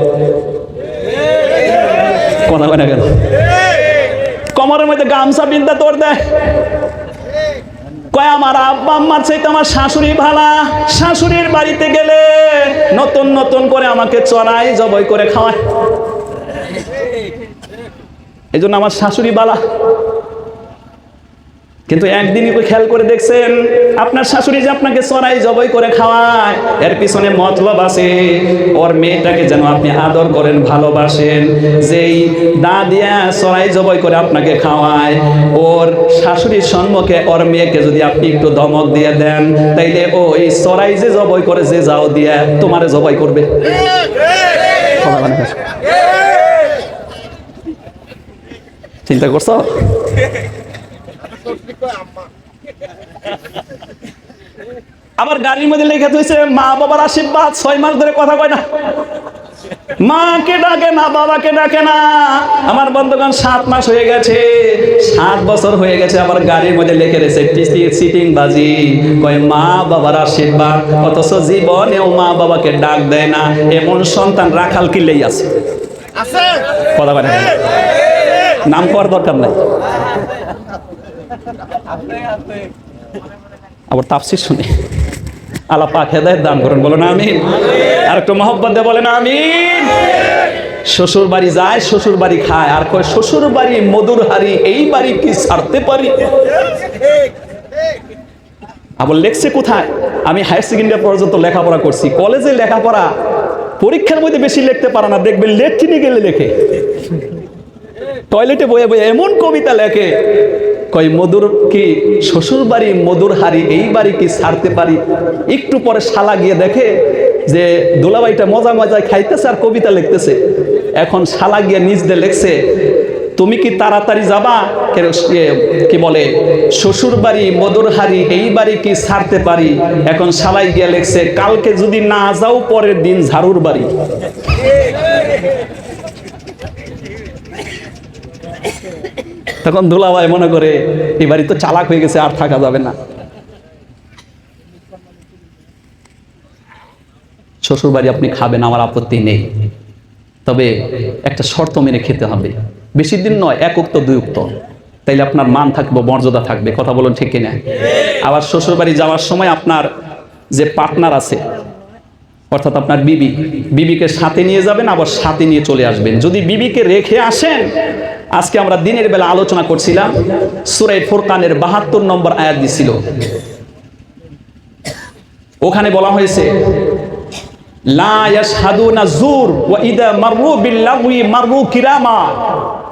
কথা বলে না কেন কোমরের মধ্যে গামছা বিন্দা তোর দেয় কয় আমার আব্বা আম্মার চাইতে আমার শাশুড়ি ভালা শাশুড়ির বাড়িতে গেলে নতুন নতুন করে আমাকে চড়াই জবাই করে খাওয়ায় এই জন্য আমার শাশুড়ি বালা কিন্তু একদিনই খেয়াল করে দেখছেন আপনার শাশুড়ি যে আপনাকে চড়াই জবাই করে খাওয়ায় এর পিছনে মতলব আছে ওর মেয়েটাকে যেন আপনি আদর করেন ভালোবাসেন যেই দা দিয়া চড়াই জবাই করে আপনাকে খাওয়ায় ওর শাশুড়ির সম্মুখে ওর মেয়েকে যদি আপনি একটু ধমক দিয়ে দেন তাইলে ওই চড়াই যে জবাই করে যে যাও দিয়া তোমারে জবাই করবে চিন্তা করছো আমার গাড়ির মধ্যে লেখা হয়েছে মা বাবার আশীর্বাদ 6 মাস ধরে কথা কয় না মাকে ডাকে না বাবাকে ডাকে না আমার বন্ধুগণ 7 মাস হয়ে গেছে 7 বছর হয়ে গেছে আমার গাড়ির মধ্যে লিখে রেখেছে সিটিং বাজি কয় মা বাবার আশীর্বাদ অথচ জীবনেও মা বাবাকে ডাক দেয় না এমন সন্তান রাখাল কিলেই আছে কথা কয় না নাম করার দরকার নাই আবার তাফসীর শুনে আল্লাহ পাক হেদায়েত দান করেন বলেন আমিন আর একটু মহব্বত দিয়ে বলেন আমিন শ্বশুর বাড়ি যায় শ্বশুর বাড়ি খায় আর কয় শ্বশুর বাড়ি মধুর হারি এই বাড়ি কি ছাড়তে পারি আবার লেখছে কোথায় আমি হায়ার সেকেন্ডারি পর্যন্ত লেখাপড়া করছি কলেজে লেখাপড়া পরীক্ষার মধ্যে বেশি লিখতে পারে না দেখবেন লেট্রিনে গেলে লেখে টয়লেটে বয়ে বয়ে এমন কবিতা লেখে কই মধুর কি শ্বশুর বাড়ি মধুর হারি এই বাড়ি কি ছাড়তে পারি একটু পরে শালা গিয়ে দেখে যে দুলাভাইটা মজা মজায় খাইতেছে আর কবিতা লিখতেছে এখন শালা গিয়ে নিজ দিয়ে লিখছে তুমি কি তাড়াতাড়ি যাবা কি বলে শ্বশুর বাড়ি মধুর হারি এই বাড়ি কি ছাড়তে পারি এখন শালাই গিয়ে লিখছে কালকে যদি না যাও পরের দিন ঝাড়ুর বাড়ি তখন দুলাভাই মনে করে এই বাড়ি তো চালাক হয়ে গেছে আর থাকা যাবে না শ্বশুর বাড়ি আপনি খাবেন আমার আপত্তি নেই তবে একটা শর্ত মেনে খেতে হবে বেশি দিন নয় 1 উক্ত 2 উক্ত তাইলে আপনার মান থাকবে মর্যাদা থাকবে কথা বলুন ঠিক কিনা আবার শ্বশুর বাড়ি যাওয়ার সময় আপনার যে পার্টনার আছে অর্থাৎ আপনার বিবিকে সাথে নিয়ে যাবেন আবার সাথে নিয়ে চলে আসবেন যদি বিবিকে রেখে আসেন আজকে আমরা দিনের বেলা আলোচনা করছিলাম সূরা ফুরকানের 72 নম্বর আয়াত দিছিল ওখানে বলা হয়েছে লা ইয়াশহাদুনা যুর ওয়া ইদা মাররু বিল লাগwi মাররু কিরামা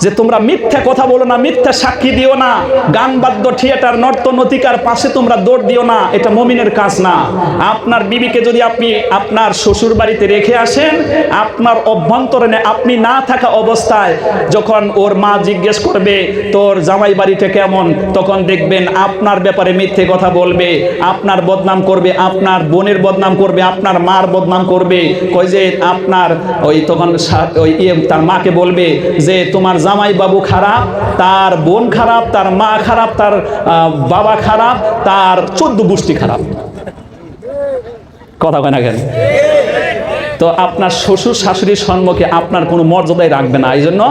যে তোমরা মিথ্যা কথা বলো না মিথ্যা সাক্ষী দিও না গান বাদ্য থিয়েটার নর্তনতিকার পাশে তোমরা দৌড় দিও না এটা মুমিনের কাজ না আপনার বিবিকে যদি আপনি আপনার শ্বশুর বাড়িতে রেখে আসেন আপনার অভ্যন্তরে আপনি না থাকা অবস্থায় যখন ওর মা জিজ্ঞেস করবে তোর জামাই বাড়িটা কেমন তখন দেখবেন আপনার ব্যাপারে মিথ্যে কথা বলবে আপনার বদনাম করবে আপনার বোনের বদনাম করবে আপনার মার বদনাম করবে কই যে আপনার ওই তখন ওই তার মাকে বলবে যে তোমার জামাই বাবু খারাপ, তার বোন খারাপ, তার মা খারাপ, তার বাবা খারাপ, তার 14 গোষ্ঠী খারাপ। কথা কয় না কেন? তো আপনার শ্বশুর শাশুড়ির সম্মুখে আপনার কোনো মর্যাদাই রাখবে না, এই জন্য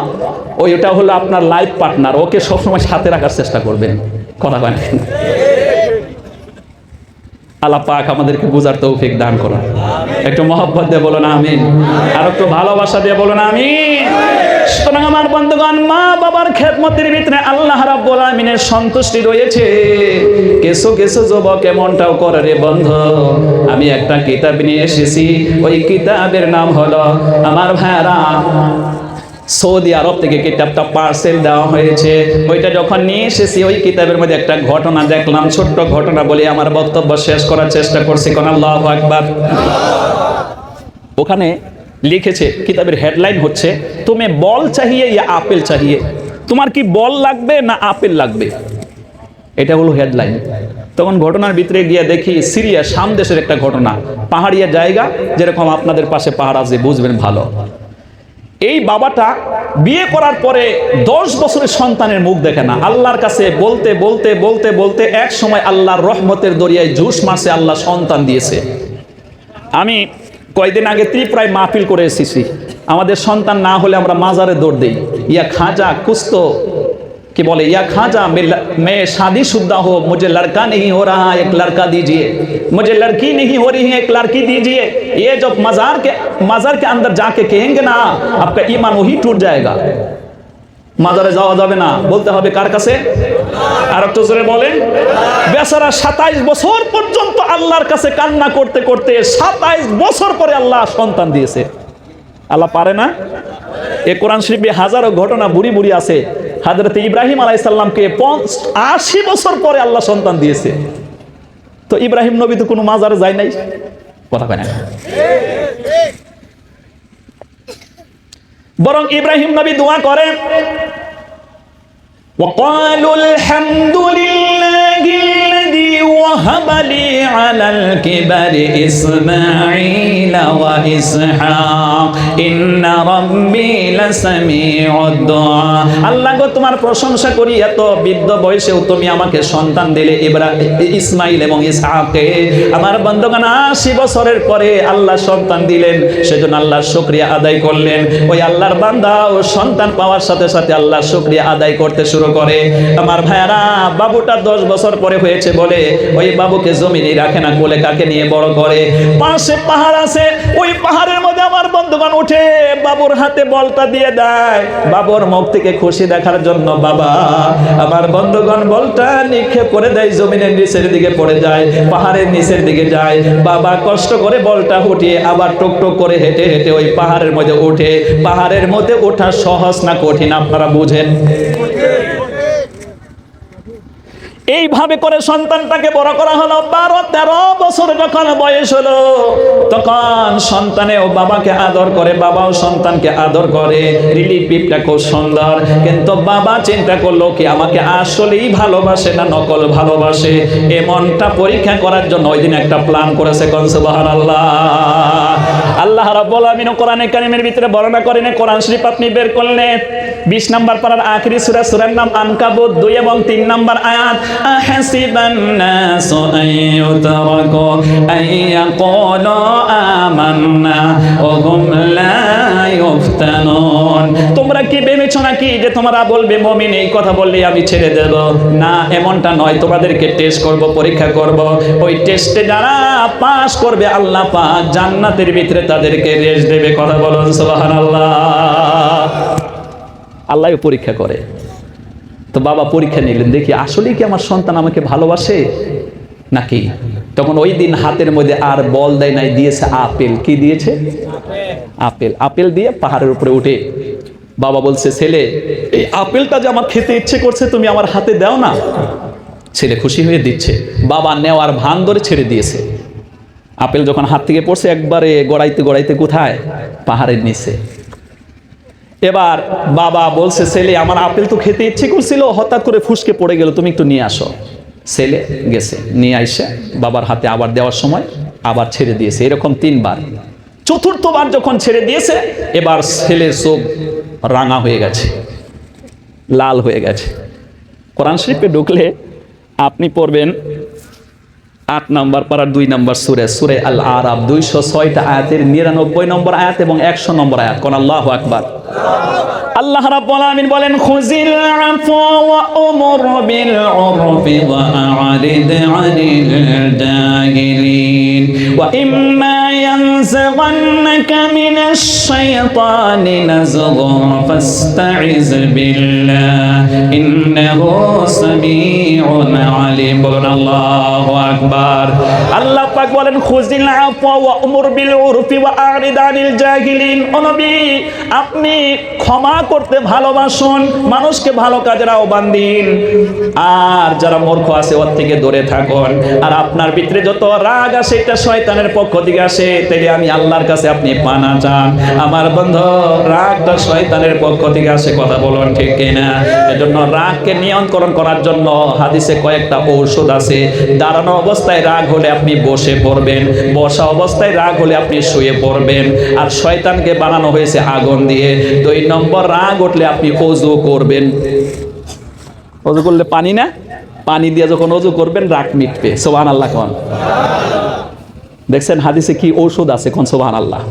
ওইটা হলো আপনার লাইফ পার্টনার, ওকে সবসময় সাথে রাখার চেষ্টা করবেন। কথা কয় না কেন? আল্লাহ পাক আমাদেরকে বুঝার তৌফিক দান করুন। একটু মহব্বত দিয়ে বলুন আমিন, আর একটু ভালোবাসা দিয়ে বলুন আমিন। সুতরাং আমার বন্ধুগণ, মা বাবার খেদমতের ভিতরে আল্লাহ রাব্বুল আমিনের সন্তুষ্টি রয়েছে। কিছু কিছু যুবক এমনটাও করে রে বন্ধু, আমি একটা কিতাব নিয়ে এসেছি, ওই কিতাবের নাম হলো আমার ভাইরা সৌদি আরব থেকে কিতাবটা পার্সেল দেওয়া হয়েছে। ওইটা যখন নিয়ে এসেছি, ওই কিতাবের মধ্যে একটা ঘটনা দেখলাম, ছোট্ট ঘটনা বলে আমার বক্তব্য শেষ করার চেষ্টা করছি। কোন আল্লাহু আকবার। ওখানে লিখেছে, কিতাবের হেডলাইন হচ্ছে তুমি বল চাহিয়ে ইয়া আপেল চাহিয়ে, তোমার কি বল লাগবে না আপেল লাগবে, এটা হলো হেডলাইন। তখন ঘটনার ভিতরে গিয়ে দেখি সিরিয়া শাম দেশের একটা ঘটনা, পাহাড়িয়া জায়গা, যেরকম আপনাদের পাশে পাহাড় আছে বুঝবেন ভালো। এই বাবাটা বিয়ে করার পরে 10 বছরের সন্তানের মুখ দেখে না। আল্লাহর কাছে বলতে বলতে বলতে বলতে এক সময় আল্লাহর রহমতের দরিয়ায় জুস মাসে আল্লাহ সন্তান দিয়েছে। আমি কয়েকদিন আগে ত্রিপুরায় মাহফিল করে এসেছি। আমাদের সন্তান না হলে আমরা মাজারে দৌড় দিই, ইয়া খাজা কুস্তো কি বলে, ইয়া খাজা मैं शादीशुदा हो, मुझे लड़का नहीं हो रहा, एक लड़का दीजिए, मुझे लड़की नहीं हो रही है, एक लड़की दीजिए। ये जब मजार के अंदर जाके कहेंगे ना, आपका ईमान वही टूट जाएगा। মাজারে যাওয়া যাবে না, বলতে হবে কার কাছে? আর একটু জোরে বলেন। বেচারা 27 বছর পর্যন্ত আল্লাহর কাছে কান্না করতে করতে 27 বছর পরে আল্লাহ সন্তান দিয়েছে। আল্লাহ পারে না? এই কোরআন শরীফে হাজারো ঘটনা বুড়ি বুড়ি আছে। হযরত ইব্রাহিম আলাইহিস সালামকে 80 বছর পরে আল্লাহ সন্তান দিয়েছে। তো ইব্রাহিম নবী তো কোনো মাজারে যায় নাই। কথা কয় না? বরং ইব্রাহিম নবী দোয়া করেন, وقالوا الحمد لله الذي وهب لي على الكبر إسماعيل وإسحاق إن ربي لسميع الدعاء। আল্লাহ গো তোমার প্রশংসা করি, এত বৃদ্ধ বয়সেও তুমি আমাকে সন্তান দিলে ইসমাইল এবং ইসহাককে। আমার বন্ধুগণ 80 বছরের পরে আল্লাহ সন্তান দিলেন, সেজন্য আল্লাহর শুকরিয়া আদায় করলেন। ওই আল্লাহর বান্দা ও সন্তান পাওয়ার সাথে সাথে আল্লাহর শুকরিয়া আদায় করতে শুরু করে। আমার ভাইরা, বাবুটা 10 বছর পরে হয়েছে বলে ওই বাবুকে জমিনে রাখে না, কোলে কাকে নিয়ে বড় করে। পাশে পাহাড় আছে, ওই পাহাড়ের মধ্যে আমার বন্ধুগণ উঠে বাবুর হাতে বলটা দিয়ে দেয়, বাবুর মুখ থেকে খুশি দেখার জন্য। বাবা আমার বন্ধুগণ বলটা নিক্ষেপ করে দেয়, জমিনের নিচের দিকে পড়ে যায়, পাহাড়ের নিচের দিকে যায়। বাবা কষ্ট করে বলটা উঠিয়ে আবার টুকটুক করে হেঁটে হেঁটে ওই পাহাড়ের মধ্যে ওঠে। পাহাড়ের মধ্যে ওঠা সহজ না কঠিন আপনারা বুঝেন? এইভাবে করে সন্তানটাকে বড় করা হলো। 12-13 বছর যখন বয়স হলো, তখন সন্তানেও বাবাকে আদর করে, বাবাও সন্তানকে আদর করে। রিলেটিভটা খুব সুন্দর, কিন্তু বাবা চিন্তা করলো কি আমাকে আসলেই ভালোবাসে না নকল ভালোবাসে। এমনটা পরীক্ষা করার জন্য ওই দিন একটা প্ল্যান করেছে। কোন সুবহানাল্লাহ। আল্লাহ রাব্বুল আমিন কোরআনে কারীমের ভিতরে বর্ণনা করেন। কোরআন শরীফ আপনি বের করলেন 20 নম্বর পারার আখেরি সূরা, সূরার নাম আনকাবুত 2 এবং 3 নম্বর আয়াত। আহাসিবান নাসু আইয়ুতরাকু আইয়াকুলু আমান্না ওয়া হুম লা ইফতানুন। তোমরা কি ভেবেছো নাকি যে তোমরা বলবে মুমিন এই কথা বললে আমি ছেড়ে দেব? না, এমনটা নয়। তোমাদেরকে টেস্ট করব, পরীক্ষা করব। ওই টেস্টে যারা পাস করবে আল্লাহ পাক জান্নাতের ভিতরে তাদেরকে রেস্ট দেবে। কথা বলুন সুবহানাল্লাহ। আল্লাহই পরীক্ষা করে। তো বাবা পরীক্ষা নিলেন, দেখি আসলে কি আমার সন্তান আমাকে ভালোবাসে নাকি। তখন ওই দিন হাতের মধ্যে আর বল দেয় নাই, দিয়েছে আপেল। কি দিয়েছে? আপেল। আপেল দিয়ে পাহাড়ের উপরে উঠে বাবা বলছে, ছেলে এই আপেলটা যে আমার খেতে ইচ্ছে করছে, তুমি আমার হাতে দাও না। ছেলে খুশি হয়ে দিচ্ছে। বাবা নেওয়ার ভান ধরে ছেড়ে দিয়েছে। আপেল যখন হাত থেকে পড়ছে, একবারে গড়াইতে গড়াইতে কোথায়? পাহাড়ের নিচে। এবার বাবা বলছে, ছেলে আমার আপেল তো খেতে ইচ্ছে করছিল, হঠাৎ করে ফুসকে পড়ে গেল, তুমি একটু নিয়ে আসো। ছেলে গেছে, নিয়ে আইসে বাবার হাতে আবার দেওয়ার সময় আবার ছেড়ে দিয়েছে। এরকম 3 বার। চতুর্থবার যখন ছেড়ে দিয়েছে, এবার ছেলের চোখ রাঙা হয়ে গেছে। লাল হয়ে গেছে। কোরআন শরীফে ঢুকলে আপনি পড়বেন 8 নম্বর পারার 2 নম্বর সূরা আল আরাফ 206টা আয়াতের 99 নম্বর আয়াত এবং 100 নম্বর আয়াত। কোন আল্লাহু আকবার। আল্লাহ রাব্বুল আলামিন বলেন খুযিল আফওয়া ওয়া উমর বিল উরফি ওয়া আ'রিদ আনিল জাহিলিন ওয়া ইম্মা ইয়ানযাগান্নাকা মিনাশ শাইতানি নাযগুন ফাস্তা'iজ বিল্লাহ ইন্নাহু সামিউন আলিম। বলুন আল্লাহু আকবার। আল্লাহ পাক বলেন খুযিল আফওয়া ওয়া উমর বিল উরফি ওয়া আ'রিদ আনিল জাহিলিন। ও নবী, আপনি ক্ষমা করতে ভালোবাসুন, মানুষকে ভালো কাজের আহ্বান দিন, আর যারা মূর্খ আছে ওর থেকে দূরে থাকুন। আর আপনার ভিতরে যত রাগ আসে এটা শয়তানের পক্ষ থেকে আসে, তাইলে আমি আল্লাহর কাছে আপনি পানা চান। আমার বন্ধু, রাগটা শয়তানের পক্ষ থেকে আসে, কথা বলুন ঠিক কিনা? এজন্য রাগকে নিয়ন্ত্রণ করার জন্য হাদিসে কয়েকটা ঔষধ আছে। দাঁড়ানো অবস্থায় রাগ হলে আপনি বসে পড়বেন, বসা অবস্থায় রাগ হলে আপনি শুয়ে পড়বেন। আর শয়তানকে বানানো হয়েছে আগুন দিয়ে। 2 নম্বর, রাগ উঠলে আপনি ওযু করবেন। ওযু করলে পানি না, পানি দিয়ে যখন ওযু করবেন রাগ মিটবে। সুবহানাল্লাহ কোন। দেখছেন হাদিসে কি ঔষধ আছে কোন? সুবহানাল্লাহ।